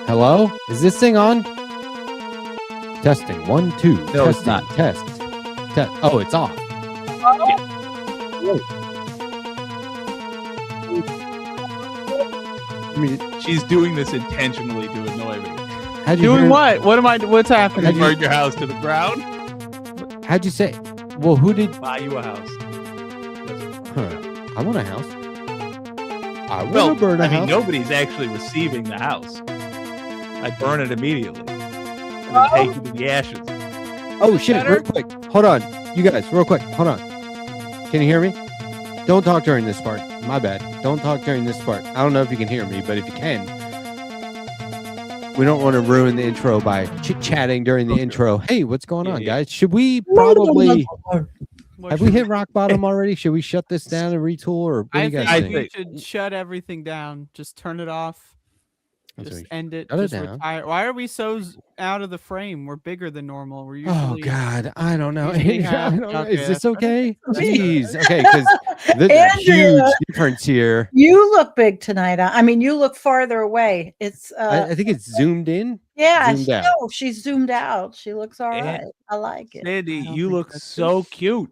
Hello? Is this thing on? Testing. 1, 2. No, testing. it's not. Test. Oh, it's off. I mean, she's doing this intentionally to annoy me. Doing what? What's happening? Burn your house to the ground. How'd you say? Well, who did buy you a house? I want a house. I want to burn a house. Nobody's actually receiving the house. I burn it immediately and then take it to the ashes. Oh shit! Real quick, hold on, you guys, real quick, hold on. Can you hear me? Don't talk during this part. My bad. Don't talk during this part. I don't know if you can hear me, but if you can, we don't want to ruin the intro by chit-chatting during the intro. Hey, what's going on, guys? Should we probably have we hit rock bottom already? Should we shut this down and retool, or what do you guys think? We should shut everything down. Just turn it off. Just end it. Just retire. Why are we so out of the frame? We're bigger than normal. We're usually. Oh God, I don't know. Is this okay? Jeez, okay, because there's a huge difference here. You look big tonight. I mean, you look farther away. It's. I think it's zoomed in. Yeah, she's zoomed out. She looks all right. I like it. Sandee, you look so cute.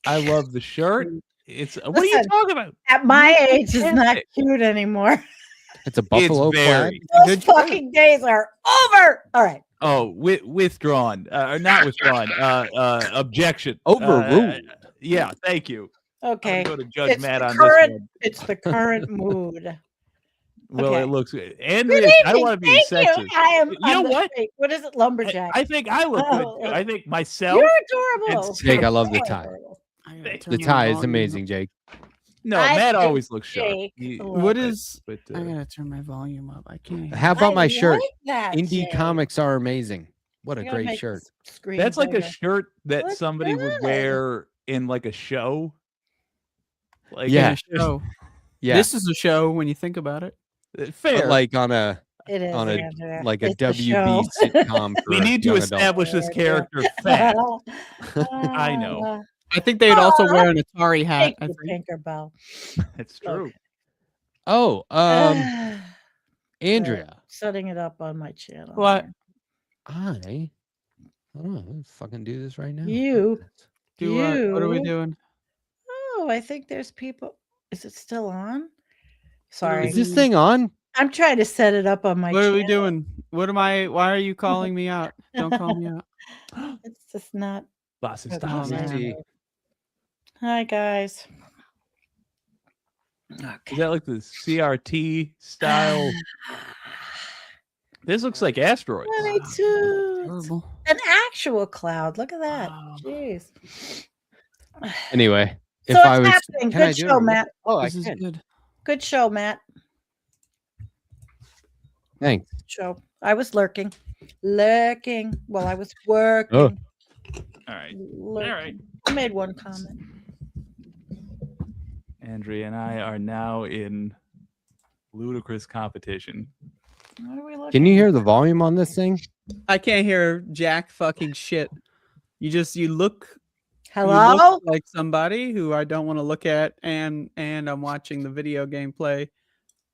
I love the shirt. What are you talking about? At my age, it's not cute anymore. It's a buffalo flag. Those fucking days are over. All right. Oh, withdrawn. Not withdrawn. Objection. Overruled. Yeah, thank you. Okay. Go to Judge Matt on this one. It's the current mood. Well, okay. It looks good. Andrea, I don't want to be sexist. You know what? What is it, lumberjack? I think I look good. I think myself. You're adorable. Jake, I love the tie. The tie is amazing, Jake. No, Matt always looks sharp. What is? I gotta turn my volume up. I can't. How about my shirt? That, Indie comics are amazing. What a great shirt. That's like a shirt that somebody would wear in like a show. Like a show. Yeah. This is a show when you think about it. Fair. But like on a like a WB sitcom. We need to establish this character fat. I know. I think they'd also wear an Atari hat. I think. It's true. Okay. Oh, Andrea. Setting it up on my channel. What? I don't know. Let's fucking do this right now. What are we doing? Oh, I think there's people. Is it still on? Sorry. Is this thing on? I'm trying to set it up on my channel. What are we doing? Why are you calling me out? Don't call me out. It's just not. Boss is Hi, guys. Okay. Is that like the CRT style? This looks like asteroids. 22. An actual cloud. Look at that. Jeez. Anyway, so if I was happening. Good show, Matt. Oh, I can. Good show, Matt. Thanks. Show. I was lurking while I was working. Oh. All right. All right. I made one comment. Andrea and I are now in ludicrous competition. What are we looking Can you hear the volume on this thing? I can't hear jack fucking shit. You look like somebody who I don't want to look at, and I'm watching the video game play.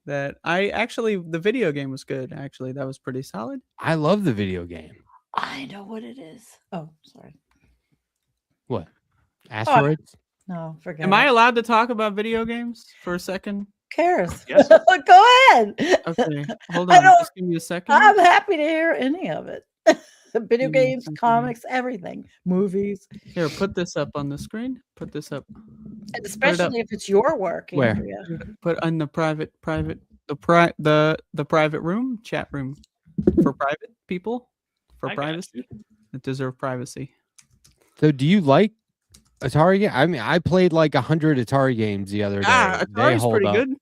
The video game was good. Actually, that was pretty solid. I love the video game. I know what it is. Oh, sorry. What? Asteroids? No, forget. Am I allowed to talk about video games for a second? Who cares? Yes. Go ahead. Okay, hold on. Just give me a second. I'm happy to hear any of it. Video games, comics, everything, movies. Here, put this up on the screen. Put this up. And especially if it's your work. Where? Andrea. Put on the private room, chat room for private people, for privacy that deserve privacy. So, do you like Atari game? I mean, I played like 100 Atari games the other day. Atari's pretty good.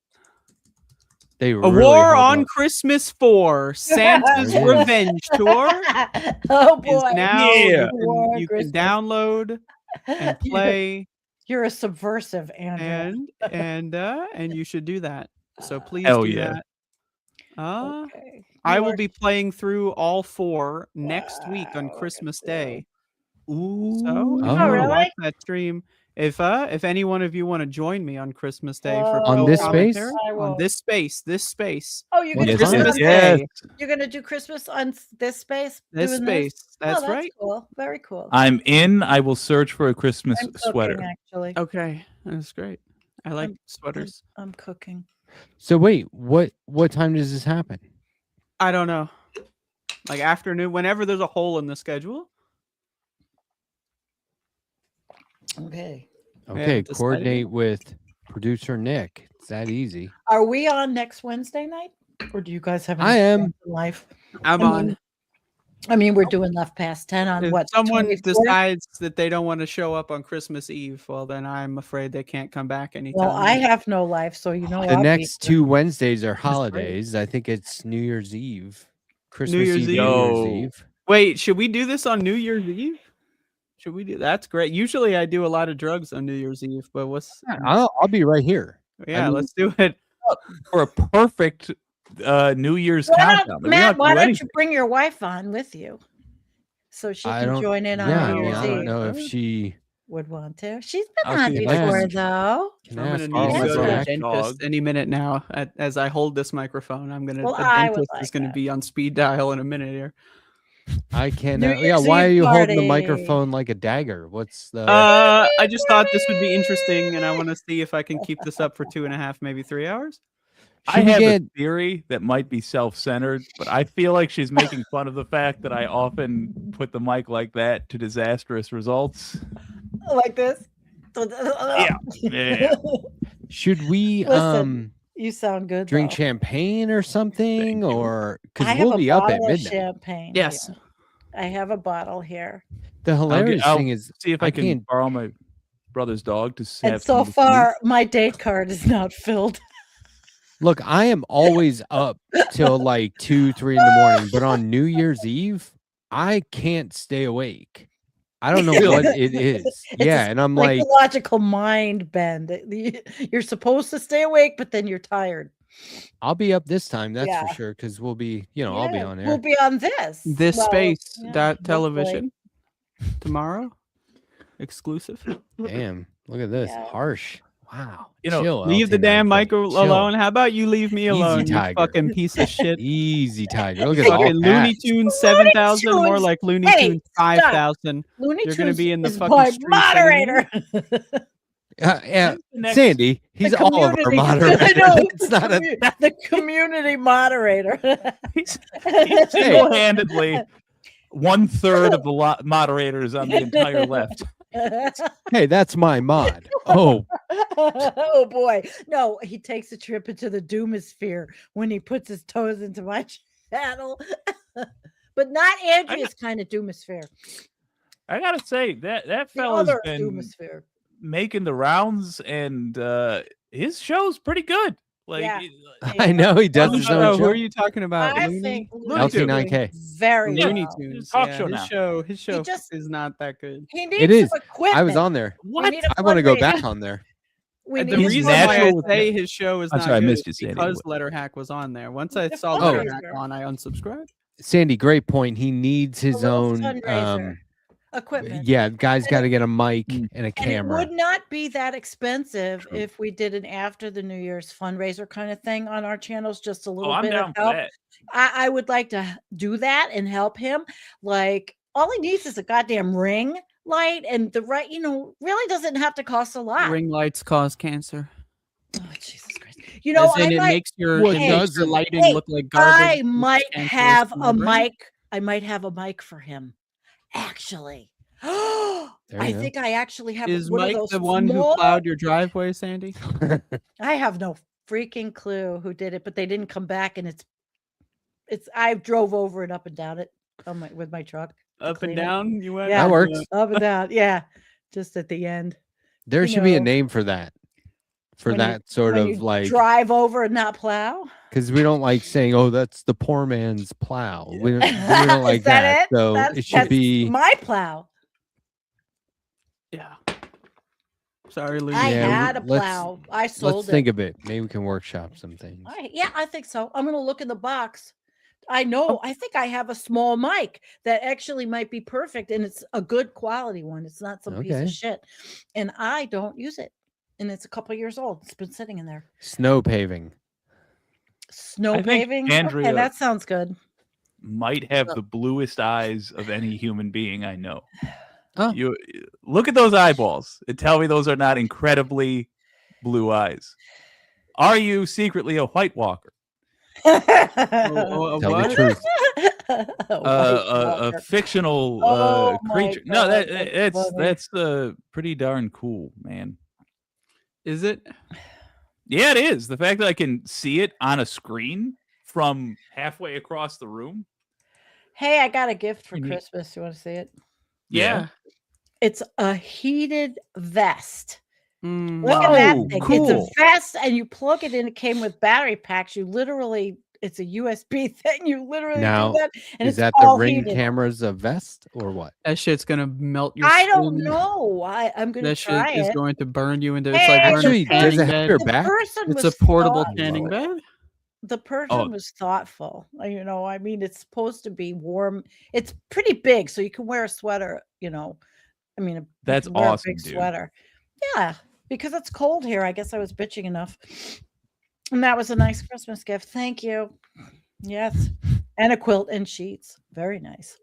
They A War on Christmas 4, Santa's Revenge Tour. Oh boy! Is now you can Christmas. Download and play. You're a subversive, Andrea. And you should do that. So please Hell do yeah. that. Okay. I will be playing through all 4 next week on Christmas Day. Ooh. So really? watch that stream. If any one of you want to join me on Christmas Day for On this space? commentary, I on won't. this space, Oh, you're gonna Yes, do Christmas yes. Day, You're gonna do Christmas on this space. this doing space. This? That's Oh, right. Cool. Very cool. I'm in. I will search for a Christmas I'm sweater. cooking, actually. Okay, that's great. I like sweaters. I'm cooking. So wait, what time does this happen? I don't know. Like afternoon, whenever there's a hole in the schedule. Okay. Okay, decided coordinate with producer Nick. It's that easy. Are we on next Wednesday night, or do you guys have? I am. Life. I'm I on. mean, I mean, we're doing left past 10 on If what? someone 24th? decides that they don't want to show up on Christmas Eve, well, then I'm afraid they can't come back anytime. Well, I have no life, so you know. The I'll be next here. 2 Wednesdays are holidays. I think it's New Year's Eve. Christmas Year's Eve, Eve. New Year's Yo. Eve. Wait, should we do this on New Year's Eve? Should we do? That's great. Usually, I do a lot of drugs on New Year's Eve, but what's? I'll be right here. Yeah, mean- let's do it. For a perfect New Year's Why not- countdown. We Matt, don't why do don't anything. you bring your wife on with you, so she I can don't. join in on Yeah, I New mean, Year's I don't Eve? know if she Would want to. She's been I'll on see if I before, can. though. can I'm ask gonna her need to what's go to the back. dentist any minute now. As I hold this microphone, I'm gonna. Well, the I would dentist is like gonna that. be on speed dial in a minute here. I can. New Yeah, Year's why are Eve you holding the party. microphone like a dagger? What's the? I just thought this would be interesting, and I want to see if I can keep this up for 2.5, maybe 3 hours. I Should we have get- a theory that might be self-centered, but I feel like she's making fun of the fact that I often put the mic like that to disastrous results. Like this. Yeah. Should we Listen, You sound good. drink though. champagne or something, Thank you. or I because have we'll a be up at bottle of midnight? champagne. Yes. here. I have a bottle here. The hilarious I'll thing is, See if I can can't. borrow my brother's dog to And have so some of the far, my date card is not filled. Look, I am always up till like 2, 3 in the morning, but on New Year's Eve, I can't stay awake. I don't know what it is. It's Yeah, a and I'm like, psychological mind bend. You're supposed to stay awake, but then you're tired. I'll be up this time, that's Yeah. for sure, because we'll be, I'll be Yeah, on We'll air. be on this. This Well, space yeah, dot hopefully. television tomorrow, exclusive. Damn, look at this, Yeah. harsh. Wow, You know, Chill, Leave the LT9K. damn mic Chill. alone. How about you leave me Easy, alone, you Tiger. fucking piece of shit? Easy, Tiger. Look at all Fucking Looney caps. Tunes 7,000, more Tunes. like Looney Hey, Tunes stop. 5,000. Looney You're gonna Tunes be in the is fucking my streets moderator. Yeah, next- Sandy, he's The all of our community- moderators. I know, It's not a. the community moderator. He's single-handedly 1/3 of the moderators on the entire left. Hey, that's my mod. Oh, Oh boy. No, he takes a trip into the doomosphere when he puts his toes into my channel. But not Andrea's kind of doomosphere. I gotta say that The fella's other been doomosphere. making the rounds, and his show's pretty good. Like, Yeah. I know he does his Oh, own who are show. you talking about? I Looney? think Looney Tunes. LT9K. very Looney well. Tunes. Talk Yeah, show his now. His show just- is not that good. He needs It is. some equipment. I was on there. We what? need a I want to go fundraiser. back on there. We The need a reason why I natural- say his show is I'm not sorry, I good missed you, is Sandy. because Letterhack was on there. Once I The saw Oh. Letterhack fundraiser. on, I unsubscribed. Sandy, great point. He needs his little own. fundraiser. Equipment. Yeah, guy's got to get a mic Mm. and a And it camera. would not be that expensive True. if we did an after the New Year's fundraiser kind of thing on our channels, just a little Oh, I'm bit down of for help. that. I would like to do that and help him. Like all he needs is a goddamn ring light and the right, really doesn't have to cost a lot. Ring lights cause cancer. Oh, Jesus Christ. As in, I it might, makes your, Well, it it makes your doesn't. lighting Hey, look like garbage. I which might is cancerous have to the a brain. mic. I might have a mic for him. Actually. There I you go. think I actually have Is one Mike of those the one who small- plowed your driveway, Sandy? I have no freaking clue who did it, but they didn't come back, and it's. I drove over and up and down it with my truck. Up clean and it. down, you went. Yeah. That works. Up and down, yeah. Just at the end, There you should be a know, name for that. For when you- that sort when of you like, drive over and not plow. because we don't like saying, "Oh, that's the poor man's plow." We don't like Is that it? So That's- it should that's be. my plow. Yeah. Sorry, Lou. I Yeah, had a let's- plow. I sold Let's it. think of it. Maybe we can workshop some things. Yeah, I think so. I'm gonna look in the box. I know. I think I have a small mic that actually might be perfect, and it's a good quality one. It's not some piece Okay. of shit, and I don't use it. And it's a couple years old. It's been sitting in there. Snow paving. Snow I think paving. Andrea Okay, that sounds good. might have the bluest eyes of any human being I know. Oh. You look at those eyeballs and tell me those are not incredibly blue eyes. Are you secretly a White Walker? Tell the truth. A fictional Oh my creature? No, God, that's pretty darn cool, man. Is it? Yeah, it is. The fact that I can see it on a screen from halfway across the room. Hey, I got a gift for Mhm. Christmas. You want to see it? Yeah. It's a heated vest. Mm. Look at that Oh, thing. It's cool. a vest, and you plug it in. It came with battery packs. You literally, it's a USB thing. You literally Now, do that, and Is it's that the all Ring heated. cameras a vest or what? That shit's gonna melt your I skin. don't know. I'm gonna That try shit is it. going to burn you into. Hey, It's like burning Actually, a does tanning it have bed. your The back? person It's was a portable thought- tanning bed. The person Oh. was thoughtful. You know, I mean, it's supposed to be warm. It's pretty big, so you can wear a sweater. You know, I mean, you That's can wear awesome, a big dude. sweater. Yeah, because it's cold here. I guess I was bitching enough, and that was a nice Christmas gift. Thank you. Yes, and a quilt and sheets. Very nice.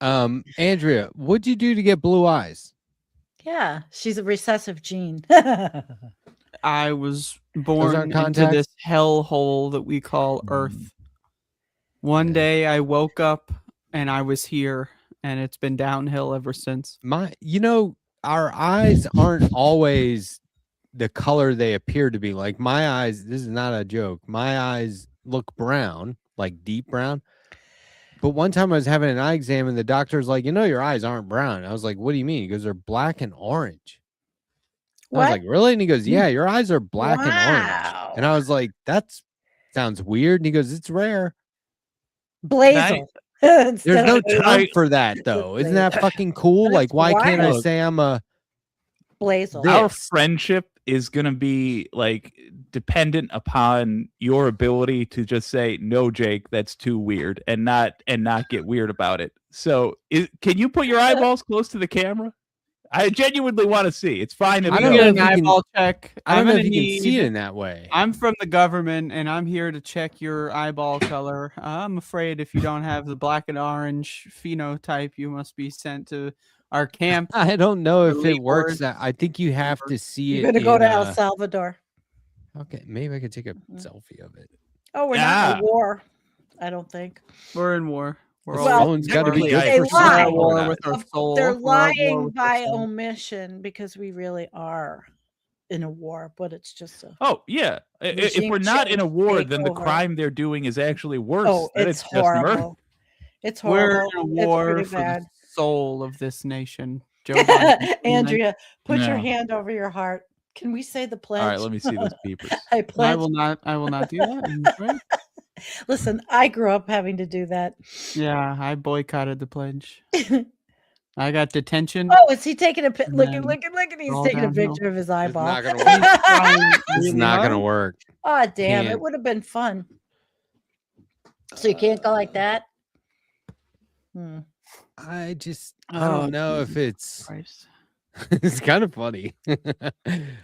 Andrea, what'd you do to get blue eyes? Yeah, she's a recessive gene. I was are born into contacts? this hellhole that we call Earth. One Yeah. day I woke up and I was here, and it's been downhill ever since. Our eyes aren't always the color they appear to be. Like my eyes, this is not a joke. My eyes look brown, like deep brown. But one time I was having an eye exam and the doctor's like, your eyes aren't brown. I was like, what do you mean? He goes, they're black and orange. I was What? like, really? And he goes, yeah, your eyes are black and orange. And I Wow. was like, that sounds weird. And he goes, it's rare. Blazel. There's Instead no of term for that though. Isn't that fucking cool? That's Like, why can't I wild. say I'm a Blazel. This. Our friendship is gonna be like dependent upon your ability to just say no, Jake, that's too weird, and not get weird about it. So, can you put your eyeballs close to the camera? I genuinely want to see. It's fine if I I'm don't you know gonna if get you an can- eyeball check. I don't I'm know gonna if you can see need- it in that way. I'm from the government, and I'm here to check your eyeball color. I'm afraid if you don't have the black and orange phenotype, you must be sent to our camp. I don't know if Elite it works. Wars. That I think you have to see You're it. gonna go in, to El Salvador. Okay, maybe I could take a selfie of it. Oh, we're not Yeah. in a war. I don't think. We're in war. We're The all Well, phone's got to be technically, good I- for They We're lie. at something. war We're with not. our soul. They're We're at war lying with our by soul. omission because we really are in a war, but it's just a Oh yeah, if Regime we're not in a change war, then the takeover. crime they're doing is actually worse. oh, Then it's just murder. horrible. It's We're horrible. in a It's war pretty for bad. the soul of this nation. Joe Biden. Andrea, put your No. hand over your heart. Can we say the pledge? All right, let me see those peepers. I I pledge. will not. I will not do that. I'm afraid. Listen, I grew up having to do that. Yeah, I boycotted the pledge. I got detention. Oh, is he taking a pic? And Look then at He's all taking a downhill. picture of his It's eyeball. not gonna He's work. trying It's really not gonna hard. work. Oh, damn. It Can't. would have been fun. So you can't go like that? Hmm. I Oh, don't know if Jesus it's. Christ. It's kind of funny. Oh,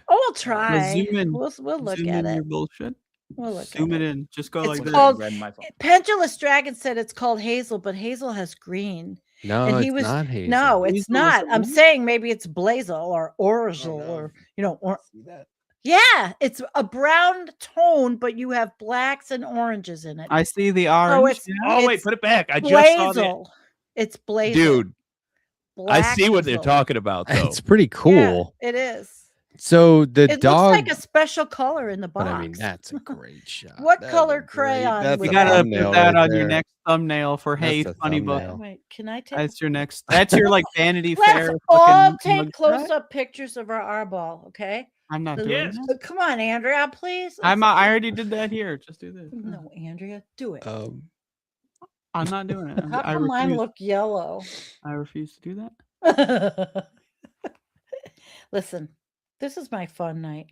we'll try. zoom in. We'll look Zoom at in it. your bullshit. We'll look Zoom at it it. in. Just go It's like this. called- Red in my phone. Pendulous Dragon said it's called Hazel, but Hazel has green. No, And he it's was- not hazel. No, it's Hazel is not. the I'm one? saying maybe it's Blazel or Orzel or See that? yeah, it's a brown tone, but you have blacks and oranges in it. I see the orange. it's- yeah. Oh wait, It's put it back. I just saw that. Blazel. It's Blazel. Dude, I see what they're Black talking about though. It's pretty cool. Yeah, it is. So the It dog. looks like a special color in the box. but I mean, that's a great shot. What That is color a great- crayon That's would We a you gotta thumbnail put that right on your there. next thumbnail for That's Hey a Funny Book. thumbnail. Wait, can I take? That's your next. That's your like Vanity Let's Fair. all fucking take mug close shot. up pictures of our eyeball, okay? I'm not The- doing Yes. that. Come on, Andrea, please. I already did that here. Just do this. No, Andrea, do it. I'm not doing it. How I come mine refuse. look yellow? I refuse to do that. Listen, this is my fun night.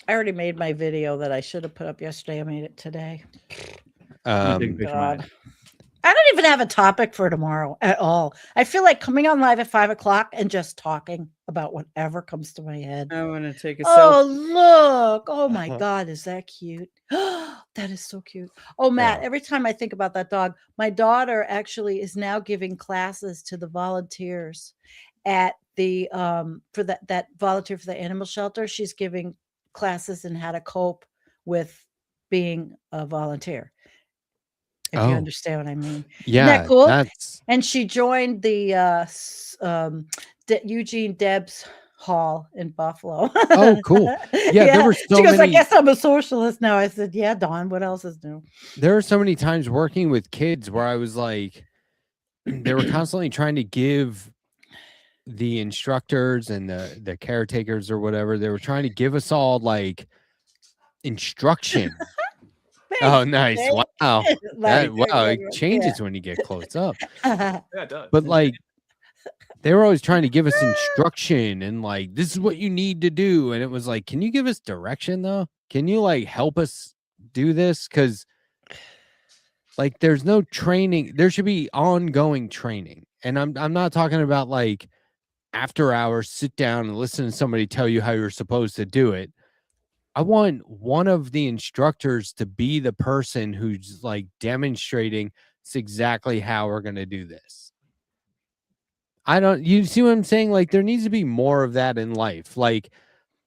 I already made my video that I should have put up yesterday. I made it today. God. I don't even have a topic for tomorrow at all. I feel like coming on live at 5 o'clock and just talking about whatever comes to my head. I want to take a Oh, look. Oh, my God. Is that cute? That is so cute. Oh, Matt, every time I think about that dog, my daughter actually is now giving classes to the volunteers at the for that volunteer for the animal shelter. She's giving classes in how to cope with being a volunteer. If you understand what I mean. Yeah. Isn't that cool? That's... And she joined the Eugene Debs Hall in Buffalo. Oh, cool. Yeah, there were so she goes, many... I guess I'm a socialist now. I said, yeah, Dawn, what else is new? There are so many times working with kids where I was like, they were constantly trying to give the instructors and the caretakers or whatever, they were trying to give us all like instruction. Oh, nice. Wow. Wow, it changes when you get close up. Yeah, it does. But like, they were always trying to give us instruction and like, this is what you need to do. And it was like, can you give us direction though? Can you like help us do this? Because like, there's no training. There should be ongoing training. And I'm not talking about like after hours, sit down and listen to somebody tell you how you're supposed to do it. I want one of the instructors to be the person who's like demonstrating it's exactly how we're going to do this. You see what I'm saying? Like there needs to be more of that in life. Like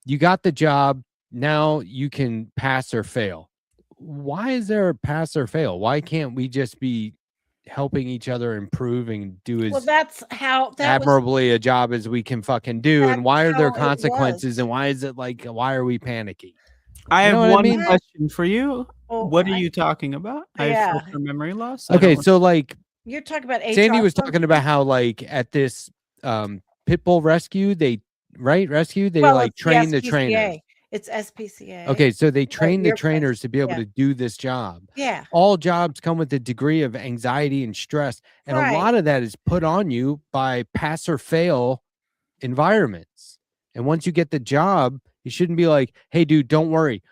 you got the job, now you can pass or fail. Why is there a pass or fail? Why can't we just be helping each other improve and do as that's how admirably a job as we can fucking do? And why are there consequences? And why is it like, why are we panicking? I have one question for you. What are you talking about? I have memory loss. Okay, so like you're talking about HR. Sandee was talking about how like at this pit bull rescue, they like train the trainers. It's SPCA. Okay, so they train the trainers to be able to do this job. Yeah. All jobs come with a degree of anxiety and stress. And a lot of that is put on you by pass or fail environments. And once you get the job, you shouldn't be like, hey, dude, don't worry.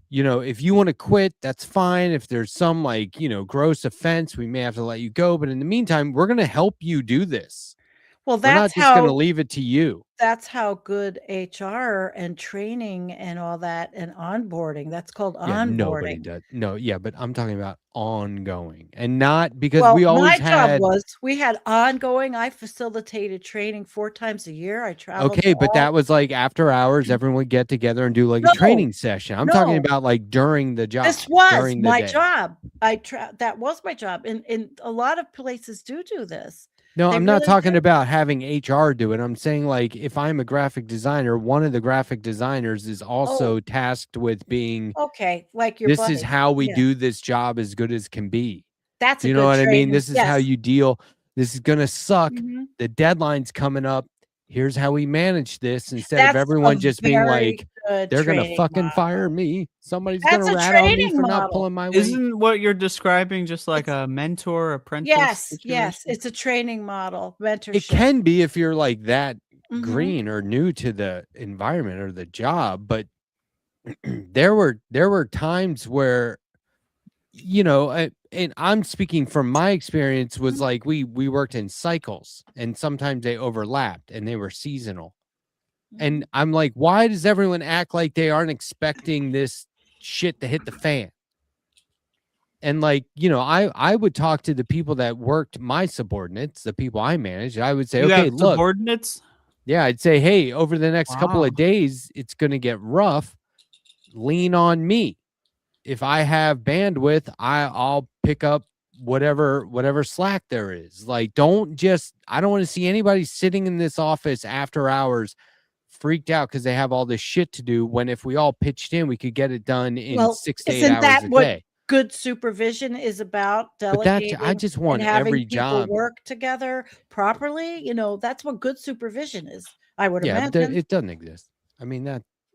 You know, if you want to quit, that's fine. If there's some like, you know, gross offense, we may have to let you go. But in the meantime, we're going to help you do this. Well, we're not just going to leave it to you. That's how good HR and training and all that and onboarding. That's called onboarding. Nobody does. No, yeah, but I'm talking about ongoing and not because we always job was we had ongoing. I facilitated training 4 times a year. I traveled. Okay, but that was like after hours, everyone would get together and do like a training session. I'm talking about like during the job. This was my job. That was my job. And a lot of places do this. No, I'm not talking about having HR do it. I'm saying like if I'm a graphic designer, one of the graphic designers is also tasked with being like your this is how we do this job as good as can be. That's you know what I mean? This is how you deal. This is gonna suck. The deadline's coming up. Here's how we manage this instead of everyone just being like, they're gonna fucking fire me. Somebody's gonna rat on me for not pulling my weight. Isn't what you're describing just like a mentor apprentice? Yes, it's a training model. Mentorship. It can be if you're like that green or new to the environment or the job, but there were times where, you know, and I'm speaking from my experience, was like we worked in cycles and sometimes they overlapped and they were seasonal. And I'm like, why does everyone act like they aren't expecting this shit to hit the fan? And like, you know, I would talk to the people that worked, my subordinates, the people I managed. I would say, okay, look, subordinates. Yeah, I'd say, hey, over the next couple of days, it's going to get rough. Lean on me. If I have bandwidth, I'll pick up whatever slack there is. Like, I don't want to see anybody sitting in this office after hours freaked out because they have all this shit to do, when if we all pitched in, we could get it done in 6 to 8 hours a day. Good supervision is about delegating. I just want every job work together properly. You know, that's what good supervision is. I would imagine. But it doesn't exist. I mean,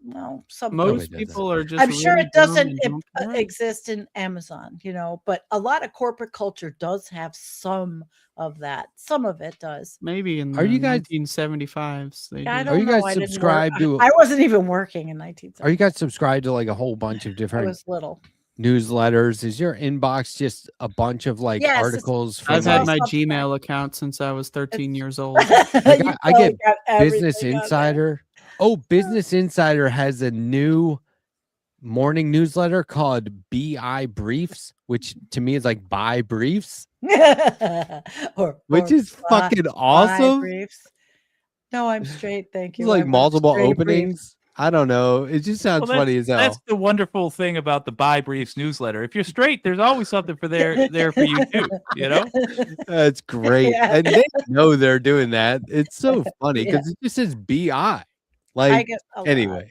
well, some Most Nobody does people are just. I'm sure really it dumb doesn't and don't care. exist in Amazon, but a lot of corporate culture does have some of that. Some of it does. Maybe in Are the you guys- 1975s. They Yeah, I did. don't you know. guys I didn't work. subscribed to- I wasn't even working in 1970. Are you guys subscribed to like a whole bunch of I different was little. newsletters? Is your inbox just a bunch of like Yes, it's- articles from I've had all my subscribed. Gmail account since I was 13 It's- years old. You I get probably got Business everything on there. Insider. Oh, Business Insider has a new morning newsletter called BI Briefs, which to me is like buy briefs, which is buy- fucking buy awesome. briefs. No, I'm straight. Thank you. It's like I want multiple straight briefs. openings. I don't know. It just sounds Well, funny as hell. That's the wonderful thing about the Buy Briefs newsletter. If you're straight, there's always something for there for you too. You know, That's great. Yeah. And they know they're doing that. It's so funny because it just says BI. I Like, get a lot. anyway,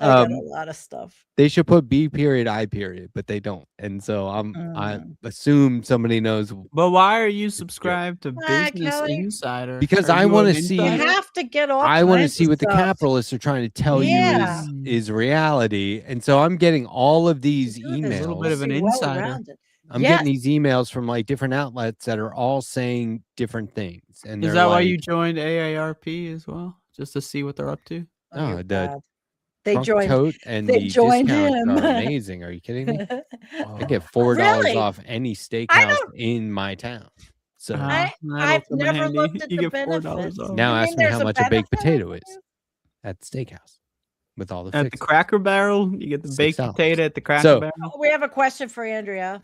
I get a lot of stuff. they should put B period, I period, but they don't. And so I assume somebody knows But why are you subscribed to Ah, Business Kelly. Insider? Because Are I you wanna an see- You insider? have to get all. I want to kinds see of what the stuff. capitalists are trying to tell Yeah. you is reality. And so I'm getting all of these Good. emails. A little bit of an See, insider. well-rounded. I'm Yes. getting these emails from like different outlets that are all saying different things. And Is they're that why like, you joined AARP as well? Just to see what they're up to? Oh, you're the bad. They trunk joined. tote and they the joined discounts him. are amazing. Are you kidding me? I get $4 Really? off any steakhouse don't- in my town. So I- that'll I've come in never handy. looked at You the get $4 benefits. off. now You ask mean me there's how a much a baked benefit potato of is at the steakhouse with all the At the fixings. Cracker Barrel, you get the baked $6. potato at the Cracker So- Barrel. We have a question for Andrea.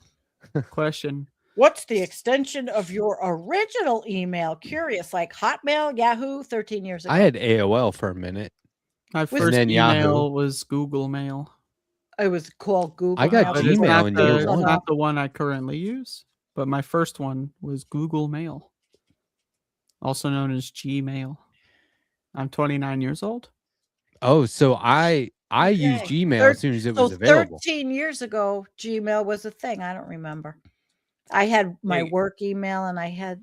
Question. What's the extension of your original email? Curious, like Hotmail, Yahoo, 13 years ago. I had AOL for a minute. My Was- first then email Yahoo. was Google Mail. It was called Google. I got Mail. But it's Gmail not in the, year it's one. not the one I currently use. But my first one was Google Mail, also known as Gmail. I'm 29 years old. Oh, so I used Okay. Gmail as soon as it So was available. 13 years ago, Gmail was a thing. I don't remember. I had my Hey. work email and I had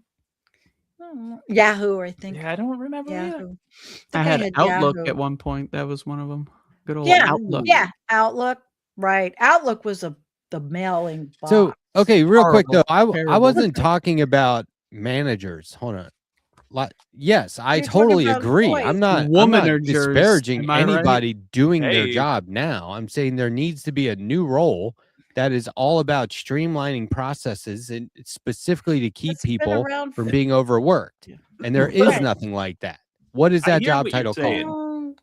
Yahoo, I think. yeah, I don't remember either. Yahoo. I think had Outlook Yahoo. at one point. That was one of them. Good old Yeah, Outlook. yeah, Outlook. Right. Outlook was the mailing box. So okay, real quick though, Horrible. I Terrible. wasn't talking about managers. Hold on. Yes, I You're talking totally about agree. employees. I'm not Womanagers, disparaging am I right? anybody doing their Hey. job now. I'm saying there needs to be a new role that is all about streamlining processes and specifically to keep It's been people around from for- being overworked. Yeah. And there is Right. nothing like that. What is I that hear job what you're title saying. called?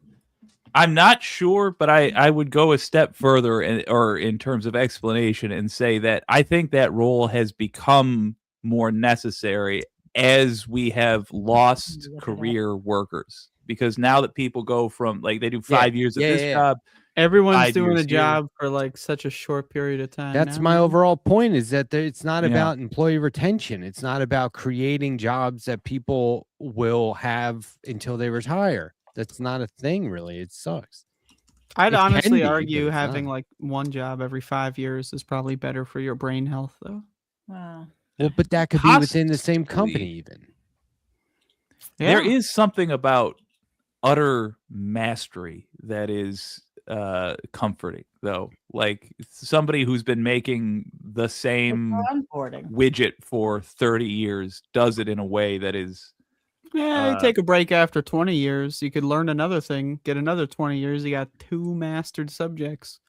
I'm not sure, but I would go a step further or in terms of explanation and say that I think that role has become more necessary as we have lost Look it up. career workers. Because now that people go from like they do Yeah, 5 years at yeah, this yeah. job, Everyone's 5 doing years a here. job for like such a short period of time. That's now, my man. overall point is that it's not Yeah. about employee retention. It's not about creating jobs that people will have until they retire. That's not a thing, really. It sucks. I'd It can honestly be, but argue it's having not. like one job every 5 years is probably better for your brain health, though. Wow. Well, but that could be within the same company, Possibly. even. there Yeah. is something about utter mastery that is comforting, though. Like somebody who's been making the same Onboarding. widget for 30 years does it in a way that is Yeah, you take a break after 20 years. You could learn another thing, get another 20 years. You got 2 mastered subjects.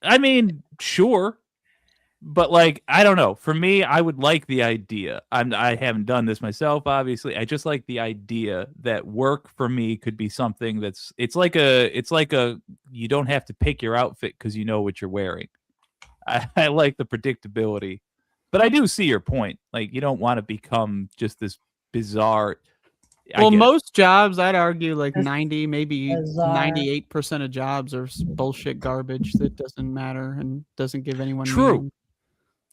I mean, sure, but like I don't know. For me, I would like the idea. I haven't done this myself, obviously. I just like the idea that work for me could be something that's it's like a you don't have to pick your outfit because you know what you're wearing. I like the predictability, but I do see your point. Like you don't want to become just this bizarre. I Well, get it. most jobs, I'd argue like That's 90, maybe bizarre. 98% of jobs are bullshit garbage that doesn't matter and doesn't give anyone True. meaning.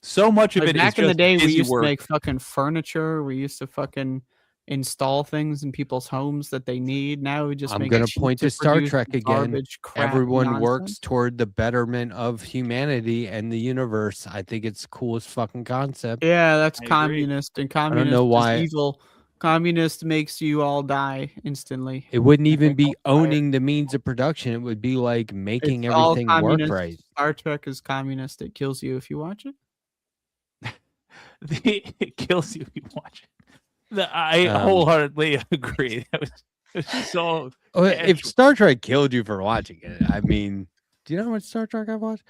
So much of Like it is back in the just day, we busy used work. to make fucking furniture. We used to fucking install things in people's homes that they need. Now we just I'm make going to cheap point to Star produce Trek again. garbage crap Everyone works nonsense. toward the betterment of humanity and the universe. I think it's the coolest fucking concept. Yeah, that's I agree. communist, and don't communist know why- is evil. Communist makes you all die instantly. It wouldn't even be fire. owning the means of production. It would be like making It's all everything work communist. right. Star Trek is communist. It kills you if you watch it. It kills you if you watch it. I wholeheartedly agree. It was so. If Star Trek killed you for watching it, I mean, do you know how much Star Trek I've watched?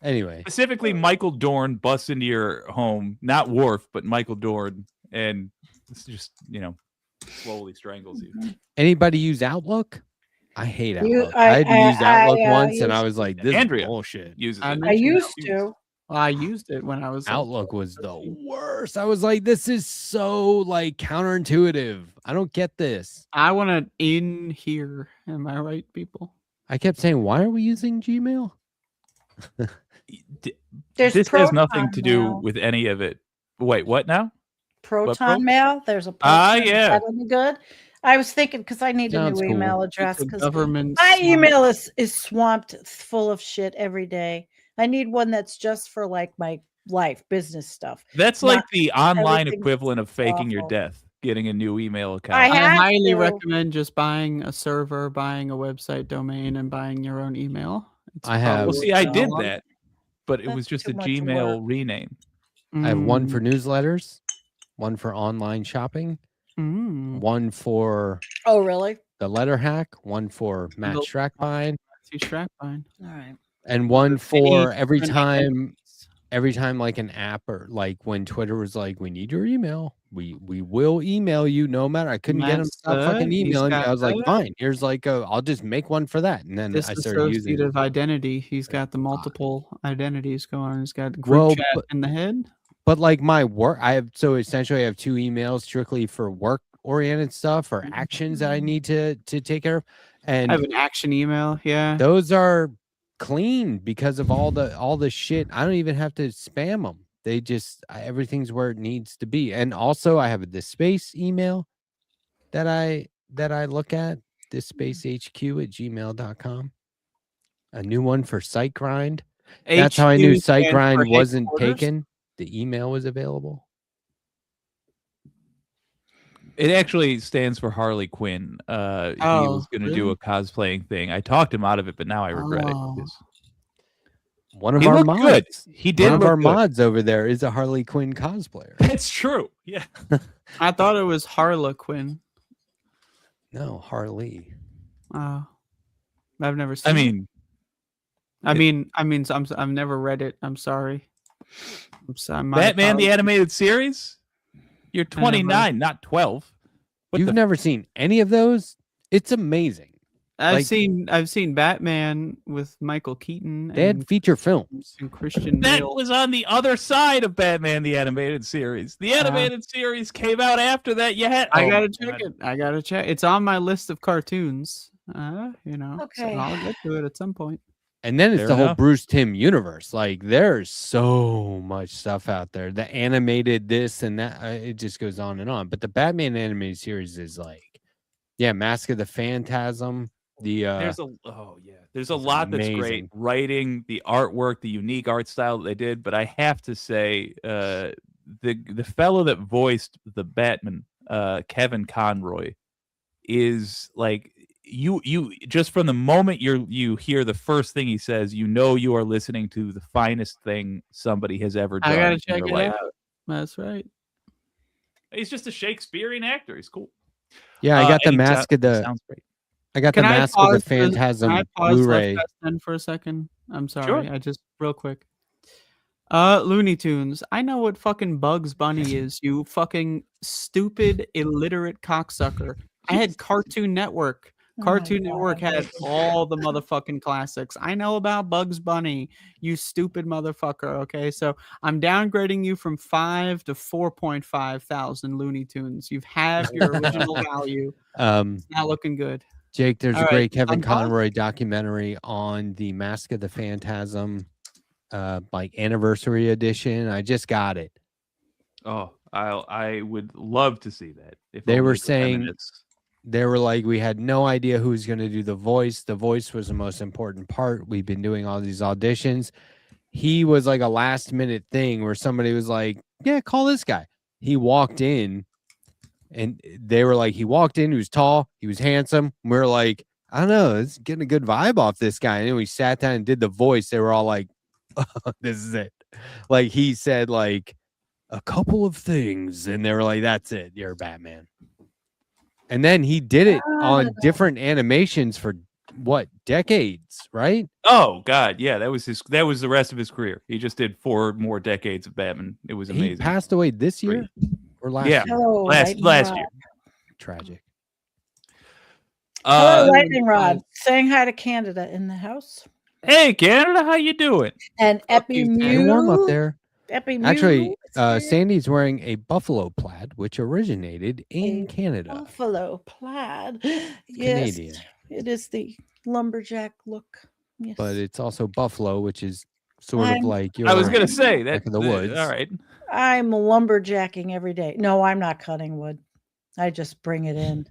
Anyway, Specifically, Michael Dorn busts into your home, not Worf, but Michael Dorn, and it's just slowly strangles you. Anybody use Outlook? I hate You- Outlook. I had to use Outlook once, and I used- was like, "This Andrea is bullshit." uses I it. mentioned I used that. to. Well, I used it when I was like, Outlook was the worst. I was like, "This is so like counterintuitive. I don't get this." I want to in here. Am I right, people? I kept saying, "Why are we using Gmail?" There's This has nothing Proton to do Mail. with any of it. Wait, what now? Proton Mail. There's a Ah, Proton. yeah. Is that any good? I was thinking because I need Sounds a new cool. email address It's a because government. my email is swamped full of shit every day. I need one that's just for like my life, business stuff. That's Not like the online everything's equivalent of faking your awful. death, getting a new email account. I have highly to. recommend just buying a server, buying a website domain, and buying your own email. It's I have- Well, probably see, I a did lot. that, but it That's was just too a much Gmail work. rename. I have one for Mm, newsletters, one for online shopping, one for Oh, really? the Letterhack, one for Matt The- Strackbein, see Strackbein. All right. and one Many for every different time identities. like an app or like when Twitter was like, "We need your email. We will email you no matter." I couldn't get them to stop fucking He's emailing me. got I was like, the "Fine, here's like I'll just make one for that." And then I started using it. Dissociative identity. He's got the multiple identities going on. He's got group Well, chat in the head. But like my work, essentially I have 2 emails strictly for work oriented stuff or actions that I need to take care of. And I have an action email. Yeah. those are clean because of all the shit. I don't even have to spam them. They just everything's where it needs to be. And also I have this space email that I look at, this spacehq@gmail.com. A new one for SiteGrind. That's how I knew HQ stands for SiteGrind wasn't headquarters. taken. The email was available. It actually stands for Harley Quinn. He was going to do really? a cosplaying thing. I talked him out of it, but now I regret it. Oh. 'Cause One of He our looked mods. good. He did One of look our good. mods over there is a Harley Quinn cosplayer. That's true. Yeah. I thought it was Harlequin. No, Harley. Oh, I've never seen. I mean, I've never read it. I'm sorry. My Batman the apologies. animated series. You're I never- 29, not 12. What You've the never seen any of those? It's amazing. I've like- seen Batman with Michael Keaton They had feature films. and Christian That Bale. was on the other side of Batman the animated series. The animated series came out after that. You had. I oh gotta my check God. it. I gotta check. It's on my list of cartoons. So Okay. I'll get to it at some point. And then it's Fair the whole enough. Bruce Timm universe. Like there's so much stuff out there. The animated this and that. It just goes on and on. But the Batman animated series is like, yeah, Mask of the Phantasm. There's a it's lot that's great. amazing. Writing, the artwork, the unique art style that they did. But I have to say, the fellow that voiced the Batman, Kevin Conroy, is like you just from the moment you hear the first thing he says, you are listening to the finest thing somebody has ever done. I gotta in check their it life. out. That's right. He's just a Shakespearean actor. He's cool. Yeah, I got the and he Mask of the sounds great. I got Can the I Mask of the pause for- Phantasm Can I pause Blu-ray. Left Fest for a second? I'm sorry. Sure. I just real quick. Looney Tunes. I know what fucking Bugs Bunny is. You fucking stupid illiterate cocksucker. I had Cartoon Network. Oh my Cartoon Network God. had all the motherfucking classics. I know about Bugs Bunny, you stupid motherfucker. Okay, so I'm downgrading you from 5 to 4.5 thousand Looney Tunes. You've had your original value. It's not looking good. Jake, there's All a right, great Kevin I'm paused. Conroy documentary on the Mask of the Phantasm, like anniversary edition. I just got it. Oh, I would love to see that. If They only were for 10 saying- minutes. They were like, we had no idea who was going to do the voice. The voice was the most important part. We've been doing all these auditions. He was like a last minute thing where somebody was like, yeah, call this guy. He walked in And they were like, he walked in, he was tall, he was handsome. We were like, I don't know, it's getting a good vibe off this guy. And then we sat down and did the voice. They were all like, oh, this is it. Like he said like a couple of things, and they were like, that's it, you're Batman. And then he did it on different animations for what, decades, right? Oh God, yeah, that was the rest of his career. He just did 4 more decades of Batman. It was amazing. He passed away this year or last year? Hello, last year. Tragic. Hello, Lightning Rod. Saying hi to Canada in the house. Hey, Canada, how you doing? And Epi Mew. Warm up there. Epi Mew. Actually, Sandee's wearing a buffalo plaid, which originated in Canada. Buffalo plaid. Yes, Canadian. it is the lumberjack look. Yes. But it's also buffalo, which is sort of like your. I was gonna say that neck of the woods. All right. I'm lumberjacking every day. No, I'm not cutting wood. I just bring it in,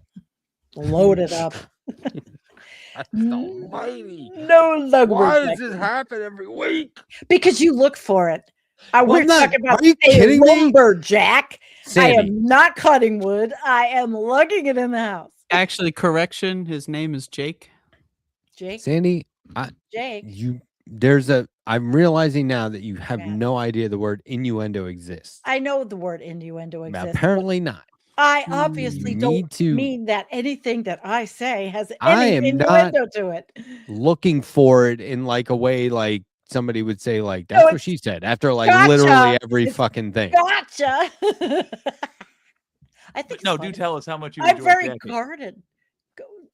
load it up. Almighty. No lumberjack. Why does this happen every week? Because you look for it. We're talking about are you a kidding me? lumberjack. Sandee. I am not cutting wood. I am lugging it in the house. Actually, correction. His name is Jake. Jake. Sandee, Jake. I'm realizing now that you have Yeah. no idea the word innuendo exists. I know the word innuendo exists. Apparently not. I obviously You don't need to- mean that anything that I say has I any am not- innuendo to it. Looking for it in like a way like somebody would say like that's what it's she said after like gotcha. literally every It's fucking thing. Gotcha. I think No, it's do funny. tell us how much you I'm enjoy very jacking. guarded.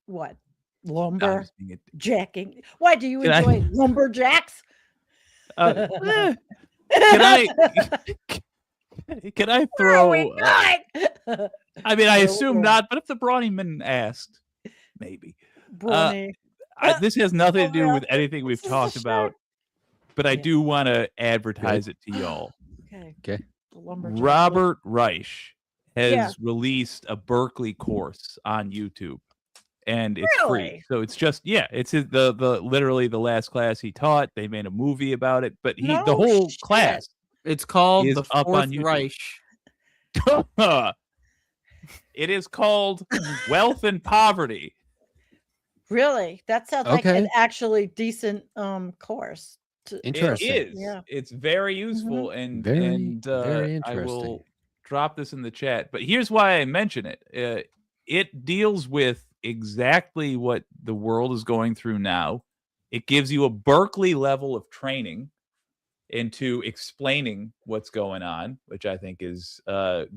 What? No, I'm Lumber just being jacking. Why do you Can I- enjoy lumberjacks? Can I can I Where are we throw? going? I mean, I Where assume we not, but if the Brawnyman asked, maybe. Brawny. This has nothing to do yeah, with anything we've this is talked a about, but I Yeah. do want to advertise it to y'all. Okay. Okay. The lumberjack. Robert Reich has Yeah. released a Berkeley course on YouTube, and it's free. Really? So it's just it's the literally the last class he taught. They made a movie about it, but No the whole shit. class It's called is the up on Fourth YouTube. Reich. It is called Wealth and Poverty. Really? That sounds like an Okay. actually decent course. Interesting. It is. Yeah. It's very useful, and Very, very I will interesting. drop this in the chat. But here's why I mention it. It deals with exactly what the world is going through now. It gives you a Berkeley level of training into explaining what's going on, which I think is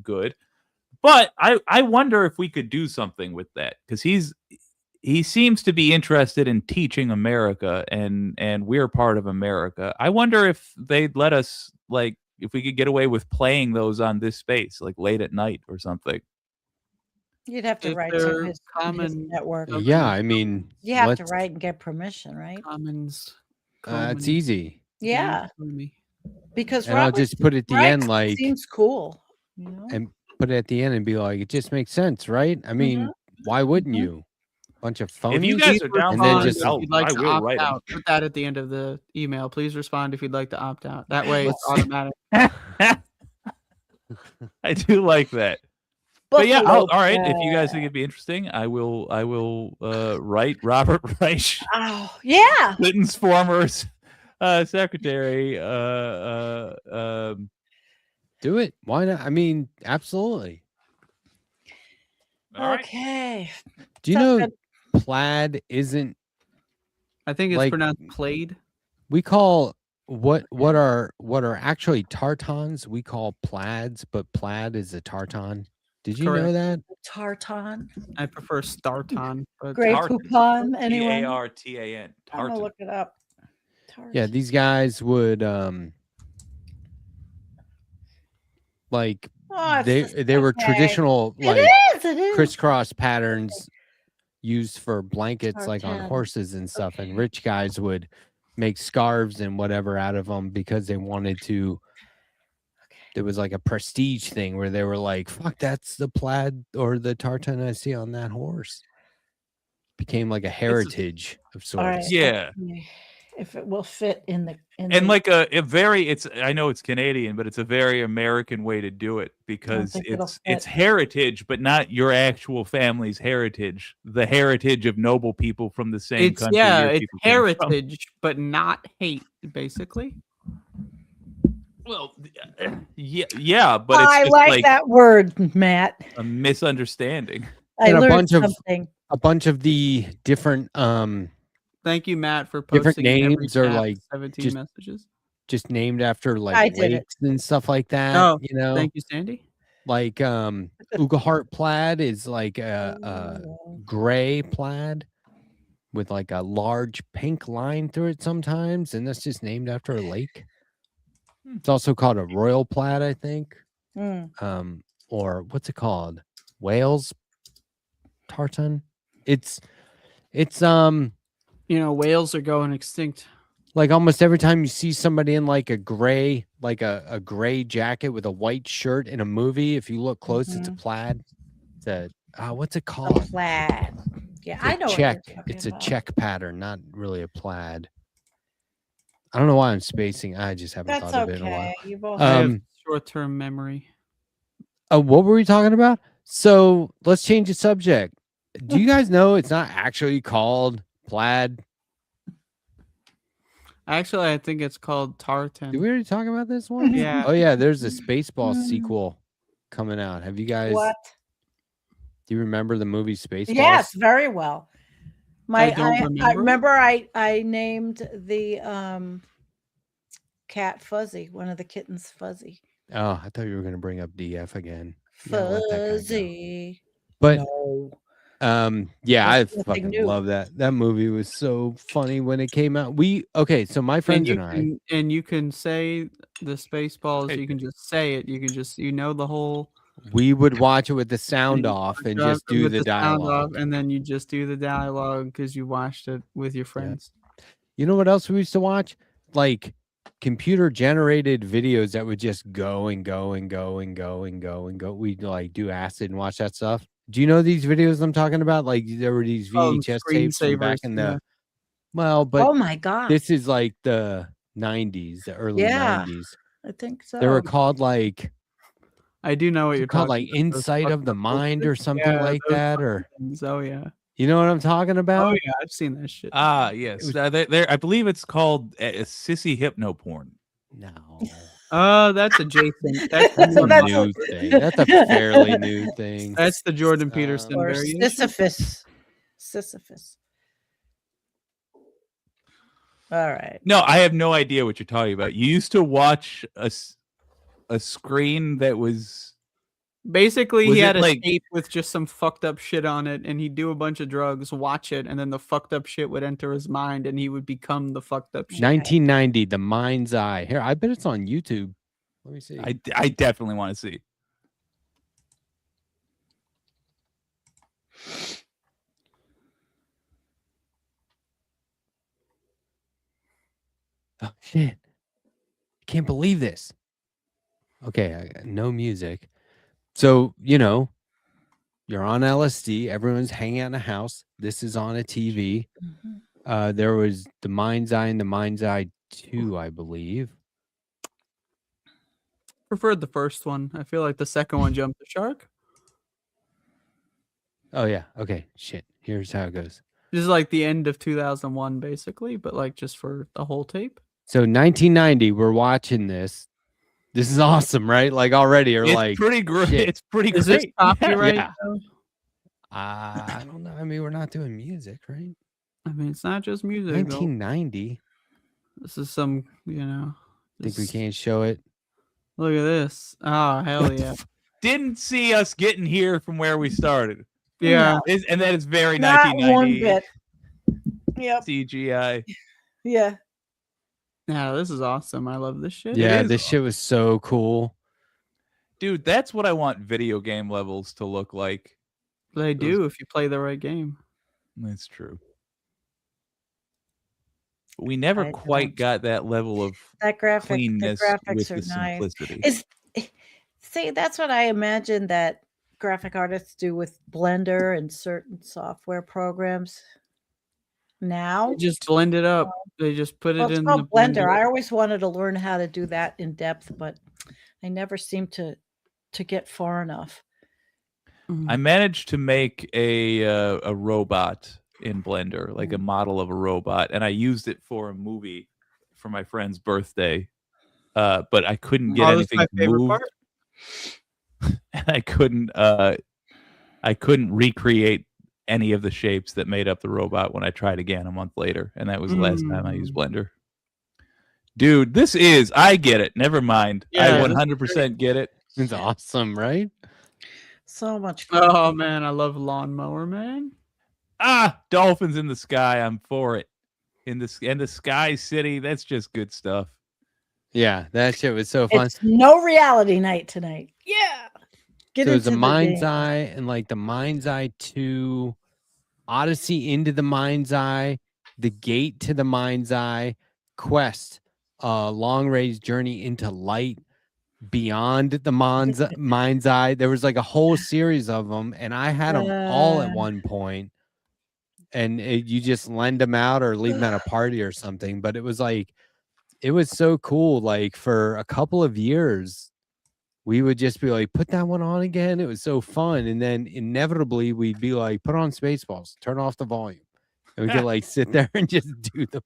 good. But I wonder if we could do something with that, because he seems to be interested in teaching America, and we're part of America. I wonder if they'd let us, like, if we could get away with playing those on this space, like late at night or something. You'd have to If write to they're his common- network. Yeah, I mean, You have to let's- write and get permission, right? Commons. It's easy. Yeah, because And I'll Robert just put at the Reich end like seems cool. You know? and put it at the end and be like, it just makes sense, right? I mean, why wouldn't Mhm. you? Bunch of phonies. If you guys are down And for then it, just- if you'd like I to will opt write 'em. out. Put that at the end of the email. Please respond if you'd like to opt out. That way it's Let's- automatic. I do like that. But yeah, Buffalo all right. If you guys Plaid. think it'd be interesting, I will write Robert Reich, Oh, yeah. Clinton's former secretary. Do it. Why not? I mean, absolutely. All right. Okay. Do you Sounds know good. plaid isn't I think it's Like- pronounced played. we call what are actually tartans, we call plaids, but plaid is a tartan. Did you know Correct. that? Tartan. I prefer Starton. But Grey Tartan. Poupon. Anyone? Tartan. I'm gonna look it up. Yeah, these guys would like Oh, it's they just were okay. traditional like It is. crisscross patterns used for blankets like on Tartan. horses and stuff, and Okay. rich guys would make scarves and whatever out of them because they wanted to. There was like a prestige thing where they were like, fuck, that's the plaid or the tartan I see on that horse. Became like a heritage of All right. sorts. Yeah. Okay. if it will fit in the And like a very, it's, I know it's Canadian, but it's a very American way to do it because think it'll it's fit. heritage, but not your actual family's heritage, the heritage of noble people from the same It's country. yeah, your it's people came from. heritage, but not hate, basically. Well, yeah, but it's I just like that word, Matt. a misunderstanding. I And a learned bunch of- something. A bunch of the different Thank you, Matt, for Different posting in every names are, chat like, 17 just- messages. just named after I like did it. lakes and stuff like that. Oh, You know, Thank you, Sandee. like Ugahart plaid is like a Oh. gray plaid with like a large pink line through it sometimes, and that's just named after a lake. It's also called a royal plaid, I think. Or what's it called? Wales tartan. It's You know, whales are going extinct. like almost every time you see somebody in like a gray, like a gray jacket with a white shirt in a movie, if you look close, it's a plaid. It's a what's it A called? plaid. Yeah, It's I a know check. what you're talking It's a about. check pattern, not really a plaid. I don't know why I'm spacing. I just haven't That's thought of it in a while. okay. You both I have Um, short-term memory. what were we talking about? So let's change the subject. Do you guys know it's not actually called plaid? Actually, I think it's called tartan. Did we already talk about this one? Yeah. Oh yeah, there's a Spaceballs sequel coming out. Have you guys? what? Do you remember the movie Spaceballs? Yes, very well. I don't I remember. remember I named the cat Fuzzy, one of the kittens Fuzzy. Oh, I thought you were gonna bring up DF again. You gotta let that guy go. Fuzzy. But No. yeah, I There's nothing fucking new. love that. That movie was so funny when it came out. So my friends and I, and you can say the Spaceballs. You can just say it. You can just the whole we would watch it with the sound you off and watch just it do with the sound dialogue. off, and then you just do the dialogue because you watched it with your friends. You know what else we used to watch? Like computer generated videos that would just go and go and go and go and go and go. We'd like do acid and watch that stuff. Do you know these videos I'm talking about? Like there were these VHS tapes from back in the but Oh my god. this is like the 90s, the early Yeah. 90s. I think so. They were called like I do know what you're called talking like about. Those Insight fucked of the up Mind posters. or something Yeah, like those that, fucking or things. Oh yeah. you know what I'm talking about? Oh yeah, I've seen that shit. Yes. There, I believe it's called sissy hypno porn. No. Oh, that's adjacent. That's That's a That's new thing. That's a fairly new thing. That's the Jordan Peterson or variation. Sisyphus. All right. No, I have no idea what you're talking about. You used to watch a screen that was Basically, Was he it had a like- tape with just some fucked up shit on it, and he'd do a bunch of drugs, watch it, and then the fucked up shit would enter his mind, and he would become the fucked up shit. 1990, The Mind's Eye. Here, I bet it's on YouTube. Let me see. I definitely want to see. Oh shit! I can't believe this. Okay, I got no music. So you're on LSD. Everyone's hanging out in a house. This is on a TV. There was The Mind's Eye and The Mind's Eye 2, I believe. Preferred the first one. I feel like the second one jumped the shark. Oh yeah. Okay. Shit. Here's how it goes. This is like the end of 2001, basically, but like just for the whole tape. So 1990, we're watching this. This is awesome, right? Like already, you're It's like, pretty great. shit. It's pretty Is this great. copyright? Yeah. though? I don't know. I mean, we're not doing music, right? I mean, it's not just music. though. 1990. This is some, Think we this- can't show it. Look at this. Oh, hell What the yeah. Didn't see us getting here from where we started. Yeah. And that is very Not one 1990 bit. Yep. CGI. Yeah. Yeah, this is awesome. I love this shit. Yeah, is this shit was so cool. Dude, that's what I want video game levels to look like. They do if you play the right game. That's true. We never I quite don't. got that level of That graphic, the cleanness graphics with are the nice. simplicity. See, that's what I imagine that graphic artists do with Blender and certain software programs. now. They just blend it up. They just put Well, it it's in called the blender. blender. I always wanted to learn how to do that in depth, but I never seem to get far enough. I managed to make a robot in Blender, like a model of a robot, and I used it for a movie for my friend's birthday. But I couldn't get That's anything my favorite moved, part. and I couldn't recreate any of the shapes that made up the robot when I tried again a month later, and that was the last time I used Blender. Dude, I get it. Never mind. I Yeah, 100% get it. It's awesome, right? So much fun. Oh man, I love Lawnmower Man. Dolphins in the sky. I'm for it. In the Sky City, that's just good stuff. Yeah, that shit was so fun. It's no reality night tonight. Yeah. Get So into it's a the Mind's game. Eye and like the Mind's Eye 2, Odyssey into the Mind's Eye, the Gate to the Mind's Eye, Quest, Long Range Journey into Light, Beyond the Mind's Eye. There was like a whole series of them, and I had them all at one point. And you just lend them out or leave them at a party or something. But it was like, it was so cool. Like for a couple of years, we would just be like, put that one on again. It was so fun. And then inevitably we'd be like, put on Spaceballs, turn off the volume. And we could like sit there and just do them.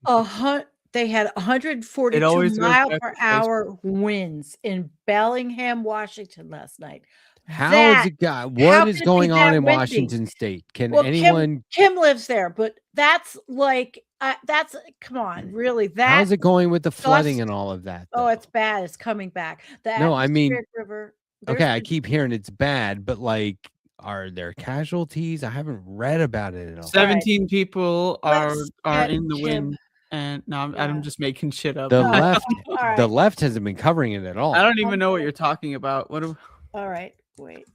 They had 142 always goes mile back per to hour winds in Bellingham, Washington last night. How is it got? What is going on in Washington State? Can anyone? Kim lives there, but that's like come on, really? How's it going with the flooding and all of that? Oh, it's bad. It's coming back. No, I mean, river. Okay, I keep hearing it's bad, but like, are there casualties? I haven't read about it at all. 17 people are in the wind. And no, I'm just making shit up. The left hasn't been covering it at all. I don't even know what you're talking about. All right, wait.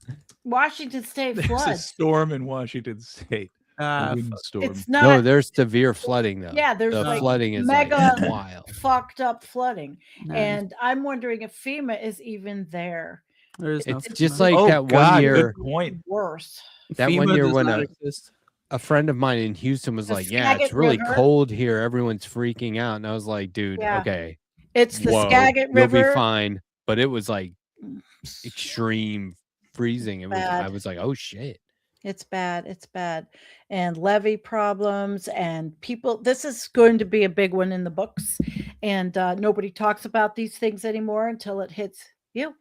Washington State floods. There's a storm in Washington State. Windstorm. It's not. No, there's severe flooding though. Yeah, there's the like flooding is mega like wild, fucked up flooding, and I'm wondering if FEMA is even there. There's it's just like that one year. Good point. Worse. That FEMA one year when exist. a friend of mine in Houston was like, "Yeah, it's really cold here. Everyone's freaking out," and I was like, "Dude, okay, it's the Skagit River. You'll be fine." But it was like extreme freezing. It was. I was like, "Oh shit." It's bad. It's bad. And levee problems and people. This is going to be a big one in the books. And nobody talks about these things anymore until it hits you.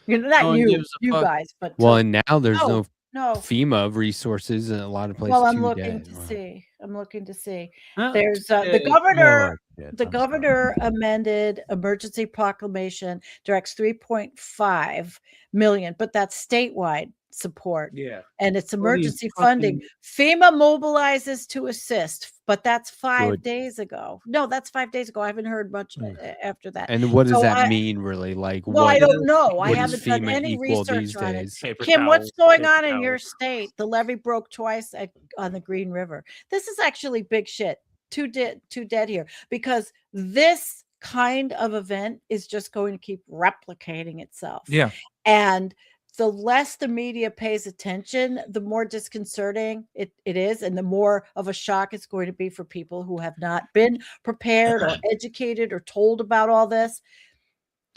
Not you guys, but. Well, and now there's no no FEMA resources in a lot of places. Well, I'm looking to see. I'm looking to see. There's the governor. The governor amended emergency proclamation, directs 3.5 million, but that's statewide support. Yeah. And it's emergency funding. FEMA mobilizes to assist, but that's 5 days ago. No, that's 5 days ago. I haven't heard much after that. And what does that mean, really? Like, well, I don't know. I haven't done any research on it. Kim, what's going on in your state? The levee broke twice on the Green River. This is actually big shit. Two dead here, because this kind of event is just going to keep replicating itself. Yeah. And the less the media pays attention, the more disconcerting it is, and the more of a shock it's going to be for people who have not been prepared or educated or told about all this,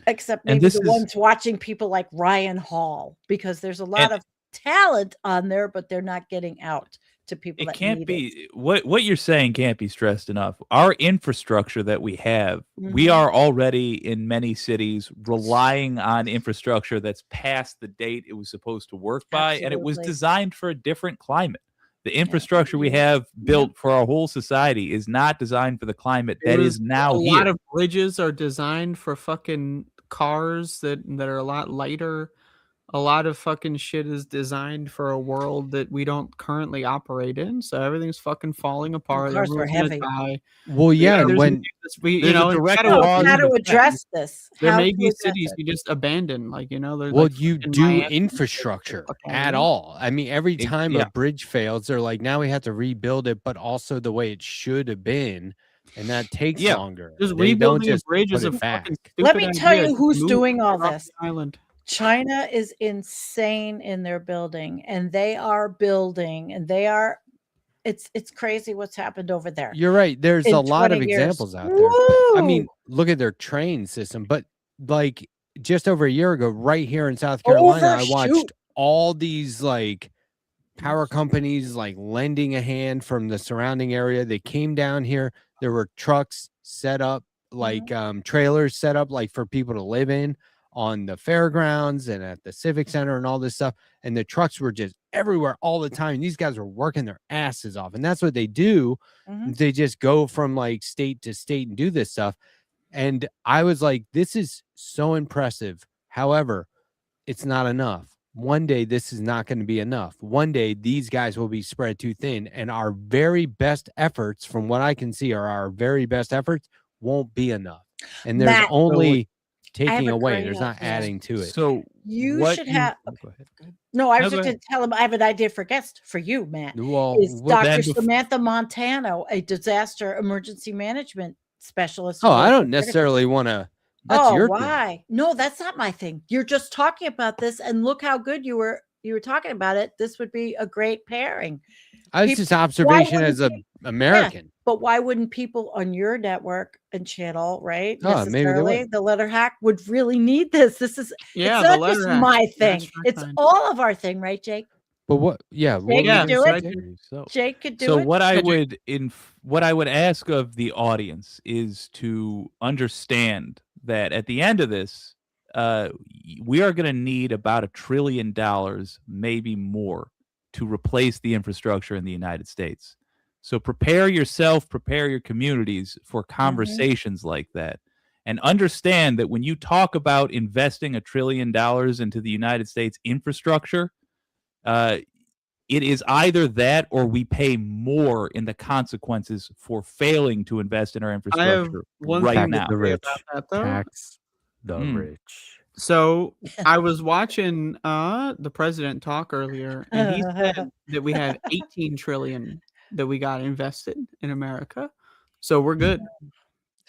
except maybe the ones watching people like Ryan Hall, because there's a lot of talent on there, but they're not getting out to people. It can't be what you're saying can't be stressed enough. Our infrastructure that we have, we are already in many cities relying on infrastructure that's past the date it was supposed to work by. And it was designed for a different climate. The infrastructure we have built for our whole society is not designed for the climate that is now here. A lot of bridges are designed for fucking cars that are a lot lighter. A lot of fucking shit is designed for a world that we don't currently operate in, so everything's fucking falling apart. Cars are heavy. Well, yeah, when how to address this? There may be cities you just abandon, like there's. Well, you do infrastructure at all. I mean, every time a bridge fails, they're like, now we have to rebuild it, but also the way it should have been. And that takes longer. Just rebuilding a bridge is a fucking stupid. Let me tell you who's doing all this. Island. China is insane in their building, and they are building, and they are It's crazy what's happened over there. You're right. There's in a lot of 20 years. examples out there. I mean, Woo! look at their train system. But like just over a year ago, right here in South Carolina, I watched Overshoot. all these like power companies like lending a hand from the surrounding area. They came down here. There were trucks set up, like trailers set up like for people to live in on the fairgrounds and at the civic center and all this stuff. And the trucks were just everywhere all the time. And these guys were working their asses off. And that's what they do. They just go from like state to state and do this stuff. And I was like, this is so impressive. However, it's not enough. One day, this is not going to be enough. One day, these guys will be spread too thin. And our very best efforts, from what I can see, our very best efforts won't be enough. And there's Matt, only taking a away. great There's not idea. adding to it. So You what should you- have. Oh, go ahead. No, I was No, just go going to tell him I have an idea for guest for you, Matt. Well, Is well, Dr. then bef- Samantha Montano, a disaster emergency management specialist? oh, for I don't critical- necessarily want to. That's Oh, your thing. why? No, that's not my thing. You're just talking about this, and look how good you were talking about it. This would be a great pairing. I was Peop- just observation wouldn't as a American. But why wouldn't people on your network and channel, right? Oh, maybe they necessarily, would. the Letterhack would really need this. This is Yeah, it's the not just Letterhack. my thing. That's It's fine. all of our thing, right, Jake? But what? Yeah. What Jake were you could do gonna it. say, Jake? So, Jake could do so it. what I Could would ask of the audience is to understand that at the end of this, we are going to need about $1 trillion, maybe more, to replace the infrastructure in the United States. So prepare yourself, prepare your communities for conversations like that. And understand that when you talk about investing $1 trillion into the United States infrastructure, it is either that or we pay more in the consequences for failing to invest in our I have infrastructure one right thing now. to say about that, though. Tax the rich. So I was watching the president talk earlier, and he said that we have 18 trillion that we got invested in America. So we're good.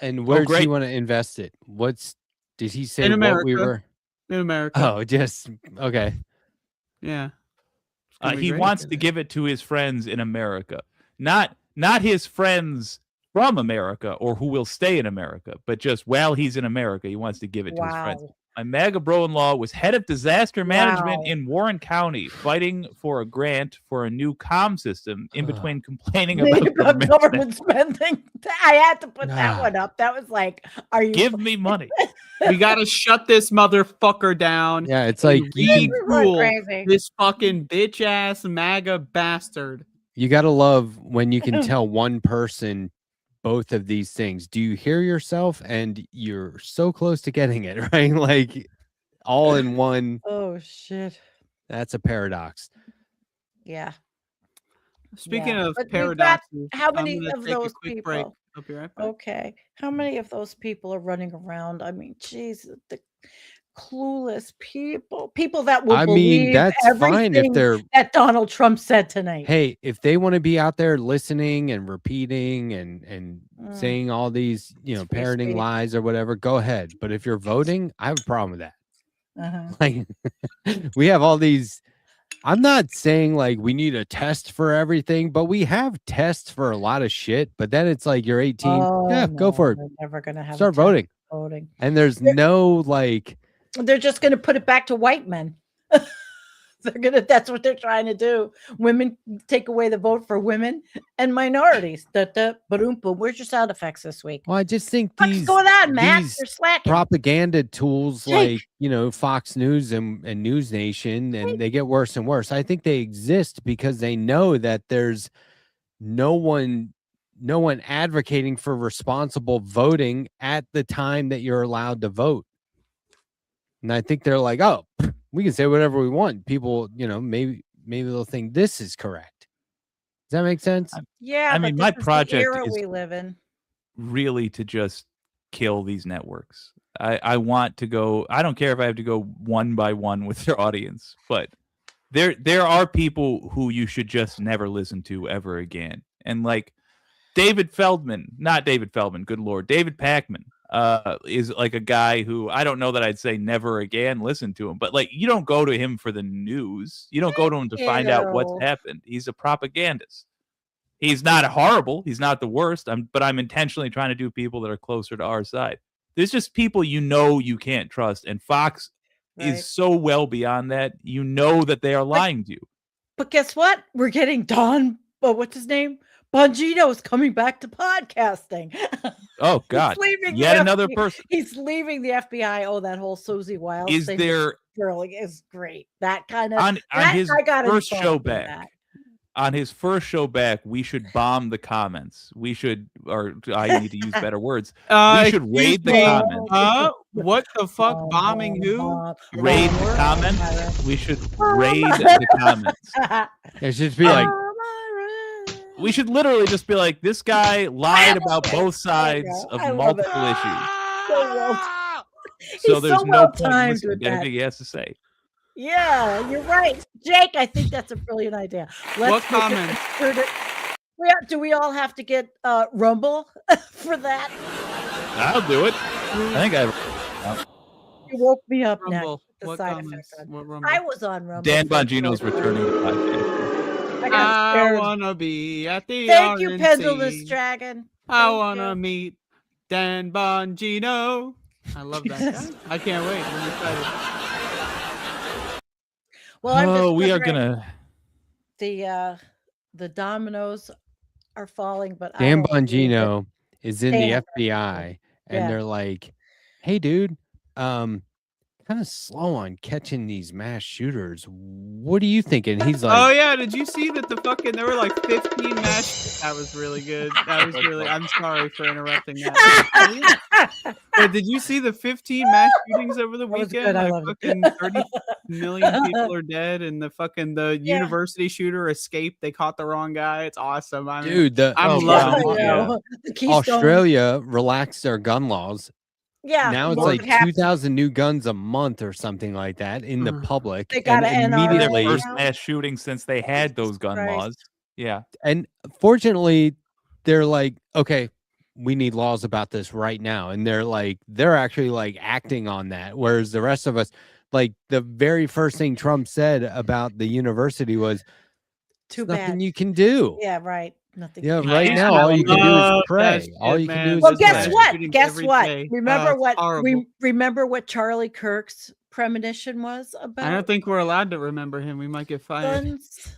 And where does he great. want to invest it? Did he say In what we America. were? In America. Oh, just okay. Yeah. It's gonna be He great. wants to give it to his friends in America, not his friends from America or who will stay in America, but just while he's in America, he wants to give it to his friends. Wow. My MAGA bro-in-law was head of disaster management Wow. in Warren County, fighting for a grant for a new comm system in between complaining About about government spending. I had to put that Nah. one up. That was like, are you Give me money. We gotta shut this motherfucker down. Yeah, it's like and you, rule crazy? this fucking bitch ass MAGA bastard. you gotta love when you can tell one person both of these things. Do you hear yourself? And you're so close to getting it, right? Like all in one. Oh shit. That's a paradox. Yeah. Speaking Yeah. of But we've got- paradoxes, how I'm many gonna of take a those quick break. people? I'll be right back. Okay. How many of those people are running around? I mean, Jesus, the clueless people that will I believe mean, that's fine if everything they're that Donald Trump said tonight. hey, if they want to be out there listening and repeating and saying all these, It's free parroting speech. lies or whatever, go ahead. But if you're voting, I have a problem with that. Uh-huh. Like we have all these. I'm not saying like we need a test for everything, but we have tests for a lot of shit. But then it's like you're 18. Yeah, go no, for it. They're never gonna have a Start time voting. voting. And there's no like They're just gonna put it back to white men. That's what they're trying to do. Women take away the vote for women and minorities. Boom. Where's your sound effects this week? well, I just think What's these going on, Matt? these You're slacking. propaganda tools Jake. like Fox News and News Nation, and they get worse and worse. I think they exist because they know that there's no one advocating for responsible voting at the time that you're allowed to vote. And I think they're like, oh, we can say whatever we want. People, maybe they'll think this is correct. Does that make sense? Yeah, I but mean, this my is the project era is- we live in. Really to just kill these networks. I want to go. I don't care if I have to go one by one with their audience, but there are people who you should just never listen to ever again. And like David Feldman, not David Feldman, good Lord, David Pakman is like a guy who I don't know that I'd say never again listen to him, but like you don't go to him for the news. You don't go to him to find out what's Ew. happened. He's a propagandist. He's not horrible. He's not the worst. But I'm intentionally trying to do people that are closer to our side. There's just people you can't trust, and Fox is so well beyond that. You know that they are lying to you. But guess what? We're getting Don. What's his name? Bongino is coming back to podcasting. Oh God! Yet another person. He's leaving the FBI. Oh, that whole Susie Wiles is thing there? Is great. That kind of on his first show back. On his first show back, we should bomb the comments. We should, or I need to use better words. We should raid the comments. What the fuck? Bombing who? Raid the comments. We should raid the comments. It should be like. We should literally just be like, this guy lied about both sides of multiple issues. So there's no point in listening to anything he has to say. Yeah, you're right, Jake. I think that's a brilliant idea. What comment? Do we all have to get Rumble for that? I'll do it. I think I. You woke me up. Rumble. What comments? What Rumble? I was on Rumble. Dan Bongino's returning to the podcast. I wanna be at the Thank RNC. you, Pendulous Dragon. I wanna meet Dan Bongino. I love that guy. I can't wait. I'm excited. Well, we are gonna. The dominoes are falling, but Dan Bongino is in the FBI, Yeah. and they're like, "Hey, dude, kind of slow on catching these mass shooters. What are you thinking?" He's like, "Oh yeah, did you see that there were like 15 mass?" That was really good. That was really. I'm sorry for interrupting that. But did you see the 15 mass shootings over the weekend? I like fucking 30 million people are dead, and the university shooter escaped. They caught the wrong guy. It's awesome. I mean, dude, I'm loving it. Australia relaxed their gun laws. Yeah, now it's like 2,000 new guns a month or something like that in the public. They got and immediately their first mass shooting since they had those gun laws. Yeah, and fortunately, they're like, okay, we need laws about this right now, and they're actually like acting on that. Whereas the rest of us, like the very first thing Trump said about the university was, "Too bad, nothing you can do." Yeah, right. Nothing. Yeah, right now all you can do is pray. All you can do is well, guess pray. what? Guess what? Remember Remember what Charlie Kirk's premonition was about? I don't think we're allowed to remember him. We might get fired. Guns?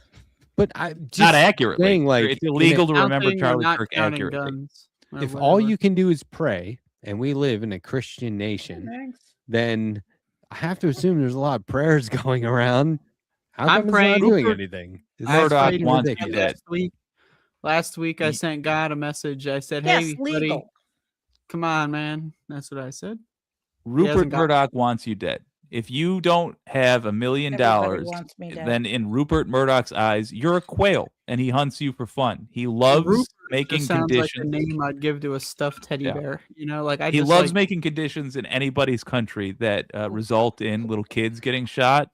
But I just not accurately. Saying, like, it's illegal to remember Charlie Kirk accurately. Guns, if all you can do is pray, and we live in a Christian nation, then I have to assume there's a lot of prayers going around. How come it's not doing anything? Murdoch wants you dead. Last week, I sent God a message. I said, "Hey, buddy, come on, man." That's what I said. Rupert Murdoch wants you dead. If you don't have $1 million, then in Rupert Murdoch's eyes, you're a quail, and he hunts you for fun. He loves making conditions. Like the name I'd give to a stuffed teddy bear. You know, like he loves making conditions in anybody's country that result in little kids getting shot,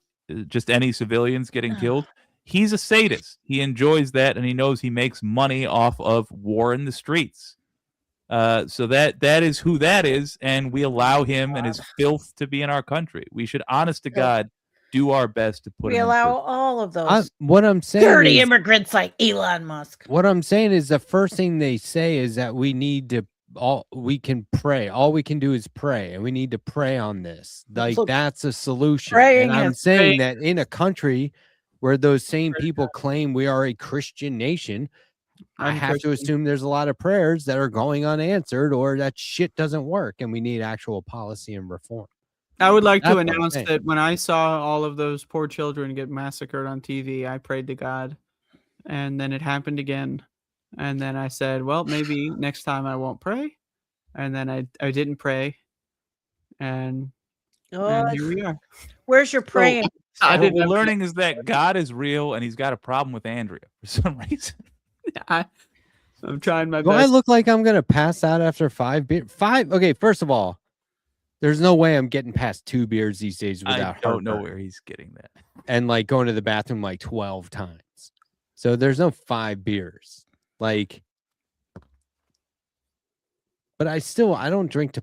just any civilians getting killed. He's a sadist. He enjoys that, and he knows he makes money off of war in the streets. So that is who that is, and we allow him and his filth to be in our country. We should, honest to God, do our best to put. We allow all of those. What I'm saying, dirty immigrants like Elon Musk. What I'm saying is the first thing they say is that we need to. We can pray. All we can do is pray, and we need to pray on this. Like that's a solution. And I'm saying that in a country where those same people claim we are a Christian nation, I have to assume there's a lot of prayers that are going unanswered, or that shit doesn't work, and we need actual policy and reform. I would like to announce that when I saw all of those poor children get massacred on TV, I prayed to God, and then it happened again. And then I said, well, maybe next time I won't pray. And then I didn't pray. And here we are. Where's your praying? What we're learning is that God is real, and he's got a problem with Andrea for some reason. I'm trying my best. Do I look like I'm going to pass out after 5 beers? 5? Okay, first of all, there's no way I'm getting past 2 beers these days without I don't know where he's getting that. And like going to the bathroom like 12 times. So there's no 5 beers. Like, but I don't drink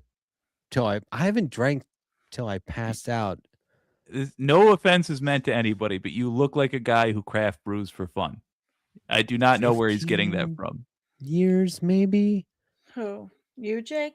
till I haven't drank till I passed out. No offense is meant to anybody, but you look like a guy who craft brews for fun. I do not know where he's getting that 15 from. Years, maybe. Who? You, Jake?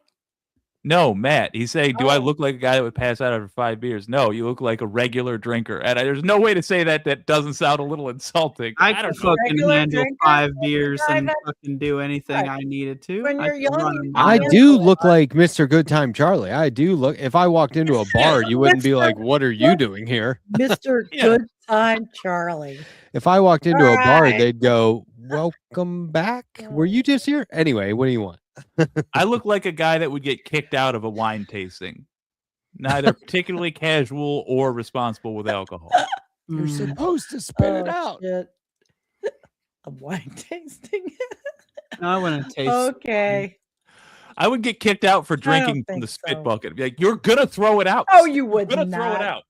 No, Matt. He's saying, do I Oh. look like a guy that would pass out after 5 beers? No, you look like a regular drinker. And there's no way to say that doesn't sound a little insulting. I don't could know. fucking Regular handle drinker? 5 beers and Right. fucking do anything Right. I needed to. When I you're could young, run you a can mile. I handle do it. look like Mr. Good Time Charlie. I do look. If I walked into a bar, you wouldn't be like, "What are you doing here?" Mr. Yeah. Good Time Charlie. If I walked into a bar, Right. they'd go, "Welcome back. Were you just here?" Anyway, what do you want? I look like a guy that would get kicked out of a wine tasting. Neither particularly casual or responsible with alcohol. You're Mm. supposed to spit it out. Shit. A wine tasting. No, I want to taste. Okay. I would get kicked out for don't drinking from think the spit so. bucket. Be like, you're gonna throw it out. Oh, you You're would gonna not. throw it out.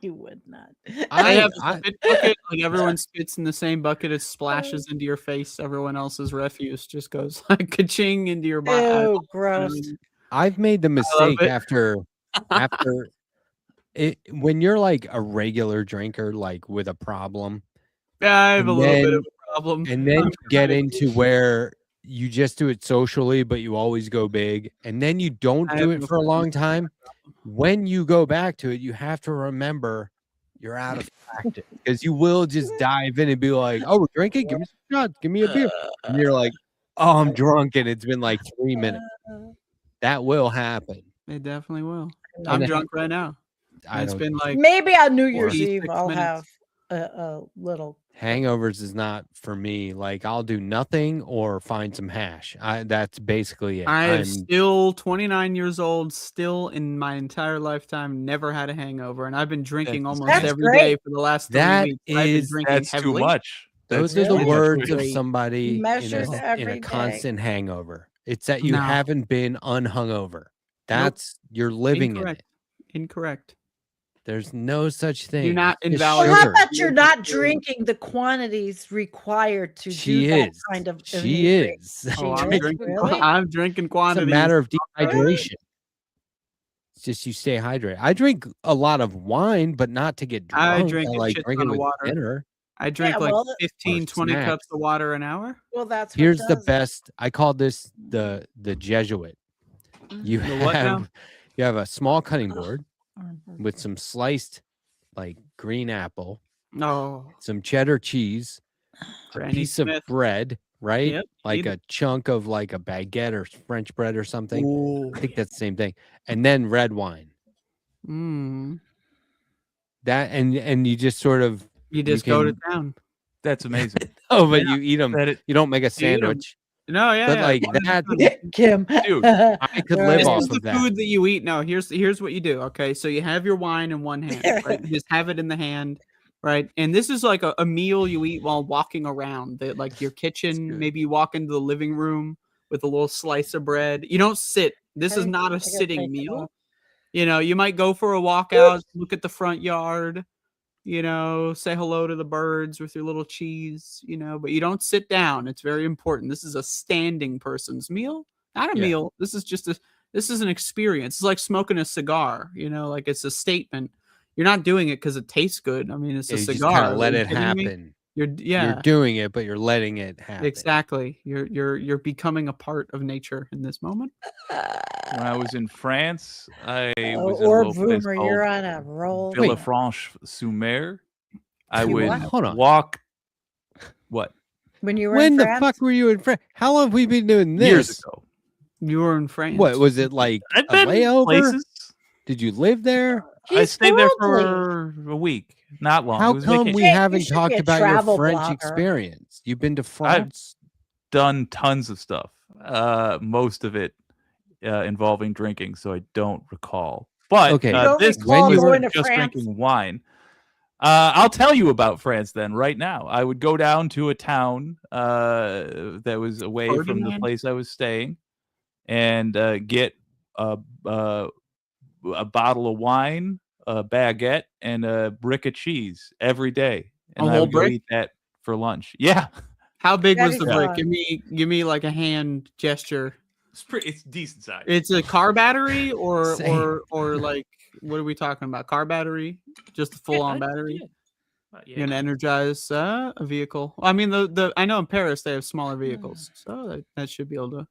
You would not. I have I- a spit bucket. Like everyone spits in the same bucket. It splashes into your face. Everyone else's refuse just goes like ka-ching into your body. Ew, gross. I've made the love mistake it. after it when you're like a regular drinker, like with a problem, Yeah, I have a And little bit then- of a problem. and then I'm you get trying into where you just do it socially, but you always go big, and then you don't I do have it no for a problem long with that. time. When you go back to it, you have to remember you're out of practice because you will just dive in and be like, "Oh, we're drinking. Give me some shots. Give me a beer." And you're like, "Oh, I'm drunk," and it's been like 3 minutes. That will happen. It definitely will. And I'm then- drunk right now. I It's don't been like Maybe on New Year's 46 Eve I'll minutes. have a little. hangovers is not for me. Like I'll do nothing or find some hash. That's basically it. I am I'm still 29 years old, still in my entire lifetime, never had a hangover, and I've been drinking That's almost every great. day for the last 3 That weeks. I've been is- drinking That's heavily. too much. those That's are the too much words of weight. somebody Measured in every a day. constant hangover. It's that you No. haven't been unhungover. That's you're living Incorrect. in it. Incorrect. There's no such thing. You're not It's invalid. Well, how sugar. about you're not drinking the quantities required to She do that is. kind of She inebriation? is. Oh, I'm is? drinking. Really? I'm drinking It's a quantities. matter of dehydration. It's just you stay hydrated. I drink a lot of wine, but not to get drunk. I drink a like shit drinking ton of with water. dinner. I drink Yeah, like well, 15, 20 snacks. cups of water an hour. Well, that's what Here's the does it. best. I call this the Jesuit. You The what now? have a small cutting board Mhm. with some sliced like green apple, No, some cheddar cheese, a Granny piece Smith. of bread, right? Yep, Like eat a chunk of like a baguette or French bread or something. Ooh. I think that's the same thing. And then red wine. Mm. That and you just sort of You just go to can- town. That's amazing. oh, but you eat them. That it, You don't make a eat 'em. sandwich. No, yeah, But yeah. like One that, is good. Kim. Dude, I could live This off is the of that. food that you eat. No, here's what you do. Okay, so you have your wine in one hand, right? You just have it in the hand, right? And this is like a meal you eat while walking around. Like your kitchen. good. Maybe you walk into the living room with a little slice of bread. You don't sit. This is Okay, not I a gotta take sitting it meal. off. You know, you might go for a walk out, look at the front yard, you know, say hello to the birds with your little cheese, you know, but you don't sit down. It's very important. This is a standing person's meal, not a Yeah. meal. This is an experience. It's like smoking a cigar, you know, like it's a statement. You're not doing it because it tastes good. I mean, it's Yeah, a you just cigar. kind of let Are you it kidding me? happen. You're You're doing it, but you're letting it happen. exactly. You're becoming a part of nature in this moment. when I was in France, I Oh, was in a or little place Boomer, called you're on a roll. Villefranche-sur-Mer. I You would what? Hold on. walk. What? When you were When in the France? fuck were you in France? How long have we been doing this? Years ago. You were in France. What was it like? I've A been layover? places. Did you live there? I He's stayed there worldly. for a week. Not long. It How was come vacation. we Jake, you haven't should talked be a about your travel French blogger. experience? You've been to France. Done tons of stuff. Most of it involving drinking, so I don't recall. But Okay. You don't this recall was going to just France? drinking wine. I'll tell you about France then right now. I would go down to a town that was away from the Ferdinand? place I was staying and get a bottle of wine, a baguette, and a brick of cheese every day. And A I whole would go brick? eat that for lunch. Yeah. How big That was is the brick? fun. Give me like a hand gesture. It's decent size. It's a car battery Same. or like what are we talking about? Car battery? Just a full on battery? You're gonna energize a vehicle. I mean, I know in Paris they have smaller vehicles, so that should be able to.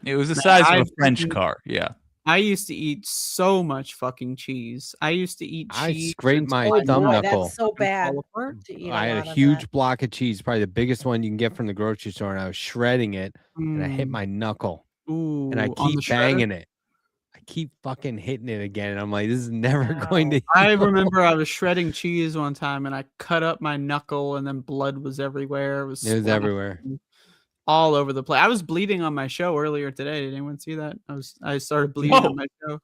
It was the size of a French car. Yeah. I used to eat so much fucking cheese. I used to eat cheese. I scraped my Oh thumb boy, knuckle. that's so bad. apart. To eat I had lot a of huge that. block of cheese, probably the biggest one you can get from the grocery store, and I was shredding it, and I hit my knuckle, Ooh, and I on keep the shredder? banging it. I keep fucking hitting it again, and I'm like, this is never going to. I heal. remember I was shredding cheese one time, and I cut up my knuckle, and then blood was everywhere. It was everywhere. all over the place. I was bleeding on my show earlier today. Did anyone see that? I started bleeding on my show.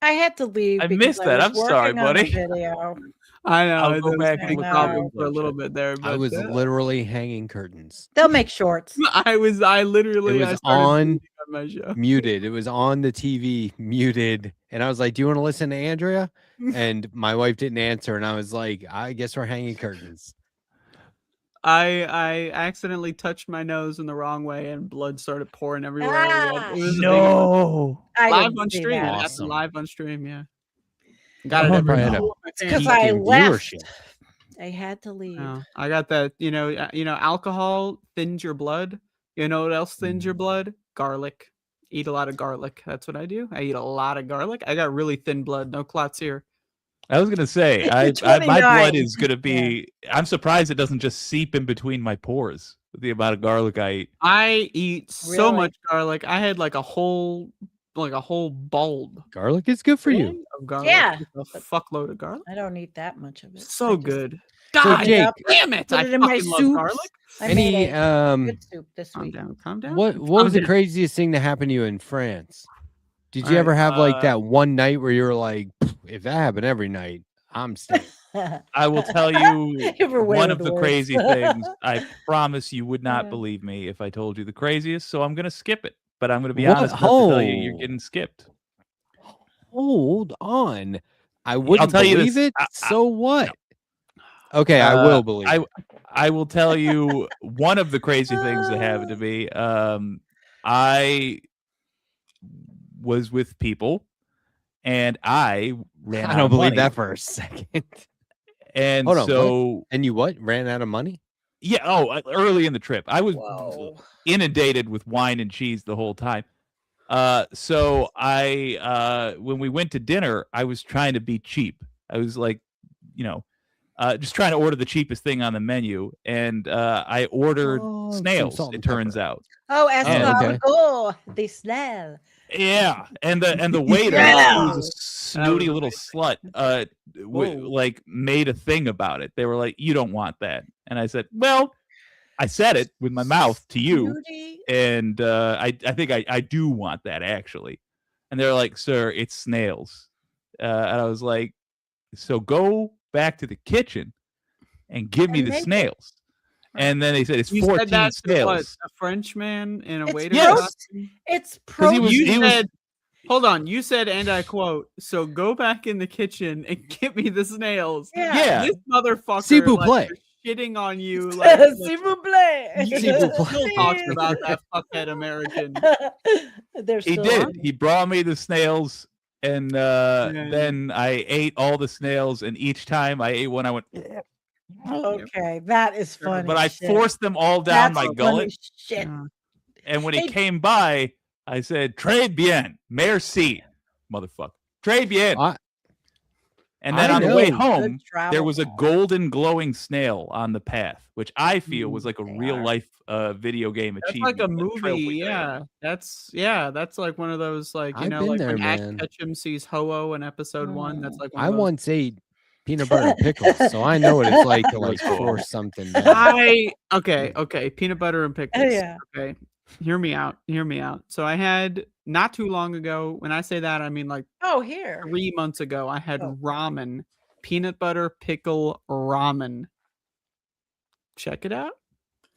I had to leave. I because missed that. was I'm sorry, working on a buddy. Video. I know. I'll go back and and look look problem at for a little bit there. I But, was literally hanging curtains. They'll make shorts. I literally. It was I started on bleeding on my show. muted. It was on the TV muted, and I was like, "Do you want to listen to Andrea?" And my wife didn't answer, and I was like, "I guess we're hanging curtains." I accidentally touched my nose in the wrong way, and blood started pouring everywhere. Ah, It was a big No. I live didn't on see stream. that. It happened Awesome. live on stream. Yeah, got it Oh, every right. Because I Peaking left. viewership. I had to leave. No, I got that. Alcohol thins your blood. You know what else thins your blood? Garlic. Eat a lot of garlic. That's what I do. I eat a lot of garlic. I got really thin blood. No clots here. I was gonna say, my 29. blood is gonna be. I'm surprised it doesn't just seep in between my pores with the amount of garlic I eat. I eat so Really? much garlic. I had like a whole bulb Garlic is good for you. of garlic. Yeah. Just a fuckload of garlic. I don't eat that much of it. So I just- good. So, God Jake, damn it! Put I it in my fucking love soups. garlic. I made any a good soup this Calm week. down. Calm down. what was the craziest thing that happened to you in France? Did you All ever right, have like that one night where you were like, if that happened every night, I'm staying? I will tell you You're way one with of the words. crazy things. I promise you would not Yeah. believe me if I told you the craziest. So I'm gonna skip it. But I'm gonna be What? honest enough to tell you, you're Oh. getting skipped. Hold on. I wouldn't tell you believe this. it. So what? Okay, I will believe it. I will tell you one of the crazy things that happened to me. I was with people, and I ran. I out don't of believe money. that for a second. And Hold on, so, And you what? Ran out of money? yeah. Oh, early in the trip, I was Whoa. inundated with wine and cheese the whole time. So I, when we went to dinner, I was trying to be cheap. I was like, just trying to order the cheapest thing on the menu, and I ordered Oh, some snails. salt It and turns pepper. out, Oh, okay. escargot. They smell. yeah. And the waiter, Yeah. who was a snooty little slut, like made a thing about it. They were like, "You don't want that," and I said, "Well, I said it with my mouth to you." Snooty. And I think I do want that actually. And they're like, "Sir, it's snails." And I was like, "So go back to the kitchen and give me And the make it. snails." And then they said, "It's You 14 said that to what? snails." A French man in a It's waiter Yes. costume? It's 'Cause pro. he was- You he was- said, hold on. You said, and I quote, "So go back in the kitchen and get me the snails." Yeah. This motherfucker S'il vous like, plaît. was shitting on you. Like, S'il vous plaît. still talks about that fuckhead American. They're He still did. on? He brought me the snails, and Yeah. then I ate all the snails. And each time I ate one, I went, Okay, that is funny. but I shit. forced them all down That's my funny gullet. Shit. And when Hey- he came by, I said, "Très bien, merci, motherfucker, très bien." I- And then I on the way know. home, Good travel. there was a golden glowing snail on the path, which I feel was like a They real are. life video game That's achievement. like a the trail movie, we had. yeah. That's like one of those, like I've been like there, when Ash man. Ketchum sees Ho-Oh in episode 1. That's like one I of those. once ate peanut butter and pickles, so I know what it's like to like Cool. force something down. Okay, peanut butter and pickles. Yeah. Okay, hear me out. So I had not too long ago. When I say that, I mean like Oh, here. 3 months ago. I had Oh. ramen, peanut butter pickle ramen. Check it out.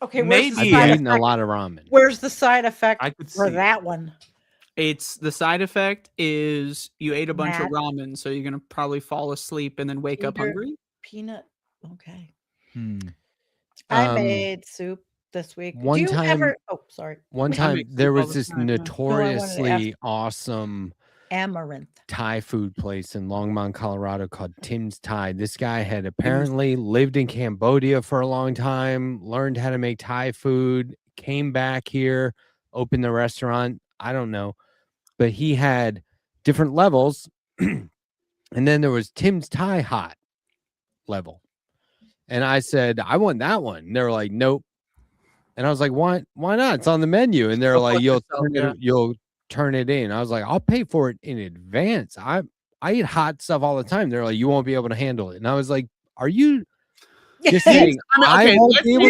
Okay, where's Maybe the I've Yeah. side eaten a effect? lot of ramen. Where's the side effect I could for see. that one? It's the side effect is you ate a bunch of Mad. ramen, so you're gonna probably fall asleep and then wake up Peter- hungry. Peanut. Okay. Hmm. I Um, made soup this week. one Do you time- ever? Oh, sorry. One I time make soup there all was the this time, yeah. notoriously awesome Amaranth. Thai food place in Longmont, Colorado called Tim's Thai. This guy had apparently lived in Cambodia for a long time, learned how to make Thai food, came back here, opened the restaurant. I don't know, but he had different levels. And then there was Tim's Thai hot level. And I said, I want that one. And they were like, nope. And I was like, why not? It's on the menu. And they're like, you'll turn it in. I was like, I'll pay for it in advance. I eat hot stuff all the time. They're like, you won't be able to handle it. And I was like, are you just saying I won't be able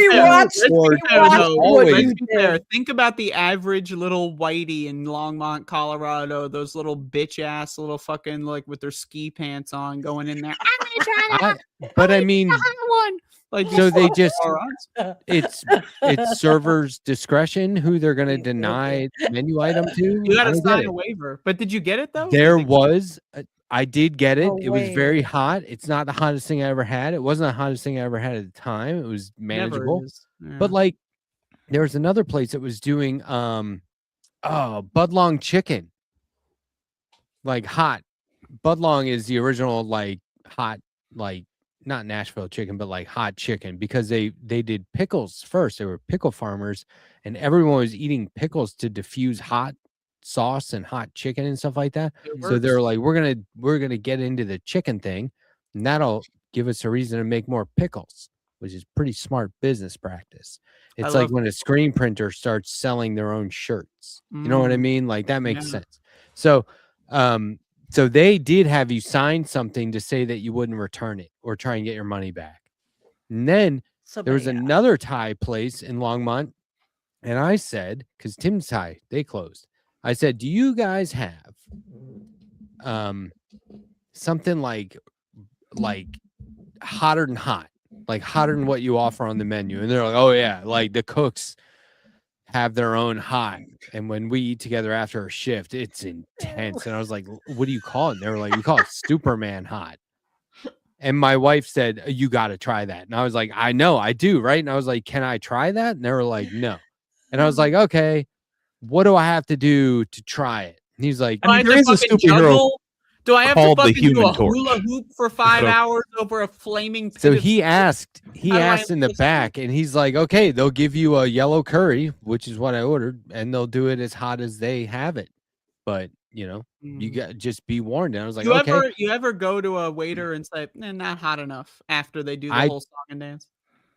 to think about the average little whitey in Longmont, Colorado, those little bitch ass little fucking like with their ski pants on going in there. I'm gonna try that. But I mean, like, so they just it's servers' discretion who they're going to deny menu item to. You got to sign a waiver. But did you get it though? I did get it. Oh, it was very hot. It's not the hottest thing I ever had. It wasn't the hottest thing I ever had at the time. It was manageable. Yeah. But like there was another place that was doing Budlong chicken. Like hot. Budlong is the original like hot, like not Nashville chicken, but like hot chicken, because they did pickles first. They were pickle farmers, and everyone was eating pickles to diffuse hot sauce and hot chicken and stuff like that. So they're like, we're gonna get into the chicken thing, and that'll give us a reason to make more pickles, which is pretty smart business practice. It's like when a screen printer starts selling their own shirts. You know what I mean? Like that makes sense. So so they did have you sign something to say that you wouldn't return it or try and get your money back. And then there was another Thai place in Longmont, and I said, because Tim's Thai, they closed. I said, do you guys have something like hotter than hot, like hotter than what you offer on the menu? And they're like, oh yeah, like the cooks have their own hot, and when we eat together after a shift, it's intense. And I was like, what do you call it? And they were like, we call it Superman hot. And my wife said, you got to try that. And I was like, I know, I do, right? And I was like, can I try that? And they were like, no. And I was like, okay, what do I have to do to try it? And he's like, I mean, there is a superhero. Do I have to fucking do a Torch. hula hoop for 5 hours over a flaming pit? So he asked in the back, and he's like, okay, they'll give you a yellow curry, which is what I ordered, and they'll do it as hot as they have it. But, you know, you got just be warned. And I was like, you ever go to a waiter and say, not hot enough after they do the whole song and dance?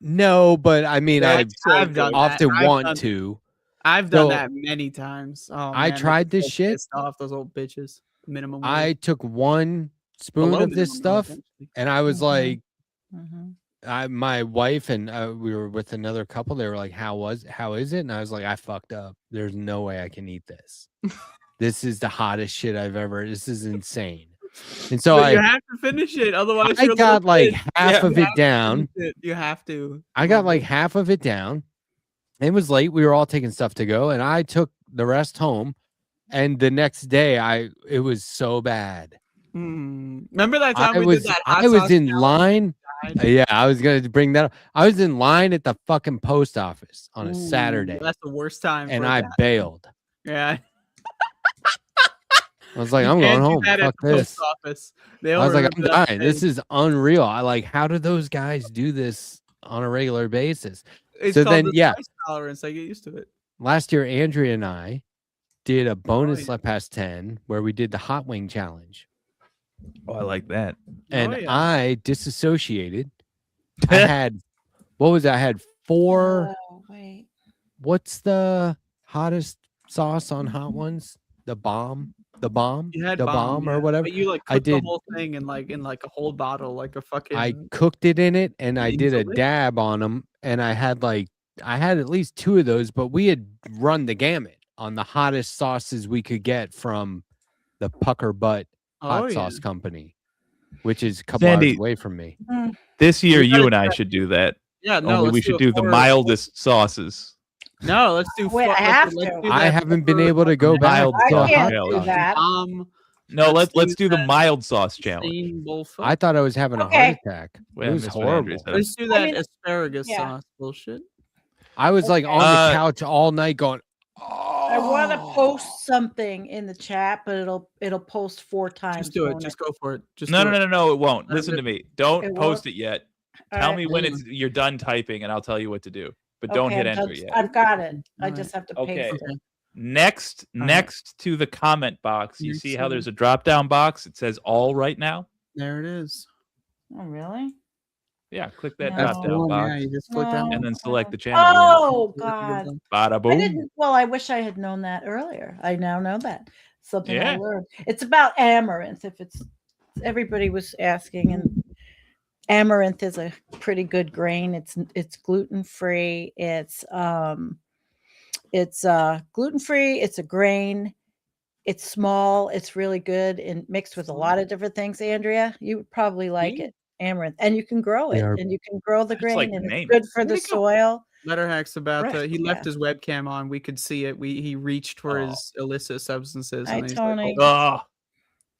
No, but I mean, I've done often that. want to. I've done that many times. Oh, I tried this shit. Off those old bitches. Minimum. I took one spoon of this stuff, and I was like, my wife and we were with another couple. They were like, how is it? And I was like, I fucked up. There's no way I can eat this. This is the hottest shit I've ever. This is insane. And so you have to finish it, otherwise I got like half of it down. You have to. I got like half of it down. It was late. We were all taking stuff to go, and I took the rest home. And the next day, it was so bad. Remember that time we did that? I was in line. Yeah, I was gonna bring that up. I was in line at the fucking post office on a Saturday. That's the worst time. And I bailed. Yeah. I was like, I'm going home. Fuck this. I was like, I'm dying. This is unreal. I like, how do those guys do this on a regular basis? So then, tolerance. I get used to it. Last year, Andrea and I did a bonus Left Past 10 where we did the hot wing challenge. Oh, I like that. And I disassociated. I had, what was that? I had 4. What's the hottest sauce on hot ones? The bomb. You had the bomb or whatever. But you like cooked the whole thing in like a whole bottle, like a fucking. I cooked it in it, and I did a dab on them, and I had at least 2 of those, but we had run the gamut on the hottest sauces we could get from the Pucker Butt Hot Sauce Company, which is a couple hours away from me. This year, you and I should do that. Yeah, no, we should do the mildest sauces. No, let's do. Wait, I have to. I haven't been able to go back. I can't do that. No, let's do the mild sauce challenge. I thought I was having a heart attack. It was horrible. Let's do that asparagus sauce bullshit. I was like on the couch all night going, oh. I want to post something in the chat, but it'll post 4 times. Just do it. won't Just go for it. Just No, do no, it. no, no, it won't. Let Listen it to me. Don't It post won't? it yet. All Tell right. me when you're done typing, and I'll tell you what to do. But don't Okay, hit I'm enter just- yet. I've got it. I All just have to Okay. paste it. Next to the comment box, you Next see to how the- there's a drop down box? It says all right now. There it is. Oh, really? Yeah, click that No. That's drop the down one. box Yeah, you just click that No. and one. then select the channel. Oh, God. Bada I boom. didn't. Well, I wish I had known that earlier. I now know that. Something I Yeah. learned. It's about amaranth. If it's everybody was asking, and amaranth is a pretty good grain. It's gluten free. It's gluten free. It's a grain. It's small. It's really good and mixed with a lot of different things. Andrea, you would probably like Yeah. it. Amaranth, and you can grow it, They are- and you can grow the I just like grain, the and name. it's good for Where'd the it go? soil. Letterhack's about to. He left Yeah. his webcam on. We could see it. He reached for Oh. his illicit substances. Hi, and he's Tony. Like, Oh,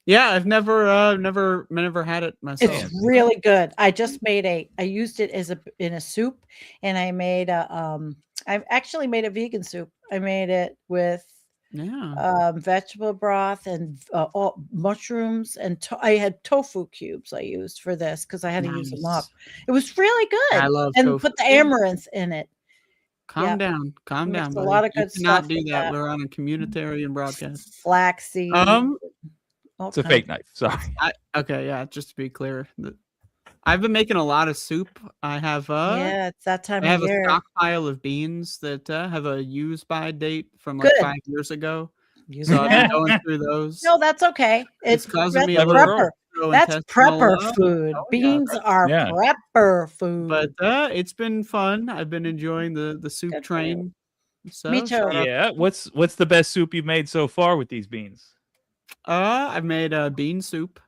yeah, I've never had it myself. It's really good. I just made I used it in a soup, and I made I've actually made a vegan soup. I made it with Yeah. vegetable broth and all mushrooms, and I had tofu cubes I used for this because I had to use them up. Nice. It was really good. I love and tofu. put the amaranth in it. Calm down. Calm Mix down, a buddy. lot of You good cannot stuff do with that. that. We're on a communitarian broadcast. Flaxseed. all it's a kinds. fake knife. Sorry. Okay, yeah, just to be clear. I've been making a lot of soup. I have Yeah, it's that time I have of a year. stockpile of beans that have a use by date from like Good. 5 years ago. Use So it I've been now. going through those. No, that's okay. It's causing me a that's little prepper. gastrointestinal, That's prepper food. oh, yeah, Beans are yeah. prepper food. but it's been fun. I've been enjoying the soup Good for you. train. So Me too. shout out- Yeah. What's the best soup you've made so far with these beans? I've made a bean soup.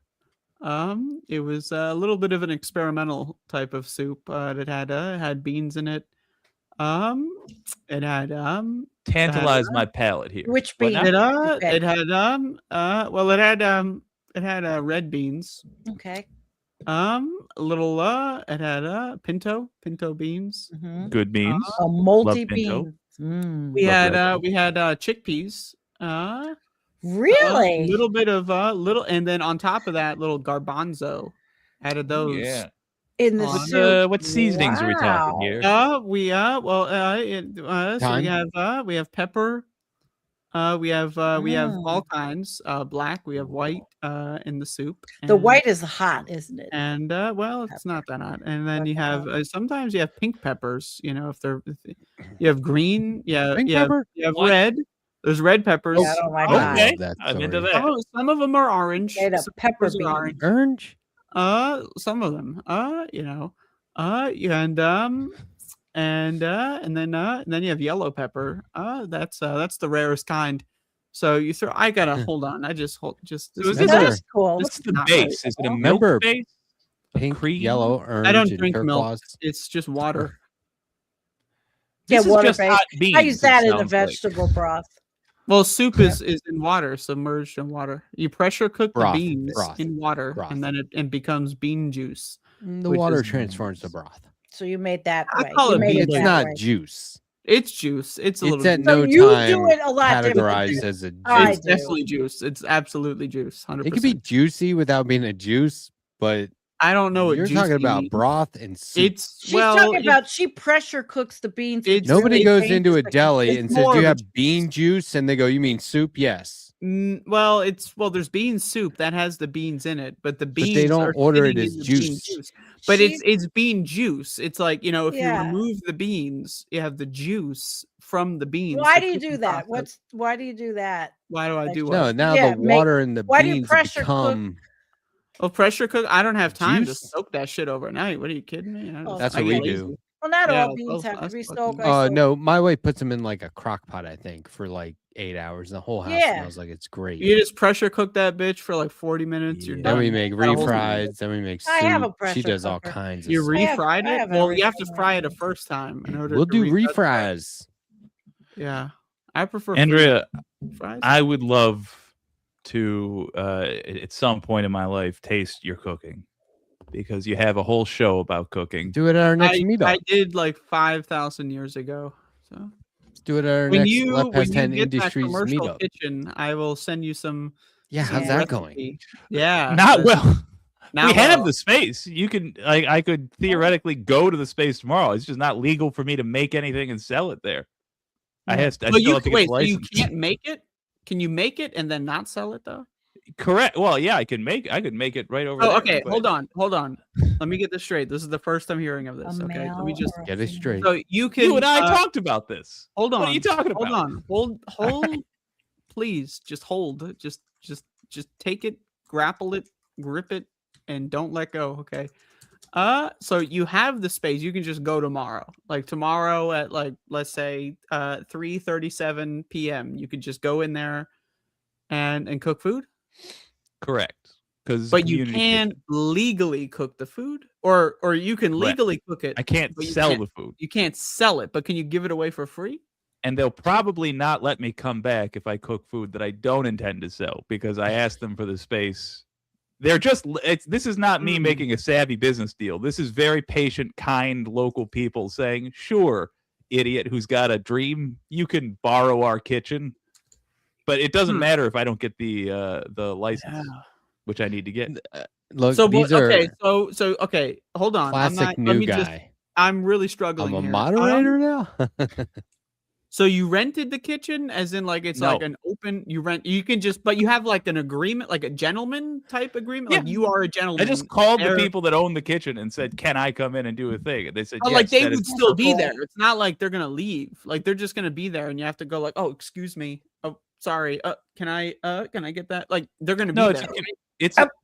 It was a little bit of an experimental type of soup. It had beans in it. It had Tantalize my palate here. Which What bean? now? it had red beans. Okay. A little it had pinto beans. Mhm. Good beans. A multi pinto. bean. Mm. We Love had red chickpeas. Really? A little bit of and then on top of that, little garbanzo. Added those. Yeah. In the on, soup. What seasonings are we talking Wow. here? So we Time? have pepper. We have Mm. all kinds. Black. We have white. In the soup. The and- white is hot, isn't it? And well, it's not that hot. And then you have sometimes you have pink peppers. You know, you have green. Yeah, Pink you have pepper? What? red. There's red peppers. Yeah, I don't like I that. Okay. love that I'm into story. that. Some of them are orange. Made of Some pepper peppers are beans. orange. Orange? Some of them. And then you have yellow pepper. That's the rarest kind. So you throw. I gotta hold on. I just hold. Just. So is this this Remember- just That's cool. what's the not base? Is it a milk Remember- base? Pink, cream? yellow, orange, I don't and drink milk. turquoise. It's just water. Yeah, This is water just based. hot beans. I use it that in the sounds like. vegetable broth. Well, soup is in water, submerged in water. You pressure cook Broth, the beans broth, in water, broth. and then it becomes bean juice. The Which water is- transforms to broth. So you made that I way. call You it made bean It's that not way. juice. It's juice. It's a It's little. at juice. no you time do it a lot differently. categorized as a I juice. It's do. definitely juice. It's absolutely juice. 100%. It could be juicy without being a juice, but I don't know what you're juicy talking about means. broth and soup. It's She's well. talking it- about she pressure cooks the beans. which It's- Nobody really goes changes into a the deli it's and says, more "Do you of a have bean juice?" And they go, "You mean soup?" Yes, there's bean soup that has the beans in it, but the beans they don't are order it sitting as in the bean juice. But She- it's bean juice. It's like, if Yeah. you remove the beans, you have the juice from the beans. Why the do you cooking do that? process. Why do you do that? Why do I do what? no. Now Yeah, the water and the why do you beans pressure cook- become. Well, pressure cook. I don't have time to Juice? soak that shit overnight. What are you kidding me? That's I what we get do. lazy. Well, not Yeah, all beans have to that's be fucking- soaked. I soak- No, my wife puts them in like a crock pot, I think, for like 8 hours. And the whole house Yeah. smells like it's great. You just pressure cook that bitch for like 40 minutes. You're Then done. we make Got a whole- refries. Then we make soup. I have a She pressure does all cooker. kinds of You stuff. refried I it? have a Well, you have to refrigerator. fry it a first time in order We'll to do refried. refries. Yeah. I prefer Andrea, fries. I would love to at some point in my life taste your cooking because you have a whole show about cooking. Do it at our next I meetup. did like 5,000 years ago. So Let's do it at our When next you Left Past 10 get that Industries commercial meetup. kitchen, I will send you some. Yeah, some how's that recipe. going? Yeah, Not that's- well. not We have well. the space. You can I could theoretically go to the space tomorrow. It's just not legal for me to make anything and sell it there. I Yeah. have to, I But still you have to get wait. the So you license. can't make it? Can you make it and then not sell it though? Correct. Well, yeah, I could make it right over there. Oh, okay. but- hold on. Let me get this straight. This is the first I'm hearing of this. A Okay, let male me just. or a Get it female? straight. So you can. You and I talked about this. Hold on. What are you talking about? Hold on. Hold. Please, just hold. Just take it, grapple it, grip it, and don't let go. Okay. So you have the space. You can just go tomorrow. Like tomorrow at like let's say 3:37 p.m. You could just go in there and cook food. Correct. Because But you can't legally cook the food, or you can Correct. legally cook it. I can't but you sell can't- the food. You can't sell it, but can you give it away for free? And they'll probably not let me come back if I cook food that I don't intend to sell because I asked them for the space. They're just this is not me making a savvy business deal. This is very patient, kind local people saying, "Sure, idiot who's got a dream, you can borrow our kitchen." But it doesn't matter if I don't get the license, which I need to get. Look, So these are okay, so okay, hold on. classic new guy. I'm really struggling. I'm a here. moderator now. So you rented the kitchen, as in like it's like No. an open. You can just, but you have like an agreement, like a gentleman type agreement. Like Yeah. you are a gentleman. I just called the They're- people that own the kitchen and said, "Can I come in and do a thing?" And they said, But "Yes." like they that would is still be perfect. there. It's not like they're gonna leave. Like they're just gonna be there, and you have to go like, "Oh, excuse me. Oh, sorry. Can I get that?" Like they're gonna be No, there.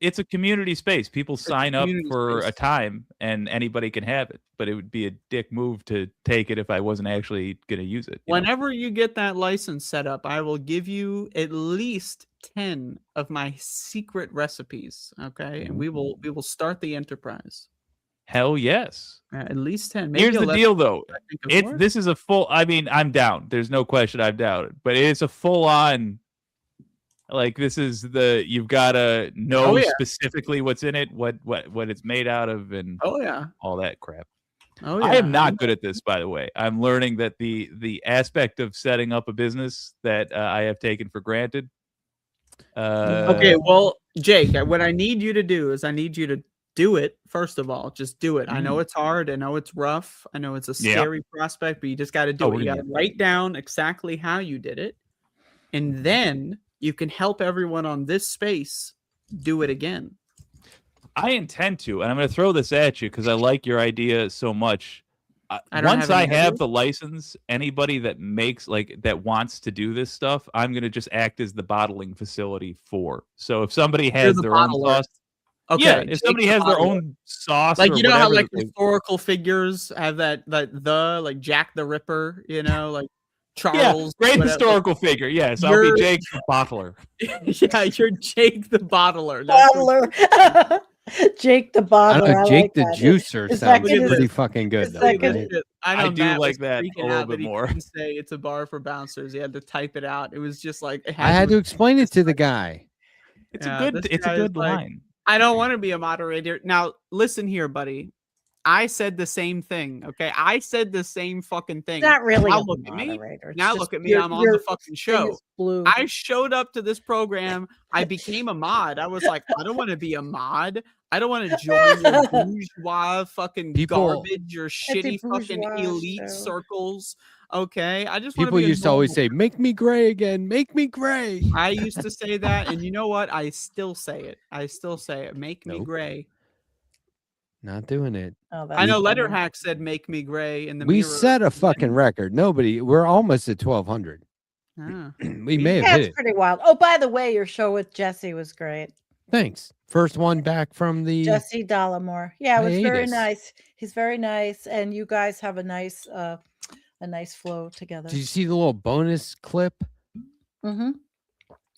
it's a community space. People sign up community for a space. time, and anybody can have it. But it would be a dick move to take it if I wasn't actually going to use it. you know? Whenever you get that license set up, I will give you at least 10 of my secret recipes. Okay, and we will start the enterprise. Hell yes. At least 10. Maybe Here's the 11 deal, though. if I think of more. This is a full. I mean, I'm down. There's no question I'm down. But it's a full on. Like this is you've got to know Oh, yeah. specifically what's in it, what it's made out of, and Oh yeah. all that crap. Oh yeah. I am not good at this, by the way. I'm learning that the aspect of setting up a business that I have taken for granted. Okay, well, Jake, what I need you to do is I need you to do it. First of all, just do it. I know it's hard. I know it's rough. I know it's a Yeah. scary prospect, but you just got to do Oh, it. we're You got gonna to write down exactly how you did it, and then you can help everyone on this space do it again. I intend to, and I'm going to throw this at you because I like your idea so much. I don't Once have I any have ideas. the license, anybody that makes that wants to do this stuff, I'm going to just act as the bottling facility for. So if somebody has the their own bottler. sauce, Okay, if Jake somebody the has their bottler. own sauce, Like or you know how whatever like that they- historical figures have that like Jack the Ripper, you know, like yeah, Charles. great whatever. historical figure. Yes, I'll You're- be Jake the bottler. Yeah, you're Jake the bottler. That's what- Bottler. Jake the I bottler. don't know. I Jake like the that. juicer His sounds second pretty is- fucking good. his Though, second right? is- I know I do Matt like was that a freaking little out bit that he more. couldn't say it's a bar for bouncers. He had to type it out. It was just like it I had to explain it to the guy. It's Yeah, a good. this It's a guy is good like- line. I don't want to be a moderator. Now, listen here, buddy. I said the same thing. Okay, I said the same fucking thing. Not really Now a look at me. moderator. It's Now just look at me. your- I'm on your the fucking thing show. is blue. I showed up to this program. I became a mod. I was like, I don't want to be a mod. I don't want to join your bourgeois fucking People- garbage or shitty fucking Anti-bourgeois elite show. circles. Okay, I just want People to be a used to always normal- say, "Make me gray again. Make me gray." I used to say that, and you know what? I still say it. I still say it. Make me Nope. gray. Not doing it. Oh, I know that's funny. Letterhack said "make me gray" in the We mirror. set a fucking record. We're almost at 1,200. Ah. We may have That's hit it. pretty wild. Oh, by the way, your show with Jesse was great. Thanks. First one back from the. Jesse Dollamore. Yeah, it was very hiatus. nice. He's very nice, and you guys have a nice flow together. Did you see the little bonus clip? Mm-hmm.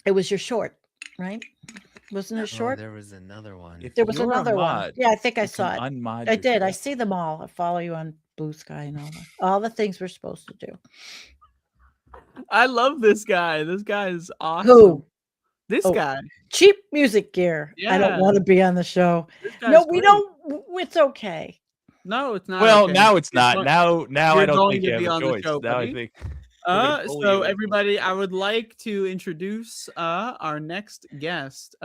It was your short, right? Wasn't it short? there was another one. If There was you're a another one. mod, Yeah, I think I you saw it. can unmod I did. I yourself. see them all. I follow you on Blue Sky and all the things we're supposed to do. I love this guy. This guy is awesome. Who? This Oh, guy. Cheap music gear. I Yeah. don't want to be on the show. This guy's No, we great. don't. It's okay. No, it's not. Well, okay. now it's You're not. going- Now I you're don't going think to you have be a on the choice. show, Now I buddy. think gonna bully So you. everybody, I would like to introduce our next guest.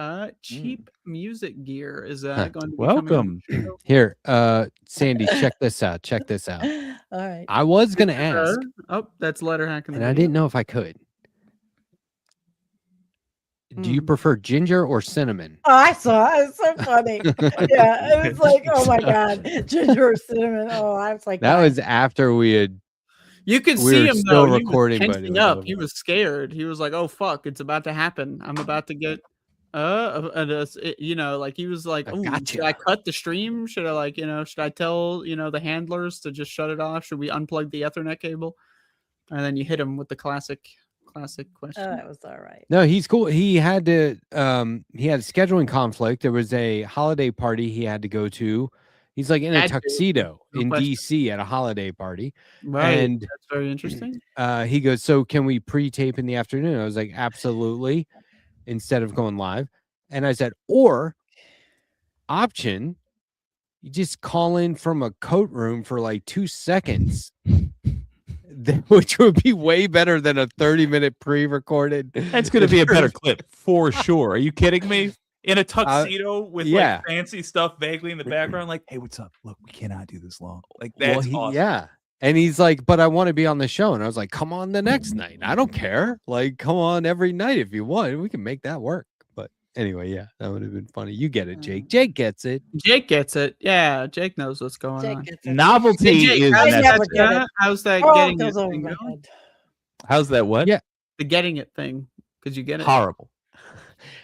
Cheap music gear is going to be coming on Welcome. the show. Here, Sandee, check this out. Check this out. All right. I was gonna ask, That's Letterhack in the and I video. didn't know if I could. Do you prefer ginger or cinnamon? Oh, I saw it. It's so funny. Yeah, it was like, oh my god, ginger or cinnamon. Oh, I was like, That was after we had. You could We see were him still though. recording, He but was it tensing was up. over. He was scared. He was like, "Oh fuck, it's about to happen. I'm about to get." You know, like he was like, I "Oh, gotcha. should I cut the stream? Should I like, should I tell the handlers to just shut it off? Should we unplug the Ethernet cable?" And then you hit him with the classic question. oh, that was all right. No, he's cool. He had to. He had a scheduling conflict. There was a holiday party he had to go to. He's like in a Had to, tuxedo no in question. DC at a holiday party. Right. And That's very interesting. he goes, "So can we pre-tape in the afternoon?" I was like, "Absolutely," instead of going live. And I said, "Or option, you just call in from a coat room for like 2 seconds." Which would be way better than a 30-minute pre-recorded. That's going to be a better clip for sure. Are you kidding me? In a tuxedo with yeah. like fancy stuff vaguely in the background, like, "Hey, what's up? Look, we cannot do this long." Like that's awesome. Yeah. And he's like, "But I want to be on the show." And I was like, "Come on the next night. I don't care. Like, come on every night if you want. We can make that work." But anyway, yeah, that would have been funny. You get it, Jake. Jake gets it. Jake gets it. Yeah, Jake knows what's going on. Jake gets it. Novelty Hey, Jake, is how's I that, never get it. how's that Oh, it getting it goes over thing my going? head. How's that? What? Yeah. The getting it thing. Could you get it? Horrible.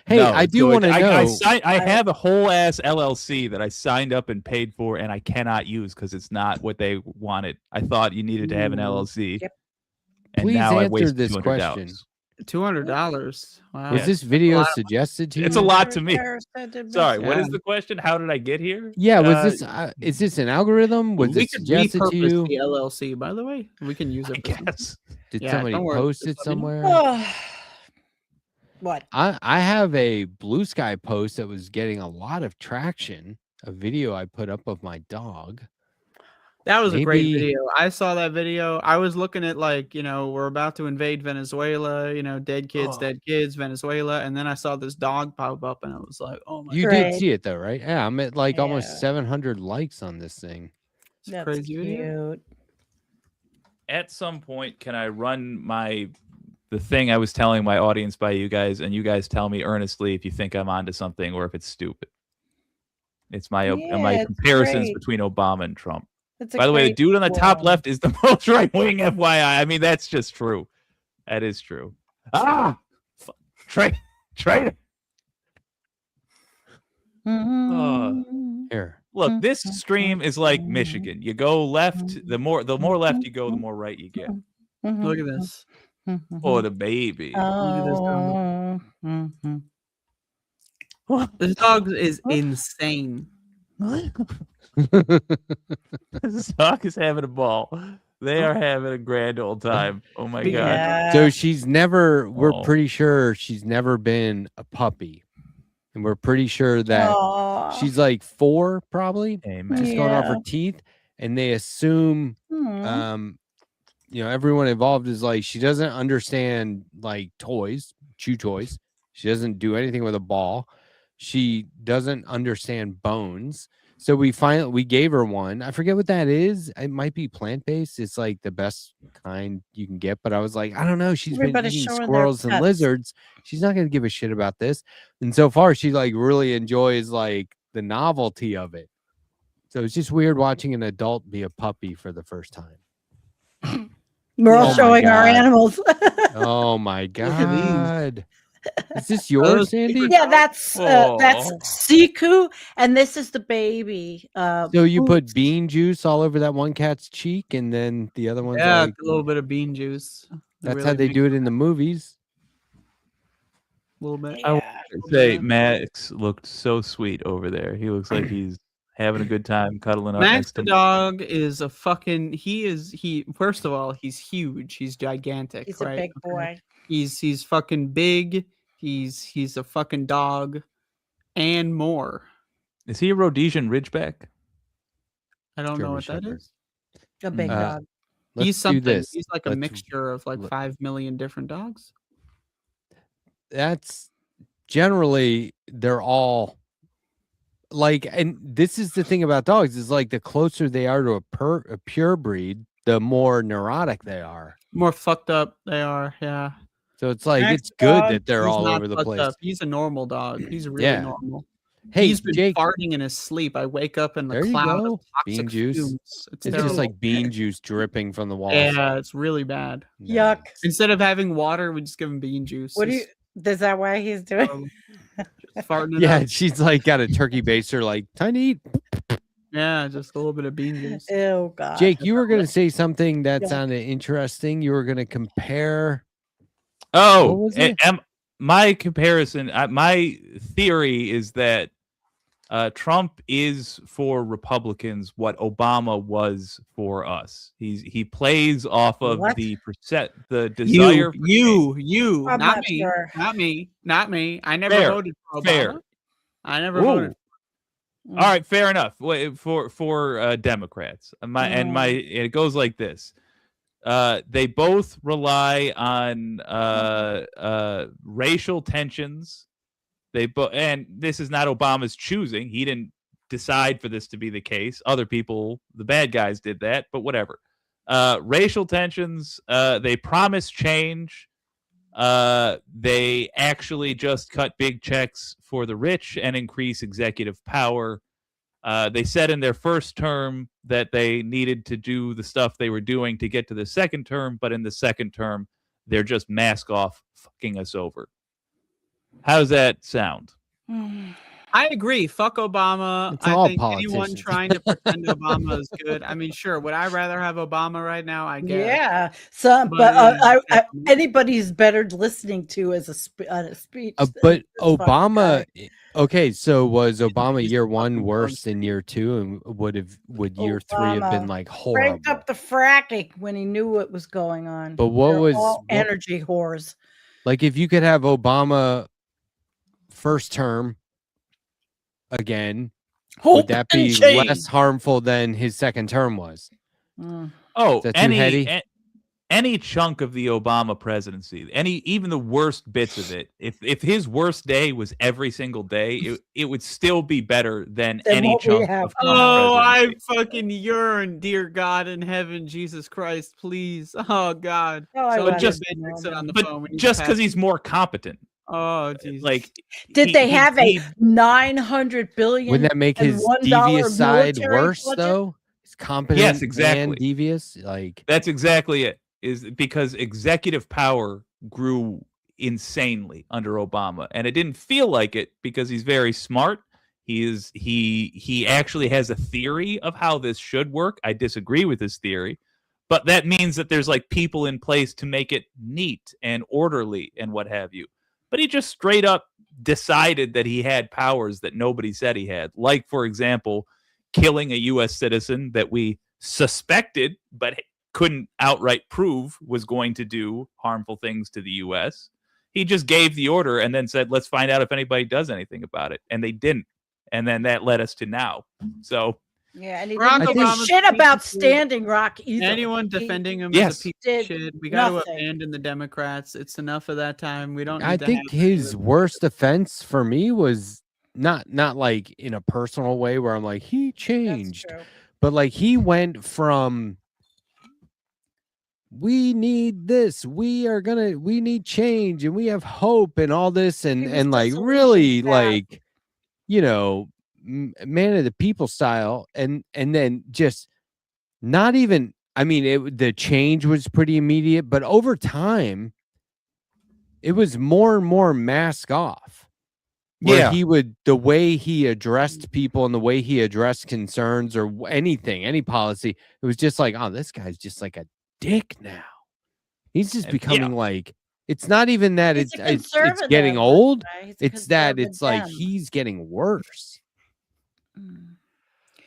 Hey, No, I do want to know. I have a whole ass LLC that I signed up and paid for, and I cannot use because it's not what they wanted. I thought you needed to have an LLC. Yep. And Please now I answer wasted this $200. question. $200. Wow. Was this video suggested to you? It's a lot to me. Sorry, Sorry, what is the question? How did I get here? Yeah, was this is this an algorithm? Was We it could suggested to repurpose you? the LLC, by the way. We can use I it. For something. guess. Did Yeah, somebody don't worry. post Just it let me know. somewhere? What? I have a Blue Sky post that was getting a lot of traction. A video I put up of my dog. That was a great Maybe- video. I saw that video. I was looking at like, we're about to invade Venezuela, dead kids, Venezuela. And then I saw this dog pop up and I was like, oh my You God. did Great. see it though, right? Yeah, I'm at like Yeah. almost 700 likes on this thing. It's a That's crazy video. cute. At some point, can I run the thing I was telling my audience by you guys, and you guys tell me earnestly if you think I'm onto something or if it's stupid? It's my Yeah, it's comparisons great. between Obama and Trump. That's a By the way, the great dude on the top one. left is the most right wing. FYI, I mean that's just true. That is true. Traitor. Here. Look, this stream is like Michigan. You go left, the more left you go, the more right you get. Look at this. Oh, the baby. Look at this dog. Oh, This dog is insane. This dog is having a ball. They are having a grand old time. Oh my god. yeah. So she's never, we're Oh. pretty sure she's never been a puppy. And we're pretty sure that Aw. she's like 4 probably. Amen. Just going off her Yeah. teeth. And they assume Hmm. everyone involved is like she doesn't understand like toys, chew toys. She doesn't do anything with a ball. She doesn't understand bones. So we gave her one. I forget what that is. It might be plant-based. It's like the best kind you can get. But I was like, I don't know. She's Everybody's been eating showing their squirrels and pets. lizards. She's not gonna give a shit about this. And so far, she like really enjoys like the novelty of it. So it's just weird watching an adult be a puppy for the first time. We're Oh all my showing our God. animals. Oh my at these. god. Is this yours, Sandy? Yeah, that's Aw. Siku, and this is the baby. So you Boots. put bean juice all over that one cat's cheek, and then the other one's Yeah, like, a little bit of bean juice. that's how they do it in the movies. A little bit. I Yeah. say Max looked so sweet over there. He looks like he's having a good time cuddling up Max next the to me. dog is a fucking. First of all, he's huge. He's gigantic. He's right? a big boy. He's fucking big. He's a fucking dog, and more. Is he a Rhodesian Ridgeback? I don't know German what that Shepherd. is. A big Uh, dog. He's do something. this. He's like a Let's- mixture of like 5 million different dogs. That's generally they're all like, and this is the thing about dogs is like the closer they are to a pure breed, the more neurotic they are. More fucked up they are. Yeah. So it's like Max it's good dog, that they're He's all not over the fucked place. up. He's a normal dog. He's really Yeah. normal. Hey, He's been Jake, farting in his sleep. I wake up in the there you cloud go. of toxic Bean juice. fumes. It's It's terrible. just like bean juice dripping from the walls. Yeah, it's really bad. Yuck. Instead of having water, we just give him bean juice. What do you? Is that why he's doing? Just farting it Yeah, up. she's like got a turkey baster, like time to eat. Yeah, just a little bit of bean juice. Oh God. Jake, you were gonna say something that Yeah. sounded interesting. You were gonna compare. Oh, What was it? My comparison, my theory is that Trump is for Republicans what Obama was for us. He plays off of What? the desire. You, I'm not not me, sure. not me. I never Fair, voted for Obama. fair. I never Ooh. voted. All right, fair enough. For Democrats, it goes like this. They both rely on racial tensions. And this is not Obama's choosing. He didn't decide for this to be the case. Other people, the bad guys, did that. But whatever. Racial tensions. They promise change. They actually just cut big checks for the rich and increase executive power. They said in their first term that they needed to do the stuff they were doing to get to the second term, but in the second term, they're just mask off fucking us over. How's that sound? I agree. Fuck Obama. It's I all think anyone politicians. trying to pretend Obama is good. I mean, sure. Would I rather have Obama right now? I guess. Yeah. So, But, but anybody's better listening to as a speech. But This fucking Obama. guy. Okay, so was Obama he's year fucking one drunk. worse than year two, and would year three have been Obama like horrible? Cranked up the fracking when he knew what was going on. But what They're was all what- energy whores? Like if you could have Obama first term again, would that and be change. less harmful than his second term was? Mm. Oh, Is that too heady? Any chunk of the Obama presidency, even the worst bits of it, if his worst day was every single day, it would still be better than Than any what we chunk have of now. Oh, I presidency. fucking yearn, dear God in heaven, Jesus Christ, please. Oh God. Oh, I Someone want just it to be sit on the But phone. We need to just pass- because he's more competent, Oh Jesus. like Did they have a he- $900 billion? Wouldn't that make and his $1 devious side military worse budget? though? He's competent Yes, and exactly. devious. Like That's exactly it. Is because executive power grew insanely under Obama, and it didn't feel like it because he's very smart. He actually has a theory of how this should work. I disagree with his theory, but that means that there's like people in place to make it neat and orderly and what have you. But he just straight up decided that he had powers that nobody said he had, like for example, killing a U.S. citizen that we suspected but couldn't outright prove was going to do harmful things to the U.S. He just gave the order and then said, let's find out if anybody does anything about it. And they didn't. And then that led us to now. So, Yeah, and he Barack didn't give a Obama's shit piece about of shit. Standing Rock either. anyone He defending him Yes. as a piece did of shit. We got to nothing. abandon the Democrats. It's enough of that time. We don't. Need I to think have his to- worst offense for me was not like in a personal way where I'm like he That's changed, true. but like he went from we need this, we need change, and we have hope, and all this, He was and like disillusioned really fast. like man of the people style, and then just not even. I mean, the change was pretty immediate, but over time, it was more and more mask off. Where Yeah. he would, the way he addressed people and the way he addressed concerns or anything, any policy, it was just like, oh, this guy's just like a dick now. He's just And- becoming like, it's not even that He's a it's conservative, getting that's old. why. He's a It's that conservative it's like Dem. he's getting worse. Mm.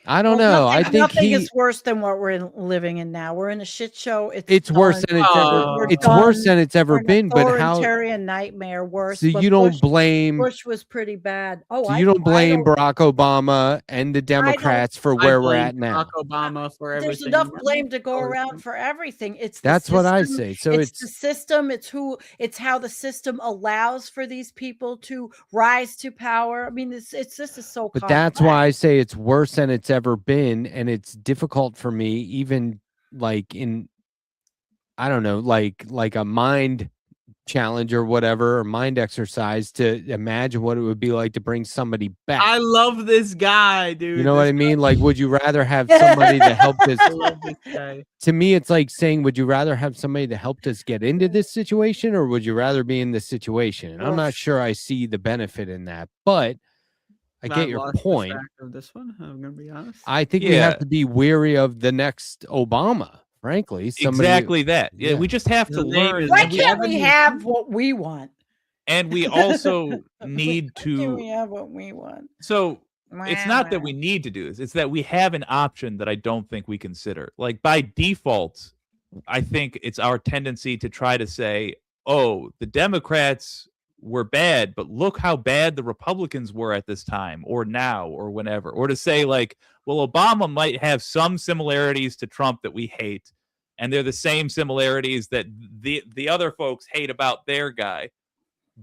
I don't know. I think nothing is worse than what we're living in now. We're in a shit show. It's worse than it's ever. It's worse than it's ever been. But how? Authoritarian nightmare worse. So you don't blame. Bush was pretty bad. Oh, so you don't blame Barack Obama and the Democrats for where we're at now. Barack Obama for everything. There's enough blame to go around for everything. That's what I say. So it's the system. It's how the system allows for these people to rise to power. I mean, this is so. But that's why I say it's worse than it's ever been, and it's difficult for me, even like in, I don't know, like a mind challenge or whatever, or mind exercise to imagine what it would be like to bring somebody back. I love this guy, dude. You know what I mean? Like, would you rather have somebody to help us? I love this guy. To me, it's like saying, would you rather have somebody to help us get into this situation, or would you rather be in this situation? And I'm not sure I see the benefit in that, but I get your point. Of this one, I'm gonna be honest. I think we have to be weary of the next Obama. Frankly, exactly that. Yeah, we just have to learn. Why can't we have what we want? And we also need to. Why can't we have what we want? So it's not that we need to do this; it's that we have an option that I don't think we consider. Like by default, I think it's our tendency to try to say, "Oh, the Democrats were bad, but look how bad the Republicans were at this time, or now, or whenever," or to say like, well, Obama might have some similarities to Trump that we hate, and they're the same similarities that the other folks hate about their guy,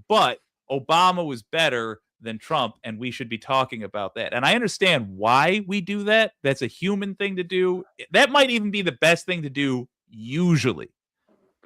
but Obama was better than Trump, and we should be talking about that. And I understand why we do that. That's a human thing to do. That might even be the best thing to do usually.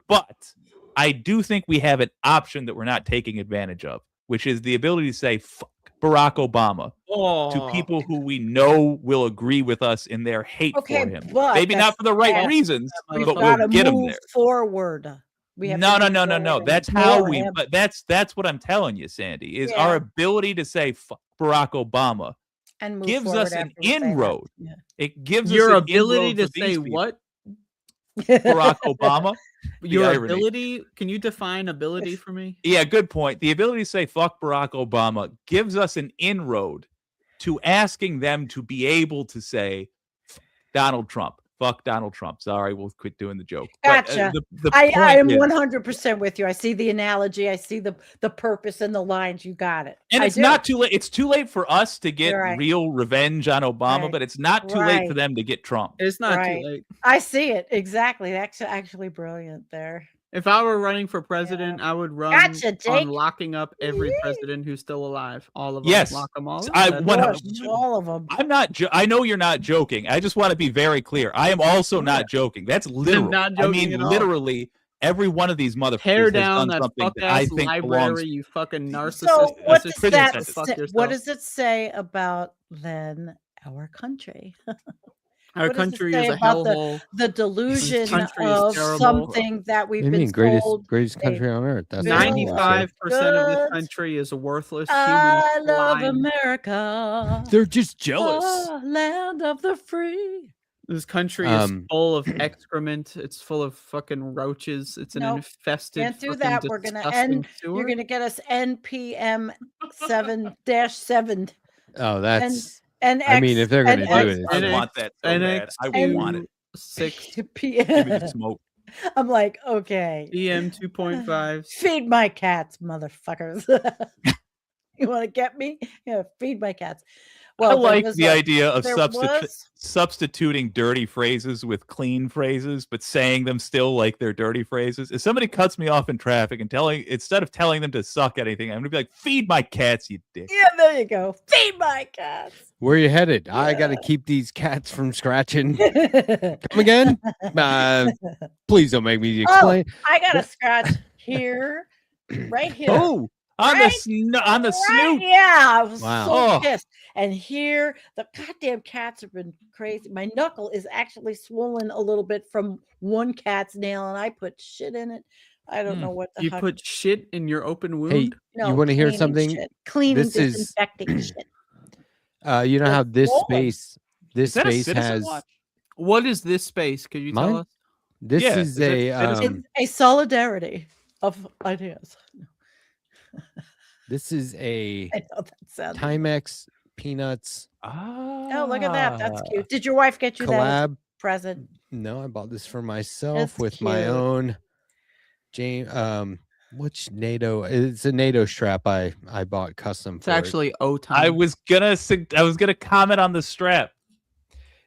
But I do think we have an option that we're not taking advantage of, which is the ability to say, fuck Barack Obama to people who we know will agree with us in their hate for him. Maybe not for the right reasons, but we'll get them there. Forward. No. That's how we. But that's what I'm telling you, Sandee. Is our ability to say fuck Barack Obama and gives us an inroad. Yeah. It gives us your an ability to say people. What? Barack Obama. Your ability, can you define ability for me? Yeah, good point. The ability to say fuck Barack Obama gives us an inroad to asking them to be able to say Donald Trump. Fuck Donald Trump. Sorry, we'll quit doing the joke. Gotcha. But, I am 100% with you. I see the analogy. I see the purpose and the lines. You got it. And it's not too late. It's too late for us to get real revenge on Obama, but it's not too late for them to get Trump. It's not too late. I see it. Exactly. That's actually brilliant there. If I were running for president, I would run on locking up every president who's still alive. All of them. Yes. Lock them all. All of them. I'm not. I know you're not joking. I just want to be very clear. I am also not joking. That's literal. I mean, literally, every one of these motherfuckers tear down has done that something that I think library, belongs. you fucking narcissist. So what does it say about then our country? Our country is a hellhole. The delusion of something that we've been told. Greatest country on earth. That's 95% of this country is a worthless human. I love America. They're just jealous. Land of the free. This country is full of excrement. It's full of fucking roaches. It's an infested. Can't do that. We're gonna end. Sewer. You're gonna get us NPM 7-7. Oh, that's. I mean, if they're going to do it, I want that so bad. I want it. 6 Give me the smoke. I'm like, okay. PM 2.5. Feed my cats, motherfuckers. You want to get me? Yeah, feed my cats. Well, I like the idea of substituting dirty phrases with clean phrases, but saying them still like they're dirty phrases. If somebody cuts me off in traffic and instead of telling them to suck anything, I'm gonna be like, "Feed my cats, you dick." Yeah, there you go. Feed my cats. Where are you headed? Yeah. I got to keep these cats from scratching. Come again? Please don't make me explain. I got to scratch here, right here. Oh. On the snoot. Yeah, I was so pissed. And here, the goddamn cats have been crazy. My knuckle is actually swollen a little bit from one cat's nail, and I put shit in it. I don't know what the heck. You put shit in your open wound? Hey, no, you want to hear something? Shit. Cleaning, disinfecting shit. You know how this space has. What is this space? Could you tell us? This is it's a solidarity of ideas. This is a I know that sounds Timex peanuts. Oh, Oh, look at that. That's cute. Did your wife get you that as a collab. present? No, I bought this for myself That's with my cute. own which NATO? It's a NATO strap I bought custom It's for it. actually O-time. I was gonna comment on the strap.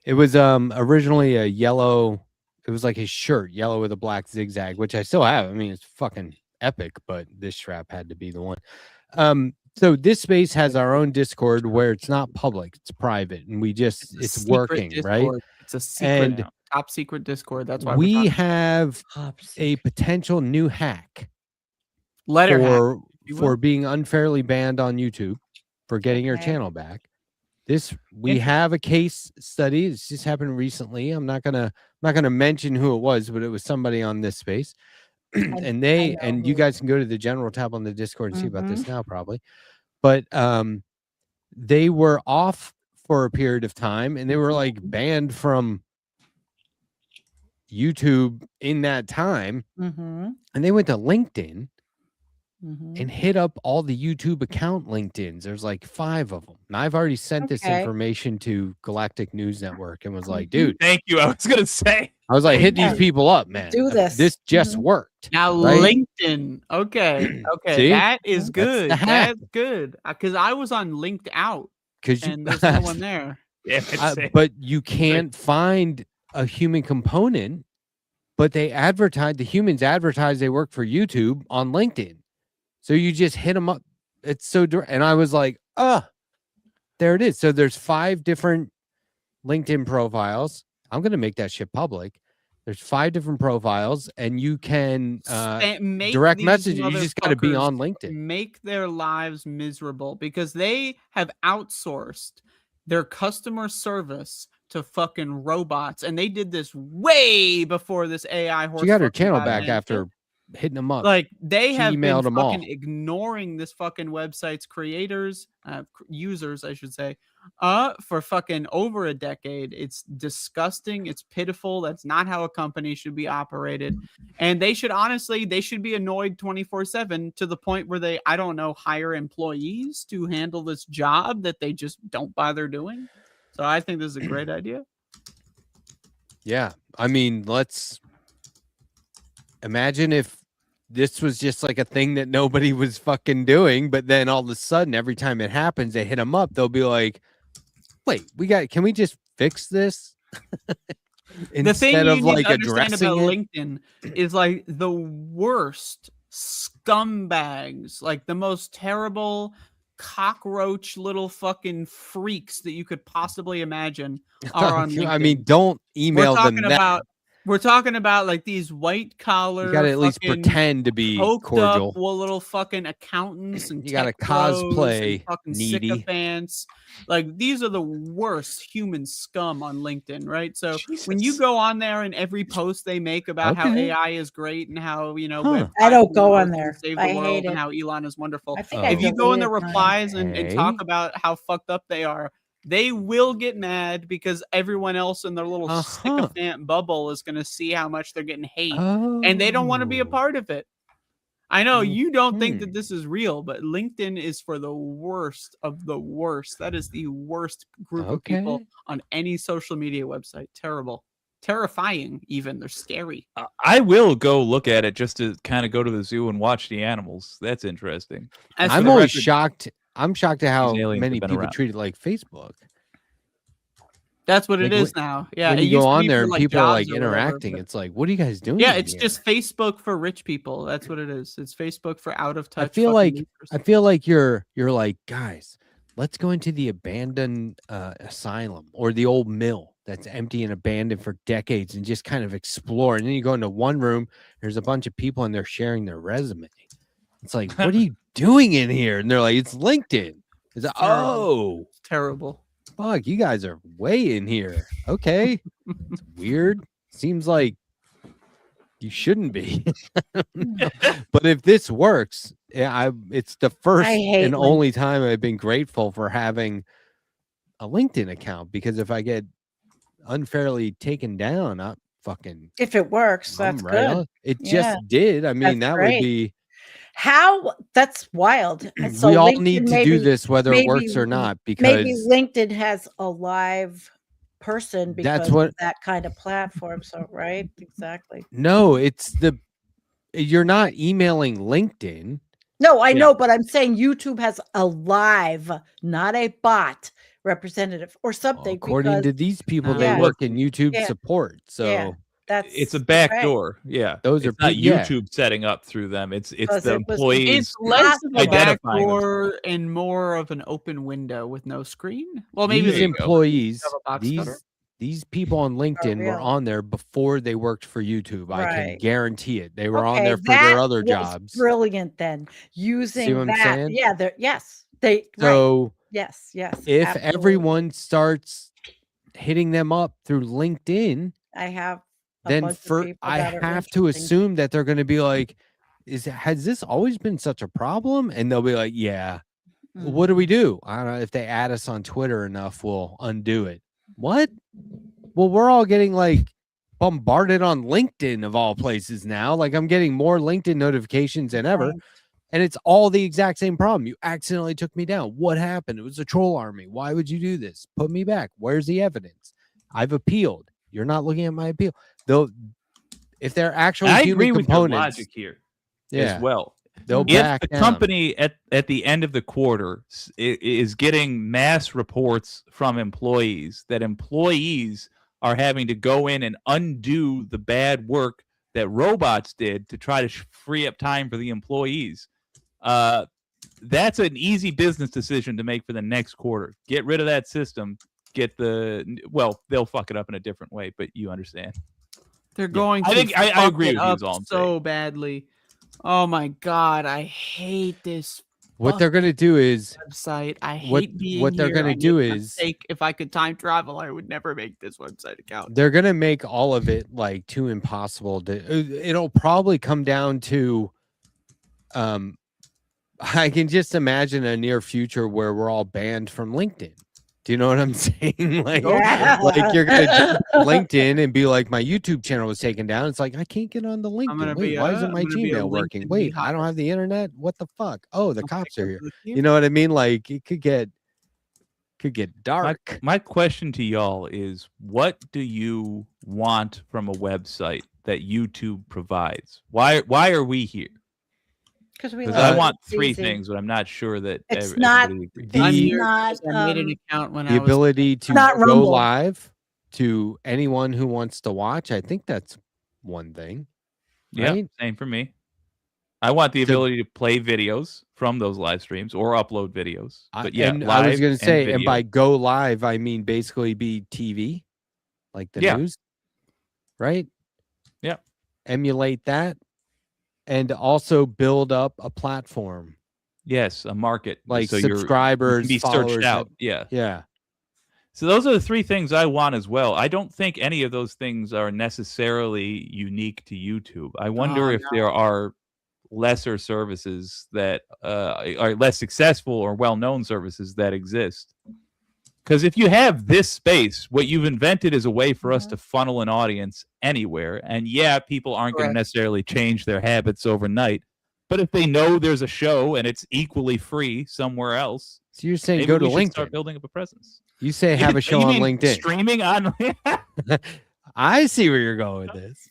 It was originally a yellow. It was like his shirt, yellow with a black zigzag, which I still have. I mean, it's fucking epic, but this strap had to be the one. So this space has our own Discord where it's not public, it's private, and it's secret working, right? Discord. It's a secret, And now. Top secret Discord. That's why we have Top a potential new hack Letterhack. for being unfairly banned on YouTube for getting your Okay. channel back. We have a case study. It's just happened recently. I'm not gonna mention who it was, but it was somebody on this space. And you guys can go to the general tab on the Discord and see about this now, probably. But they were off for a period of time, and they were like banned from YouTube in that time. Mm-hmm. And they went to LinkedIn Mm-hmm. and hit up all the YouTube account LinkedIns. There's like 5 of them. And I've already sent this Okay. information to Galactic News Network and was like, dude, Thank you. I was gonna say. I was like, hit Yeah. these people up, man. Do this. This just Mhm. worked. Now right? LinkedIn. Okay. Okay. See? That is That's good. the hack. That's good. Because I was on Linked Out Because and there's no one there. Yeah, but you can't find a human component, but the humans advertise they work for YouTube on LinkedIn. So you just hit them up. It's so direct. And I was like, there it is. So there's 5 different LinkedIn profiles. I'm going to make that shit public. There's 5 different profiles, and you can Make direct these message. You just got to be motherfuckers on LinkedIn. Make their lives miserable because they have outsourced their customer service to fucking robots, and they did this way before this AI horse. She got her fucking channel got back in. after hitting them up. Like they She have been emailed them all. fucking ignoring this fucking website's creators, users, I should say, for fucking over a decade. It's disgusting. It's pitiful. That's not how a company should be operated. And they should be annoyed 24/7 to the point where they, I don't know, hire employees to handle this job that they just don't bother doing. So I think this is a great idea. Yeah. I mean, let's imagine if this was just like a thing that nobody was fucking doing, but then all of a sudden, every time it happens, they hit them up. They'll be like, wait, can we just fix this? The thing Instead you of need like to understand addressing about it. LinkedIn is like the worst scumbags, like the most terrible cockroach little fucking freaks that you could possibly imagine are on LinkedIn. I mean, don't email them that. We're talking about like these white collar. You got to at least pretend to be cordial. Up little fucking accountants and You got to tech bros cosplay and fucking needy. sycophants. Like these are the worst human scum on LinkedIn, right? So when you Jesus. go on there and every post they make about how Okay. AI is great and how Huh. I don't go on there. save I the world hate and it. how Elon is wonderful. I think Oh. I If you go in the deleted mine. replies and talk Okay. about how fucked up they are, they will get mad because everyone else in their little sycophant bubble is going to see how much they're getting hate, and they don't want to be a Oh. part of it. I know you don't think Mhm. that this is real, but LinkedIn is for the worst of the worst. That is the worst group of people Okay. on any social media website. Terrible. Terrifying, even. They're scary. I will go look at it just to kind of go to the zoo and watch the animals. That's interesting. As for I'm the always record, shocked. I'm shocked at how These aliens many have been people around. treat it like Facebook. that's what it like, is now. Yeah, when it you used go to on be there for, and like, people are like jobs or whatever, interacting, but- it's like, what are you guys doing? Yeah, in it's here? just Facebook for rich people. That's what it is. It's Facebook for out of touch. I feel fucking like losers. you're like, guys, let's go into the abandoned asylum or the old mill that's empty and abandoned for decades and just kind of explore. And then you go into one room, there's a bunch of people and they're sharing their resume. It's like, what are you doing in here? And they're like, it's LinkedIn. It's like, terrible. oh, It's terrible. fuck, you guys are way in here. Okay. It's weird. Seems like you shouldn't be. But if this works, it's the first hate and LinkedIn. only time I've been grateful for having a LinkedIn account, because if I get unfairly taken down, I fucking If it works, I'm that's right good. on. It Yeah. just did. I mean, That's that great. would be How? That's wild. And so we all LinkedIn need to maybe, do this whether it maybe, works or not, maybe because LinkedIn has a live person That's because what- of that kind of platform. So, right? Exactly. no, you're not emailing LinkedIn. No, I Yeah. know, but I'm saying YouTube has a live, not a bot representative or something. According to these people, they Yeah. work in YouTube Yeah. support. So that's It's a back okay. door. Yeah. Those it's are not pe- yeah. YouTube setting up through them. It's Because the it was- employees. It's less of a identifying backdoor and more of an open window with no screen. Well, maybe these there you go. employees, Have a box cutter? these people on LinkedIn were real. on there before they worked for YouTube. I can Right. guarantee it. They were on Okay, there for their that other was jobs. Brilliant then. Using what I'm that. saying? Yeah, yes. They right. So Yes, if absolutely. everyone starts hitting them up through LinkedIn, I have a then bunch of for people I that are have to interesting. assume that they're going to be like, has this always been such a problem? And they'll be like, yeah. Mhm. What do we do? I don't know. If they add us on Twitter enough, we'll undo it. What? Well, we're all getting like bombarded on LinkedIn of all places now. Like I'm getting more LinkedIn notifications than ever. Right. And it's all the exact same problem. You accidentally took me down. What happened? It was a troll army. Why would you do this? Put me back. Where's the evidence? I've appealed. You're not looking at my appeal. Though if they're actually I human agree with your components, logic here yeah, as well. they'll If back the down. company at the end of the quarter is getting mass reports from employees that employees are having to go in and undo the bad work that robots did to try to free up time for the employees, that's an easy business decision to make for the next quarter. Get rid of that system. They'll fuck it up in a different way, but you understand. They're going to. I agree with you, up is all I'm so saying. badly. Oh my god, I hate this What they're gonna do is website. I What- hate being what they're here. gonna I do made a is- mistake. If I could time travel, I would never make this website account. they're gonna make all of it like too impossible to. It'll probably come down to, I can just imagine a near future where we're all banned from LinkedIn. Do you know what I'm saying? Like, Yeah. like you're gonna jump on LinkedIn and be like, my YouTube channel was taken down. It's like I can't get on the LinkedIn. Wait, why isn't my Gmail working? Wait, I don't have the internet. What the fuck? Oh, the cops are here. You know what I mean? Like it could get dark. My question to y'all is, what do you want from a website that YouTube provides? Why are we here? Because we Because like I it. want It's three easy. things, but I'm not sure that It's not- everybody agrees. The- I'm The- here not, because I made an account when The I was ability to not go Rumble. live to anyone who wants to watch. I think that's one thing. Yeah, Right? same for me. I want the So- ability to play videos from those live streams or upload videos. But yeah, and I was live going to say, and video. by go live, I mean basically be TV, like the Yeah. news, right? Yeah. Emulate that, and also build up a platform Yes, a market, like so you subscribers, can be followers. searched out. Yeah. Yeah. So those are the three things I want as well. I don't think any of those things are necessarily unique to YouTube. I wonder if there are lesser services that are less successful or well-known services that exist. Because if you have this space, what you've invented is a way for us to funnel an audience anywhere. And yeah, people aren't going to Correct. necessarily change their habits overnight. But if they know there's a show and it's equally free somewhere else, So you're saying maybe go to we should start LinkedIn. building up a presence. You say have a show You on mean LinkedIn. Streaming on. I see where you're going with this.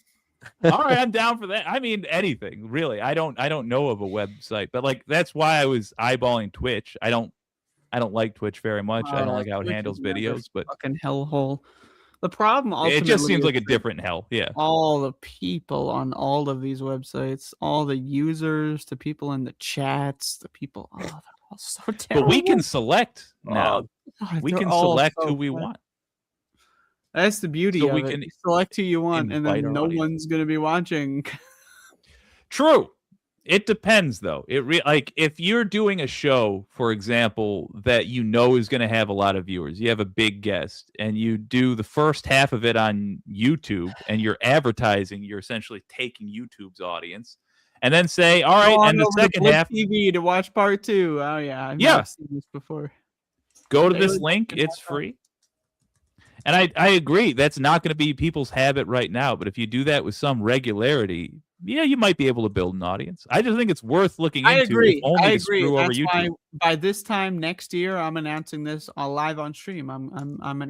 All right, I'm down for that. I mean, anything really. I don't know of a website, but like that's why I was eyeballing Twitch. I don't like Twitch very much. I don't like how it Twitch handles is another videos, but fucking hellhole. The problem ultimately it just seems like a is that different hell. Yeah. all the people on all of these websites, all the users, the people in the chats, the people. Oh, they're all so terrible. But we can select now. God, We they're can all select so who we bad. want. That's the beauty So of we it. can You select who you want, and invite then our no audience. one's gonna be watching. True. It depends, though. Like if you're doing a show, for example, that you know is going to have a lot of viewers, you have a big guest, and you do the first half of it on YouTube, and you're advertising, you're essentially taking YouTube's audience, and then say, all right, Go on and the over to second Blip half, TV to watch part 2. Oh yeah, I've Yeah. never seen this before. go to They this would- link. It's free. And I agree, that's not going to be people's habit right now, but if you do that with some regularity, yeah, you might be able to build an audience. I just think it's worth looking I into. agree. If only I to agree. screw over That's why YouTube. by this time next year, I'm announcing this live on stream. I'm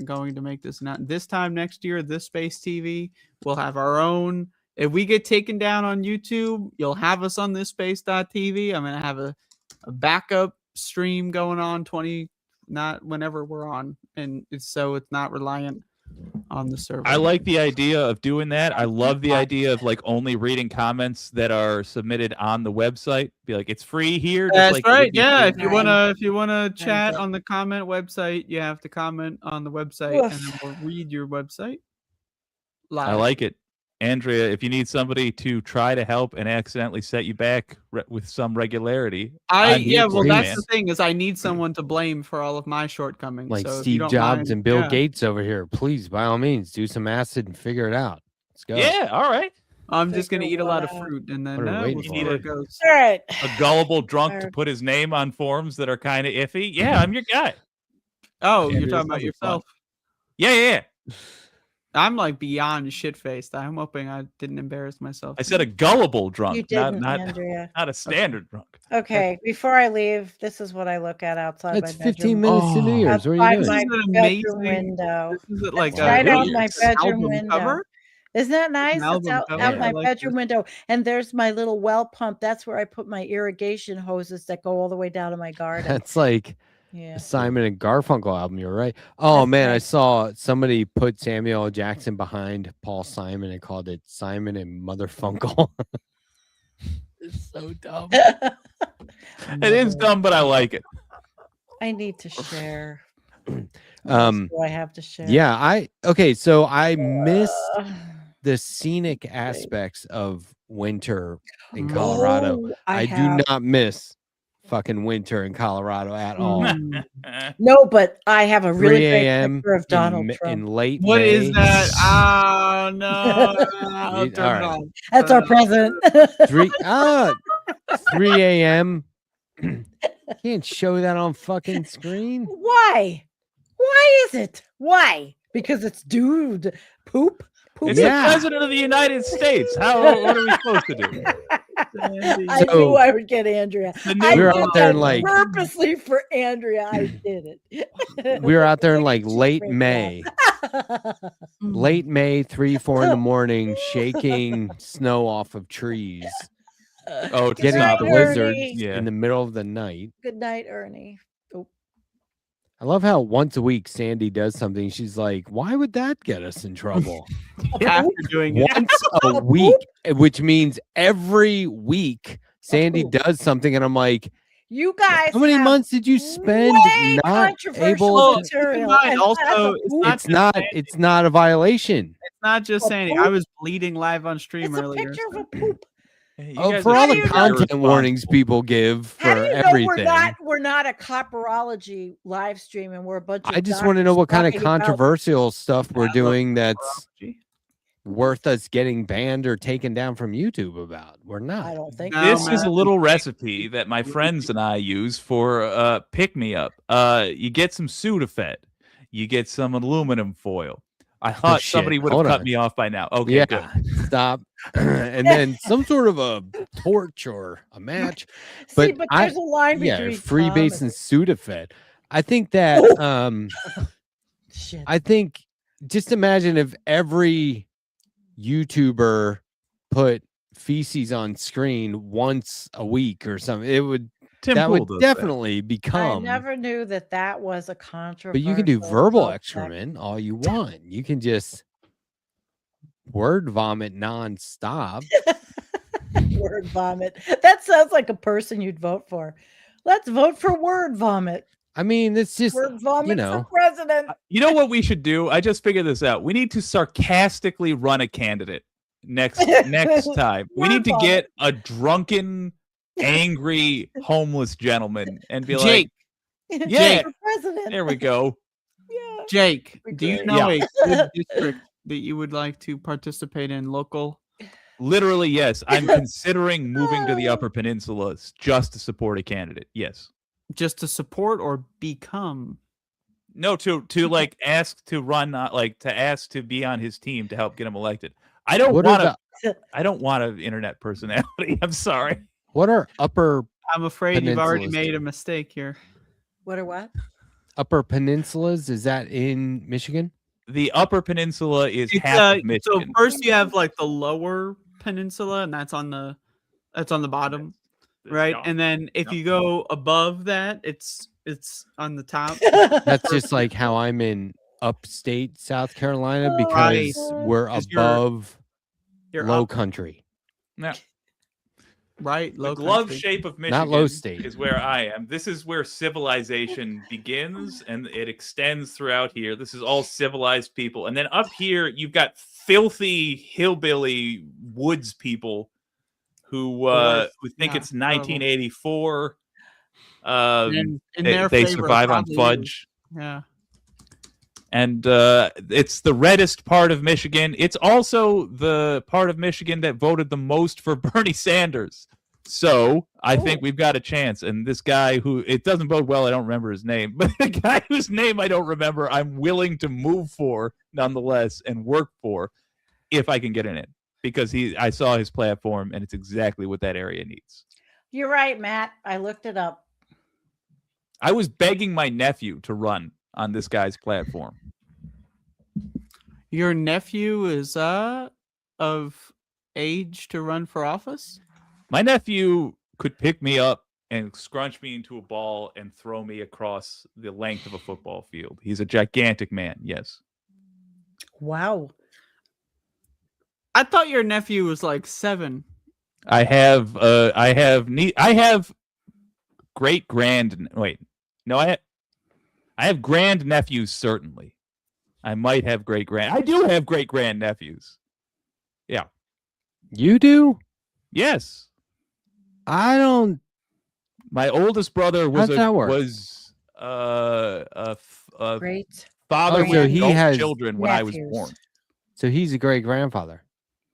going to make this this time next year. This Space TV will have our own. If we get taken down on YouTube, you'll have us on this space.tv. I'm gonna have a backup stream going on not whenever we're on, and so it's not reliant on the server. I like the idea of doing that. I love the idea of like only reading comments that are submitted on the website. Be like, it's free here. Just That's like it right. would be Yeah, free. if you wanna chat good. on the comment website, you have to comment on the website, and then Oof. we'll read your website live. I like it. Andrea, if you need somebody to try to help and accidentally set you back with some regularity, I'm here for well, you, that's man. the thing is I need someone to blame for all of my shortcomings. Like so if you Steve don't Jobs mind, and Bill yeah. Gates over here. Please, by all means, do some acid and figure it out. Let's go. Yeah, all right. I'm just gonna Figure eat a lot of what out. fruit, and then What are we we'll waiting see for? where it goes. All right. A gullible drunk to Tired. put his name on forums that are kind of iffy. Yeah, I'm your guy. Oh, Yeah, you're it talking is about something yourself. Yeah. I'm like beyond shit faced. I'm hoping I didn't embarrass myself. I said a gullible You drunk, didn't, not Andrea. a standard drunk. Okay, before I leave, this is what I look at outside That's my 15 bedroom. minutes to New Oh. Year's. What are you Outside doing? This my is an bedroom amazing. window. This is like It's a right out really my nice bedroom album window. cover. Isn't that nice? It's album out, cover. out I my like bedroom this. window. And there's my little well pump. That's where I put my irrigation hoses that go all the way down to my garden. That's like Yeah. a Simon and Garfunkel album. You're right. Oh That's man, I right. saw somebody put Samuel L. Jackson behind Paul Simon and called it Simon and Motherfunkle. It's so dumb. It is dumb, but I like it. I need to share. What else do I have to share? Yeah, so I miss Ugh. the scenic aspects of winter in Colorado. Oh, I do not miss fucking winter in Colorado at all. Mm. No, but I have a 3 really great a.m. picture of Donald in Trump. late What May. is that? Oh no! I'll You- turn all it right. off. That's our president. 3 a.m. Can't show that on fucking screen. Why? Why is it? Why? Because it's dude poop. Poop. It's Yeah. the president of the United States. What are we supposed to do? I So- knew I would get Andrea. The new- I We were did out there in that like purposely for Andrea. I did it. we were out there in Like, like she's late freaked May. out. Late May, 3-4 in the morning, shaking snow off of trees, Oh, to getting stop night, blizzards Ernie. Yeah. in the middle of the night. Good night, Ernie. Oh, I love how once a week Sandee does something. She's like, "Why would that get us in trouble?" After doing it, Once a week, which means every week Sandee does something, and I'm like, you guys. "How many have months did you spend way not controversial able?" keep in material, mind, and also, that's a it's poop. It's not. It's not a violation. it's not just saying. I was bleeding live on stream It's a earlier. picture of so- a poop. You Oh, guys for are all How do the you know- content warnings people give for How do you know everything. we're not a copperology live stream and we're a bunch of I just want to know doctors what kind of talking about- controversial stuff we're love doing that's Apology. worth us getting banned or taken down from YouTube about. We're I not. don't think No, so. This is a man. little recipe that my friends and I use for pick me up. You get some Sudafed, you get some aluminum foil. I thought shit. somebody would have Hold cut on. me off by now. Okay, Yeah, good. stop. And then some sort of a torch or a match. See, but but I- there's a line Yeah, between freebase and Sudafed. I think that shit. I think just imagine if every YouTuber put feces on screen once a week or something. It would Tim that Pool would does definitely I become. never knew that was a But controversial. you can do verbal subject. excrement all you want. You can just word vomit nonstop. Word vomit. That sounds like a person you'd vote for. Let's vote for word vomit. I mean, it's just Word vomit know. for president. You know what we should do? I just figured this out. We need to sarcastically run a candidate next time. We need to Word get a drunken, angry, homeless gentleman and be Jake, like, yeah, For president. there we go. Yeah. Jake, Be do you great. know a good district that you would like to participate in local? Literally, yes. I'm considering moving to the Upper Peninsula just to support a candidate. Yes. Just to support or become? No, to like ask to run, like to ask to be on his team to help get him elected. I don't What are want to. I don't want an internet personality. I'm sorry. What are upper I'm afraid you've already Peninsulas. made a mistake here. What or what? upper peninsulas? Is that in Michigan? The Upper Peninsula is It's, half of so Michigan. first you have like the Lower Peninsula, and that's on the bottom, right? Yeah. And then if you go above that, it's on the top. That's just like how I'm in upstate South Carolina Oh, because Right. we're 'Cause you're- above You're low up, country, Yeah. right? The Low glove country. shape of Michigan not low state. is where I am. This is where civilization begins and it extends throughout here. This is all civilized people. And then up here, you've got filthy hillbilly woods people who think Yeah, it's 1984. And in their They favor, survive on probably fudge. Yeah. And it's the reddest part of Michigan. It's also the part of Michigan that voted the most for Bernie Sanders. So I think we've got a chance. And this guy who, it doesn't bode well, I don't remember his name, but the guy whose name I don't remember, I'm willing to move for nonetheless and work for if I can get in it. Because I saw his platform and it's exactly what that area needs. You're right, Matt. I looked it up. I was begging my nephew to run on this guy's platform. Your nephew is of age to run for office? My nephew could pick me up and scrunch me into a ball and throw me across the length of a football field. He's a gigantic man, yes. Wow. Oh, I thought your nephew was like 7. I have great grand wait. No, I have grand nephews certainly. I might have great grand. I do have great grand nephews. Yeah. You do? Yes. I don't. My oldest brother was How's that work? Great. father Oh, with so he adult has children when I was nephews. born. So he's a great grandfather.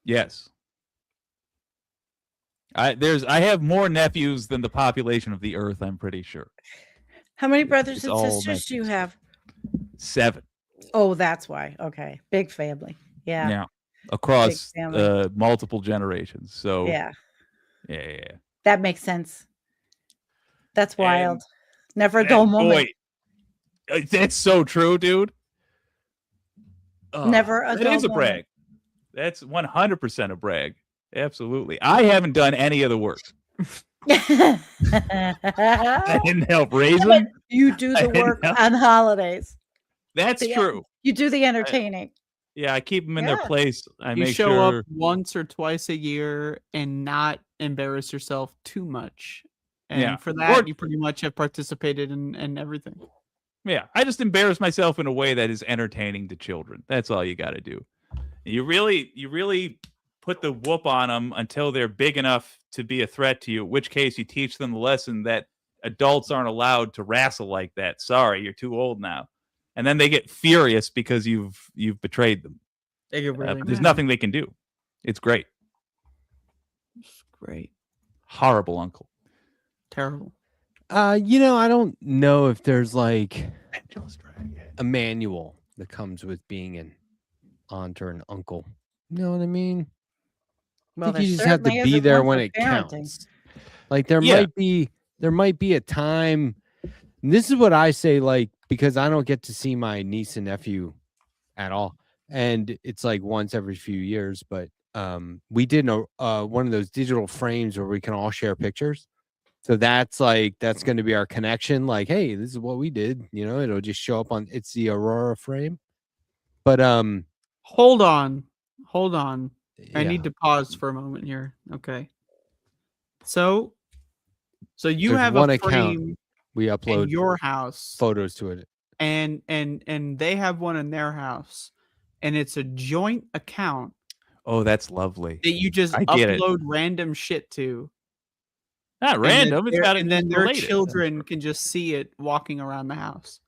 Yes. I have more nephews than the population of the earth, I'm pretty sure. How many brothers It's and all sisters do you nephews. have? 7. Oh, that's why. Okay. Big family. Yeah. Yeah. Across family. multiple generations. So Yeah. yeah. That makes sense. That's And- wild. Never a And dull moment. boy, that's so true, dude. Never a That dull is a moment. brag. That's 100% a brag. Absolutely. I haven't done any of the work. I didn't help raise them. You do I the didn't work know. on holidays. That's Yeah. true. You do the entertaining. Yeah, I keep them in their Yeah. place. I You make show sure. up once or twice a year and not embarrass yourself too much. And Yeah. for that, Or- you pretty much have participated in everything. Yeah, I just embarrass myself in a way that is entertaining to children. That's all you got to do. You really put the whoop on them until they're big enough to be a threat to you, in which case you teach them the lesson that adults aren't allowed to wrestle like that. Sorry, you're too old now. And then they get furious because you've betrayed them. They get really There's mad. nothing they can do. It's great. It's great. Horrible uncle. Terrible. I don't know if there's like a manual that comes with being an aunt or an uncle. You know what I mean? I think you just have to be there when it counts. Like there Yeah. might be a time. And this is what I say, like, because I don't get to see my niece and nephew at all, and it's like once every few years. But we did one of those digital frames where we can all share pictures. So that's going to be our connection. Like, hey, this is what we did. It'll just show up on. It's the Aurora frame. But Hold on. I yeah. need to pause for a moment here. Okay. So you There's have one a account. frame We in upload your house, photos to it. and they have one in their house, and it's a joint account Oh, that's lovely. that you just I get it. upload random shit to. Not and then random. It's their- got to and then their related. children can just see it walking around the house.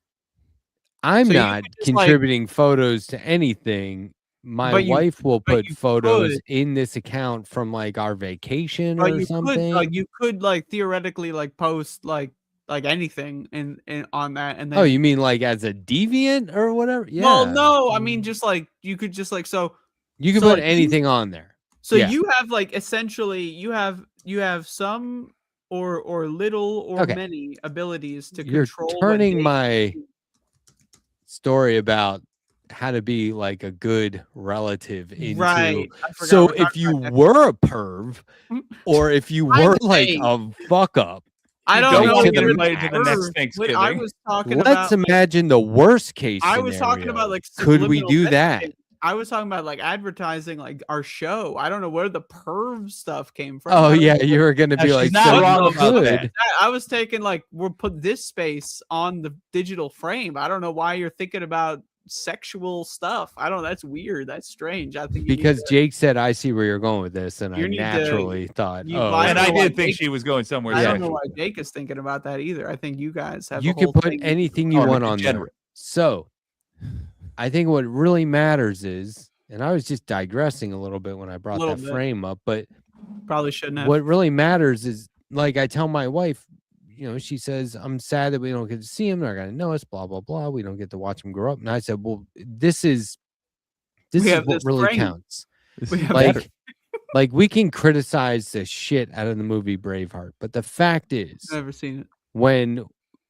I'm So you not could just, like- contributing photos to anything. My But you- wife will but put you photos could. in this account from like our vacation But or something. you could like theoretically like post like anything in on that, and then Oh, you mean like as a deviant or whatever? Yeah. well, no, I mean just like you could just like so You can So, put like, anything on there. So Yeah. you have like essentially you have some or little or Okay. many abilities to You're control turning what my story about how to be like a good relative into right. I forgot so we're if talking you about were a perv or if you I'm were like saying, a fuck up, I You don't don't know want to if get you're invited to the next perv. What Thanksgiving. I was talking let's about imagine the worst case I scenario. was talking about like could we subliminal do that? messaging. I was talking about like advertising like our show. I don't know where the perv stuff came from. Oh I don't yeah, know you were gonna be she's like, not so wrong you about could. that. I was taking like we'll put this space on the digital frame. I don't know why you're thinking about sexual stuff. I don't know. That's weird. That's strange. I think you Because need to, Jake said I see where you're going with this, and I You need to- naturally thought, you- oh, I And don't I know why did think Jake- she was going somewhere. I don't know sexual. why Jake is thinking about that either. I think you guys have you a can whole put thing anything you Oh, want on there. degenerate. So I think what really matters is, and I was just digressing a little bit when I brought Little that bit. frame up, but Probably shouldn't have. what really matters is, like, I tell my wife, you know, she says, I'm sad that we don't get to see him. They're going to know us, blah, blah, blah. We don't get to watch him grow up. And I said, well, this is have what this really frame. counts. We have Like, like we can criticize the shit out of the movie Braveheart, but the fact is, Never seen it. when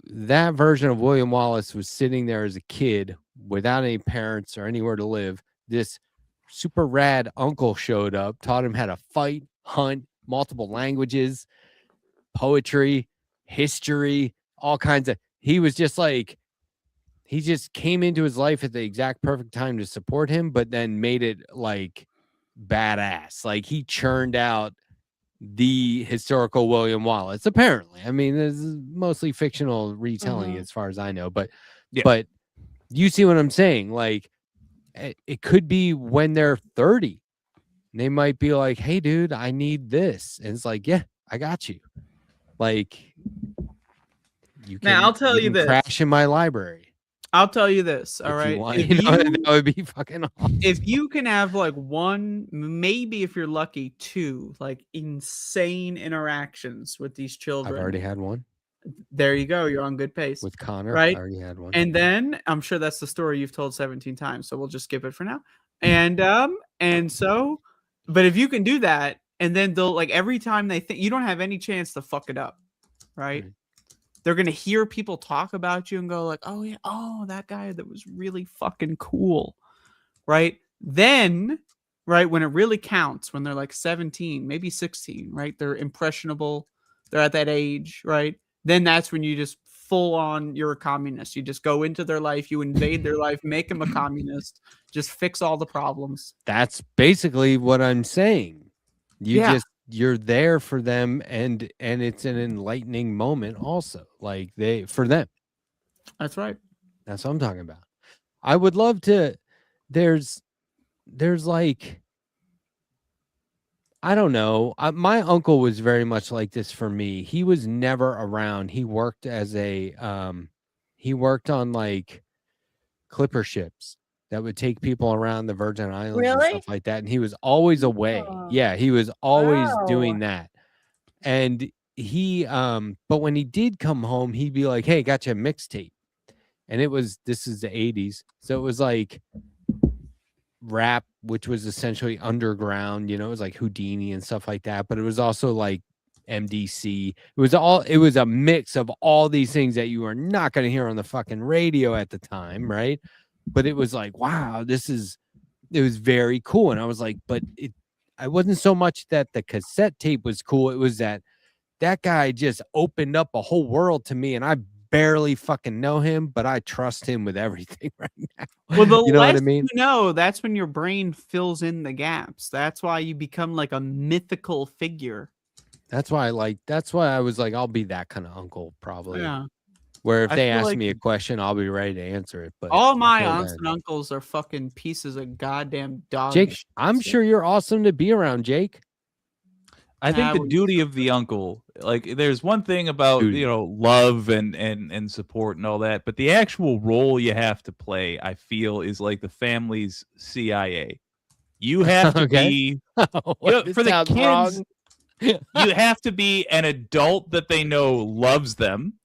that version of William Wallace was sitting there as a kid without any parents or anywhere to live, this super rad uncle showed up, taught him how to fight, hunt, multiple languages, poetry, history, all kinds of. He was just like, he just came into his life at the exact perfect time to support him, but then made it like badass. Like he churned out the historical William Wallace, apparently. I mean, this is mostly fictional retelling as far as I know, but but you see what I'm saying? Like it could be when they're 30. They might be like, hey dude, I need this. And it's like, yeah, I got you. Like you can, Now I'll tell you can this. crash in my library. I'll tell you this. All if right. you want. If You know, you- that would be fucking awesome. if you can have like one, maybe if you're lucky, two like insane interactions with these children. I've already had one There you go. You're on good pace. with Connor. Right? I already had one. And then I'm sure that's the story you've told 17 times. So we'll just skip it for now. And so, but if you can do that, and then they'll like every time they think you don't have any chance to fuck it up, right? They're gonna hear people talk about you and go like, oh yeah, oh that guy that was really fucking cool, right? Then, right when it really counts, when they're like 17, maybe 16, right? They're impressionable, they're at that age, right? Then that's when you just full on, you're a communist. You just go into their life, you invade their life, make them a communist, just fix all the problems. That's basically what I'm saying. You're there for them, and it's an enlightening moment also, like for them. That's right. That's what I'm talking about. I would love to. There's like, I don't know. My uncle was very much like this for me. He was never around. He worked as he worked on like clipper ships that would take people around the Virgin Islands and Really? stuff like that. And he was always away. Oh. Yeah, he was always Wow. doing that. And he, but when he did come home, he'd be like, hey, got you a mixtape. And this is the 80s. So it was like rap, which was essentially underground, you know, it was like Houdini and stuff like that. But it was also like MDC. It was a mix of all these things that you were not going to hear on the fucking radio at the time, right? But it was like, wow, it was very cool. And I was like, but I wasn't so much that the cassette tape was cool. It was that guy just opened up a whole world to me, and I barely fucking know him, but I trust him with everything right now. Well, the you know less what I mean? you know, that's when your brain fills in the gaps. That's why you become like a mythical figure. That's why I was like, I'll be that kind of uncle probably. Yeah. Where if I they feel ask like me a question, I'll be ready to answer it. But all my until aunts then- and uncles are fucking pieces of goddamn dog Jake, shit. I'm sure you're awesome to be around, Jake. I think I the would- duty of the uncle, like there's one thing about, Duty. you know, love and support and all that, but the actual role you have to play, I feel, is like the family's CIA. You have to Okay. be, What, for the sounds kids, wrong? you have to be an adult that they know loves them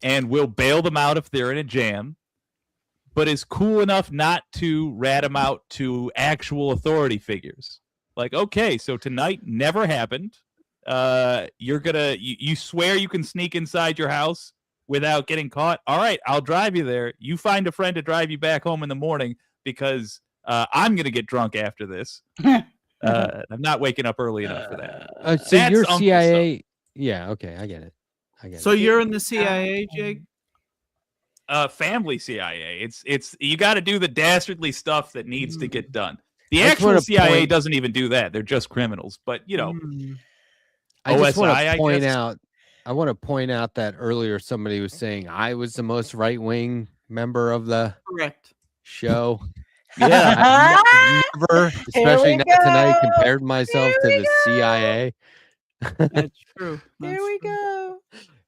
and will bail them out if they're in a jam. but is cool enough not to rat him out to actual authority figures. Like, okay, so tonight never happened. You swear you can sneak inside your house without getting caught. All right, I'll drive you there. You find a friend to drive you back home in the morning because I'm gonna get drunk after this. I'm not waking up early enough for that. So That's you're uncle CIA. Yeah. Okay. I get it. So you're in the CIA, Jake? Family CIA. It's you got to do the dastardly stuff that needs to get done. The I just actual wanna CIA point- doesn't even do that. They're just criminals. But you know, I just want OSI, I to point guess. out. I want to point out that earlier somebody was saying I was the most right wing member of the Correct. show. yeah. I've never, especially we not tonight, go. compared myself Here to we the CIA. That's true. Here That's we true. go.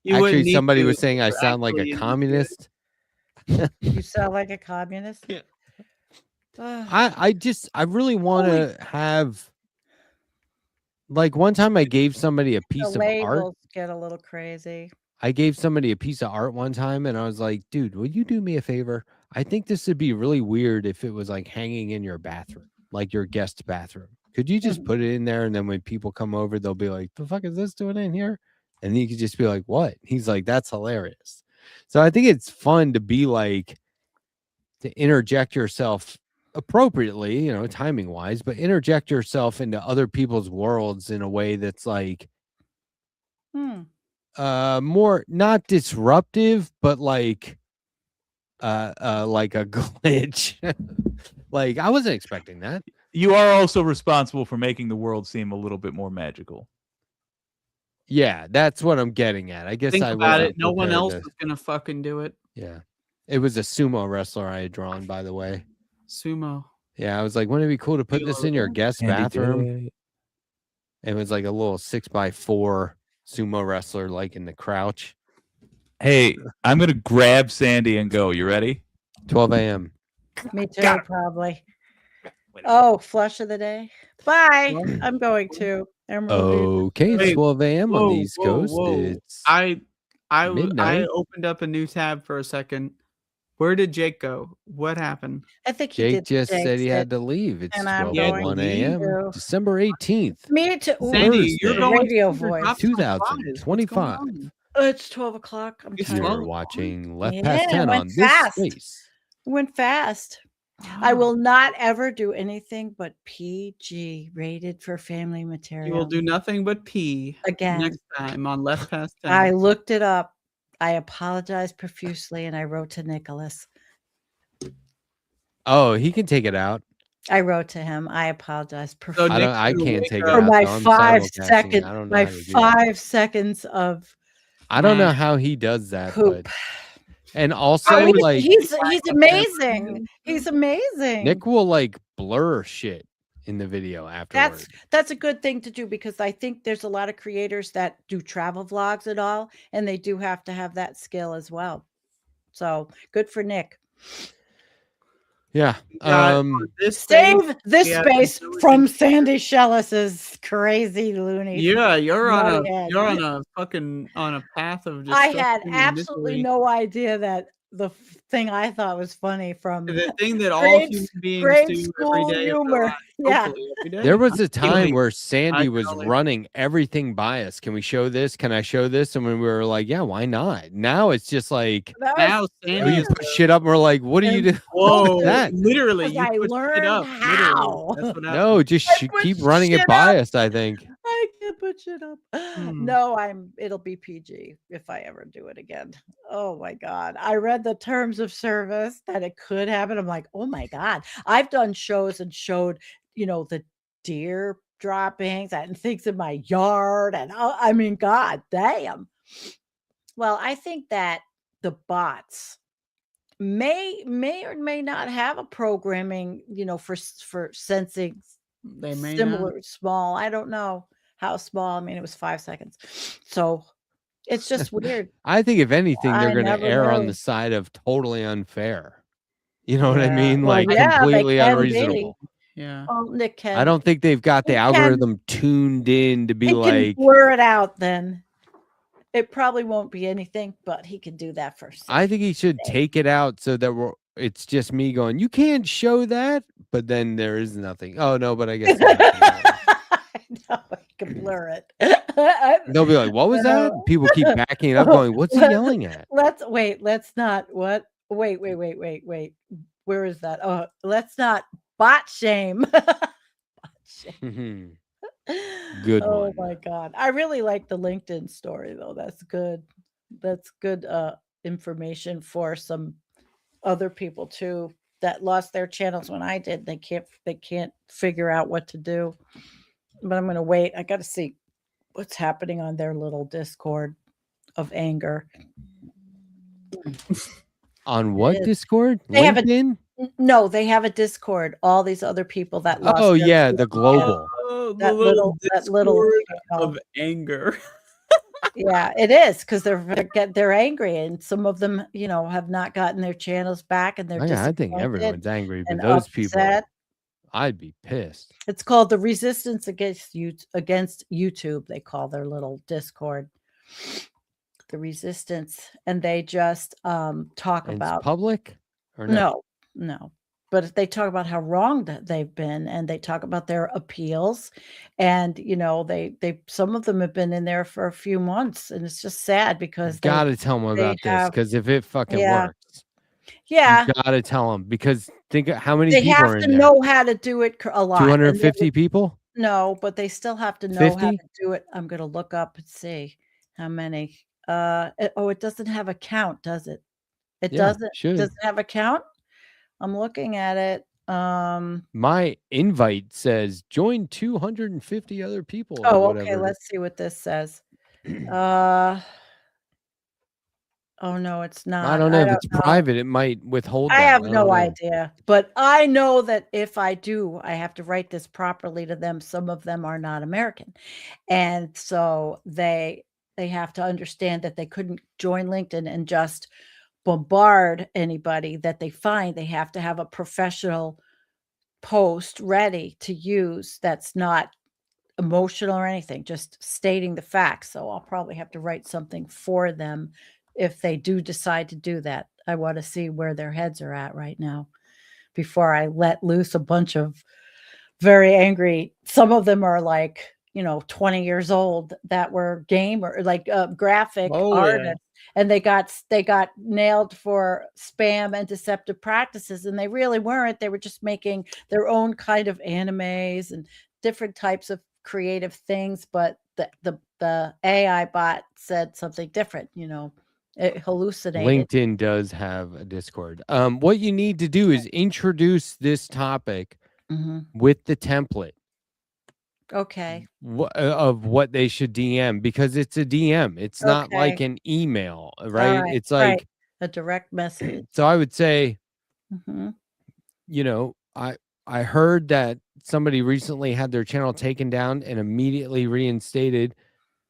You wouldn't Actually, need somebody to was if saying you I were sound like actually a in the communist. You sound like a communist. Yeah. I really want to have, like, one time I gave somebody a The piece of art. labels get a little crazy. I gave somebody a piece of art one time and I was like, dude, will you do me a favor? I think this would be really weird if it was like hanging in your bathroom, like your guest bathroom. Could you just put it in there? And then when people come over, they'll be like, the fuck is this doing in here? And then you could just be like, what? He's like, that's hilarious. So I think it's fun to be like, to interject yourself appropriately, you know, timing wise, but interject yourself into other people's worlds in a way that's like, more not disruptive, but like a glitch. Like I wasn't expecting that. You are also responsible for making the world seem a little bit more magical. Yeah, that's what I'm getting at. I guess Think I about wasn't it. No one prepared else to- is gonna fucking do it. Yeah, it was a sumo wrestler I had drawn, by the way. Sumo. Yeah, I was like, wouldn't it be cool to put this in your guest bathroom? It was like a little 6x4 sumo wrestler, like in the crouch. Hey, I'm gonna grab Sandee and go. You ready? 12 a.m. Me too, probably. Oh, flush of the day. Bye. I'm going to. Okay, it's Wait, 12 a.m. on the East Coast. It's I midnight. opened up a new tab for a second. Where did Jake go? What happened? I think he Jake did. just said he had to leave. It's and I'm 12:01 a.m. to- December 18th, Me too. Ooh, Sandee, you're Thursday, going radio to voice. drop some flies. What's going 2025. on? it's 12 o'clock. I'm It's tired. 12 You're o'clock. watching Left Yeah, Past it 10 went on this fast. space. It went fast. I will not ever do anything but PG, rated for family material. You will do nothing but pee again. next time on Left Past 10. I looked it up. I apologized profusely and I wrote to Nicholas. Oh, he can take it out. I wrote to him. I apologized profusely I can't take it for out. my though. I'm 5 simulcasting. seconds. I don't know My how to do that. 5 seconds of I don't know how he does that, poop. but and also Oh, like he's amazing. He's amazing. Nick will like blur shit in the video afterwards. That's a good thing to do because I think there's a lot of creators that do travel vlogs and all, and they do have to have that skill as well. So good for Nick. Yeah. Save this space from Sandee Shellis's crazy loony. Yeah, you're on nutty head. on a path of just I had absolutely no idea that the thing I thought was funny from the thing that all grade- human beings grade do school every day. of their humor. lives, Yeah. hopefully every day. There was a time Anyway, where Sandee was finally- running everything by us. Can we show this? Can I show this? And when we were like, yeah, why not? Now it's just like, That now was you Sandee put shit up and we're like, what do you do? Whoa, with that? literally, Because you I put shit learned up. how. Literally. That's what happened. No, just I put keep running it shit by up. us, I think. I can't put shit up. No, it'll be PG if I ever do it again. Oh my God. I read the terms of service that it could happen. I'm like, oh my God. I've done shows and showed, the deer droppings and things in my yard. And I mean, God damn. Well, I think that the bots may or may not have a programming, for sensing They may similar small. I don't know how small. I mean, it was 5 seconds. So it's just weird. I think if anything, they're I going to never err on know. the side of totally unfair. You know what I Yeah. mean? Well, Like yeah, they completely can be. unreasonable. Yeah. Oh, Nick can. I don't think they've got the He can- algorithm tuned in to be He can like, blur it out then. It probably won't be anything, but he can do that first. I think he should take it out so that it's just me going, you can't show that, but then there is nothing. Oh no, but I guess I know, I can blur it. they'll be like, what was that? People keep backing it up, going, what's he yelling at? Let's not what wait. Where is that? Oh, let's not bot shame. Good Oh one. my god. I really like the LinkedIn story though. That's good. That's good information for some other people too that lost their channels when I did. They can't figure out what to do. But I'm gonna wait. I gotta see what's happening on their little Discord of anger. On what Discord? They have LinkedIn? No, they have a Discord. All these other people that lost. Oh their yeah, channels. the global. Oh, That little of anger. Yeah, it is because they're angry, and some of them, have not gotten their channels back, and they're I think disappointed everyone's angry, but and those people, upset. I'd be pissed. It's called the Resistance Against YouTube. They call their little Discord the Resistance, and they just talk And about it's public or no? No. But they talk about how wrong that they've been, and they talk about their appeals, and they some of them have been in there for a few months, and it's just sad because Got to tell them about this, because if it fucking works, you got to tell them, because think of how many they people have are to in there. know how to do it a lot. 250 people? No, but they still have to know 50? how to do it. I'm gonna look up and see how many. It doesn't have a count, does it? It doesn't. Should. Does it have a count? I'm looking at it. My invite says join 250 other people. Oh, or okay. Let's see what this says. Oh no, it's not. I don't know if it's private. It might withhold. I have no know. idea, but I know that if I do, I have to write this properly to them. Some of them are not American, and so they have to understand that they couldn't join LinkedIn and just bombard anybody that they find. They have to have a professional post ready to use that's not emotional or anything, just stating the facts. So I'll probably have to write something for them if they do decide to do that. I want to see where their heads are at right now before I let loose a bunch of very angry. Some of them are like 20 years old that were gamer, like graphic artists, and they got nailed for spam and deceptive practices, and they really weren't. They were just making their own kind of animes and different types of creative things, but the AI bot said something different. It hallucinated. LinkedIn does have a Discord. What you need to do is introduce this topic with the template. Okay. Of what they should DM, because it's a DM. It's not like an email, right? It's like a direct message. So I would say, I heard that somebody recently had their channel taken down and immediately reinstated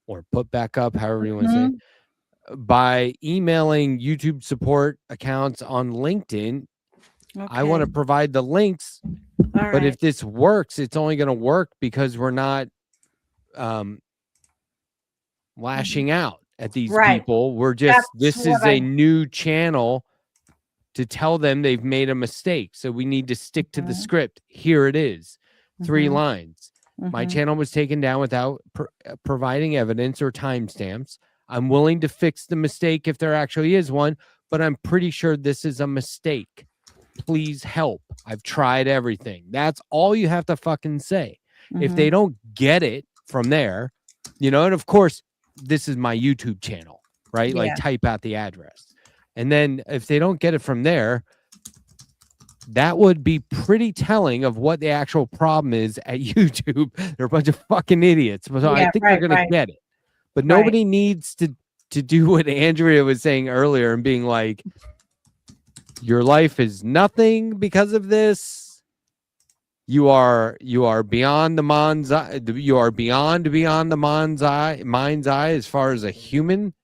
or put back up, however you want to say it, by emailing YouTube support accounts on LinkedIn. I want to provide the links, but if this works, it's only going to work because we're not lashing out at these people. We're just, this is a new channel to tell them they've made a mistake. So we need to stick to the script. Here it is. 3 lines. My channel was taken down without providing evidence or timestamps. I'm willing to fix the mistake if there actually is one, but I'm pretty sure this is a mistake. Please help. I've tried everything. That's all you have to fucking say. If they don't get it from there, and of course, this is my YouTube channel, right? Like type out the address. And then if they don't get it from there, that would be pretty telling of what the actual problem is at YouTube. They're a bunch of fucking idiots. So I think they're going to get it. But nobody needs to do what Andrea was saying earlier and being like, your life is nothing because of this. You are beyond the mind's eye. You are beyond the mind's eye as far as a human.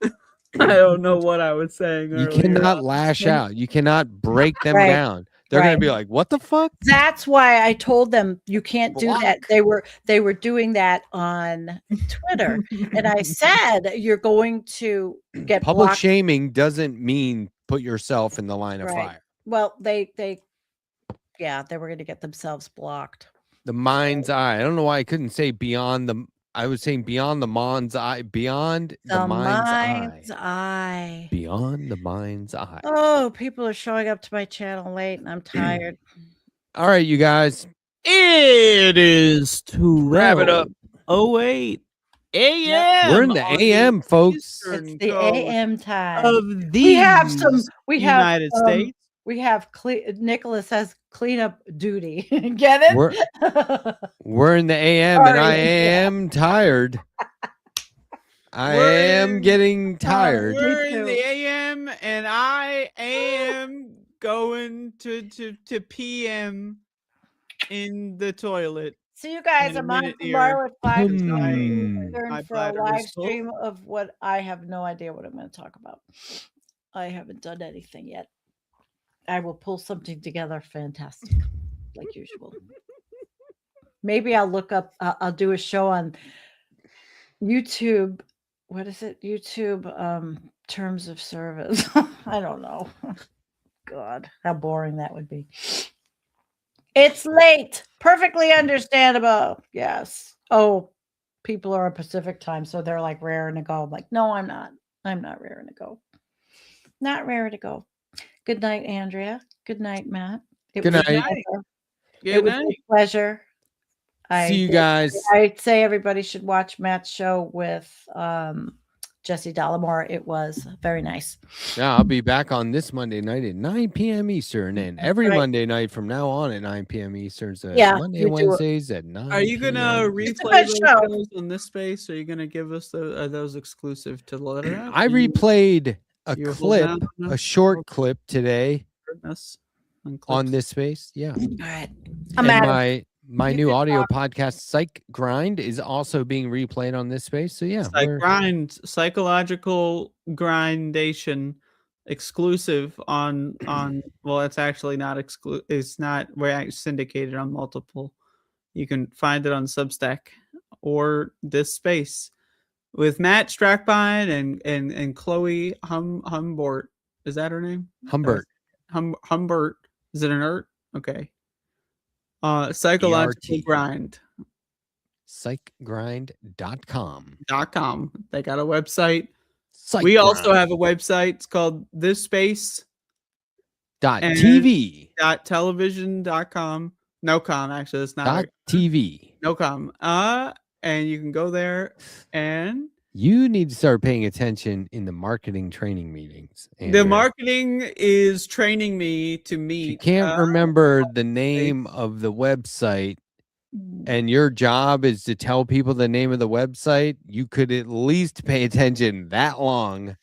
I don't know what I was saying earlier. You cannot lash out. You cannot break them down. They're going to be like, what the fuck? That's why I told them you can't do that. They were doing that on Twitter. And I said, you're going to get public blocked. Shaming doesn't mean put yourself in the line of fire. Well, they were going to get themselves blocked. The mind's eye. I don't know why I couldn't say beyond the. I was saying beyond the mind's eye. Beyond the mind's eye. Beyond the mind's eye. Oh, people are showing up to my channel late, and I'm tired. All right, you guys. It is 12. Wrap it up. 08 a.m. We're in the AM, folks. It's the AM time. Of We have some. We have United States. We have Nicholas has cleanup duty. Get it? We're in the AM, and I am tired. I am getting tired. We're in the AM, and I am going to PM in the toilet. So you guys, I'm on tomorrow at 5 Eastern My for a bladder live is full. stream of what I have no idea what I'm going to talk about. I haven't done anything yet. I will pull something together fantastic, like usual. Maybe I'll look up, I'll do a show on YouTube. What is it? YouTube terms of service. I don't know. God, how boring that would be. It's late. Perfectly understandable. Yes. Oh, people are on Pacific time, so they're like raring to go. I'm like, no, I'm not. I'm not raring to go. Not raring to go. Good night, Andrea. Good night, Matt. Good night. It was a pleasure. See you guys. I'd say everybody should watch Matt's show with Jesse Dollamore. It was very nice. Yeah, I'll be back on this Monday night at 9 p.m. Eastern, and every Monday night from now on at 9 p.m. Eastern. So Monday, Wednesdays at 9. Are you gonna replay those shows on this space? Or are you gonna give us those exclusive to Letterhack? I replayed a short clip today on this space. Yeah. All right. And my new audio podcast, Psych Grind, is also being replayed on this space. So yeah, psychological grindation, exclusive on. Well, it's actually not exclusive. It's not. We're syndicated on multiple. You can find it on Substack or this space with Matt Strackbein and Chloe Humbert. Is that her name? Humbert. Humbert. Is it an ert? Okay. Psychological grind. Psychgrind.com. They got a website. We also have a website. It's called thispace.tv. .television.com. No.com, actually. It's not .tv. No.com. And you can go there and you need to start paying attention in the marketing training meetings. Andrea. The marketing is training me to meet. You can't remember the name of the website, and your job is to tell people the name of the website. You could at least pay attention that long.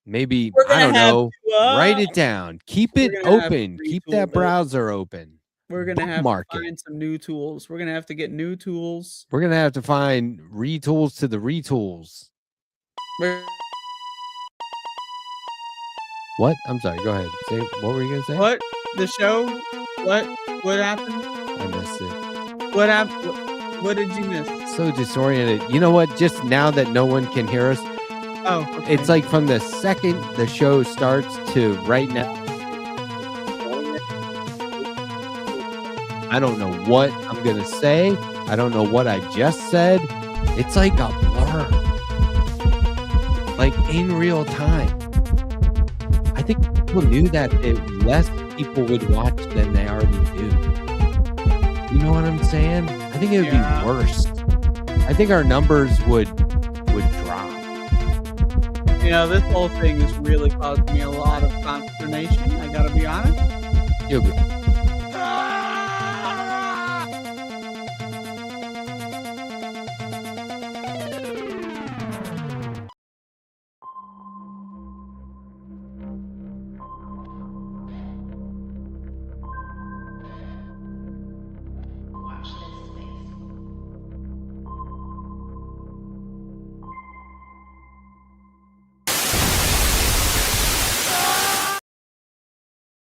Maybe, I don't know, write it down. Keep it open. Keep that browser open. We're going to have to find some new tools. We're going to have to get new tools. We're going to have to find retools to the retools. What? I'm sorry. Go ahead. Say, what were you going to say? What? The show? What happened? I missed it. What happened? What did you miss? So disoriented. You know what? Just now that no one can hear us. Oh, okay. It's like from the second the show starts to right now. I don't know what I'm going to say. I don't know what I just said. It's like a blur. Like in real time. I think people knew that less people would watch than they already do. You know what I'm saying? I think it would be worse. I think our numbers would drop. You know, this whole thing has really caused me a lot of consternation. I got to be honest. You'll be.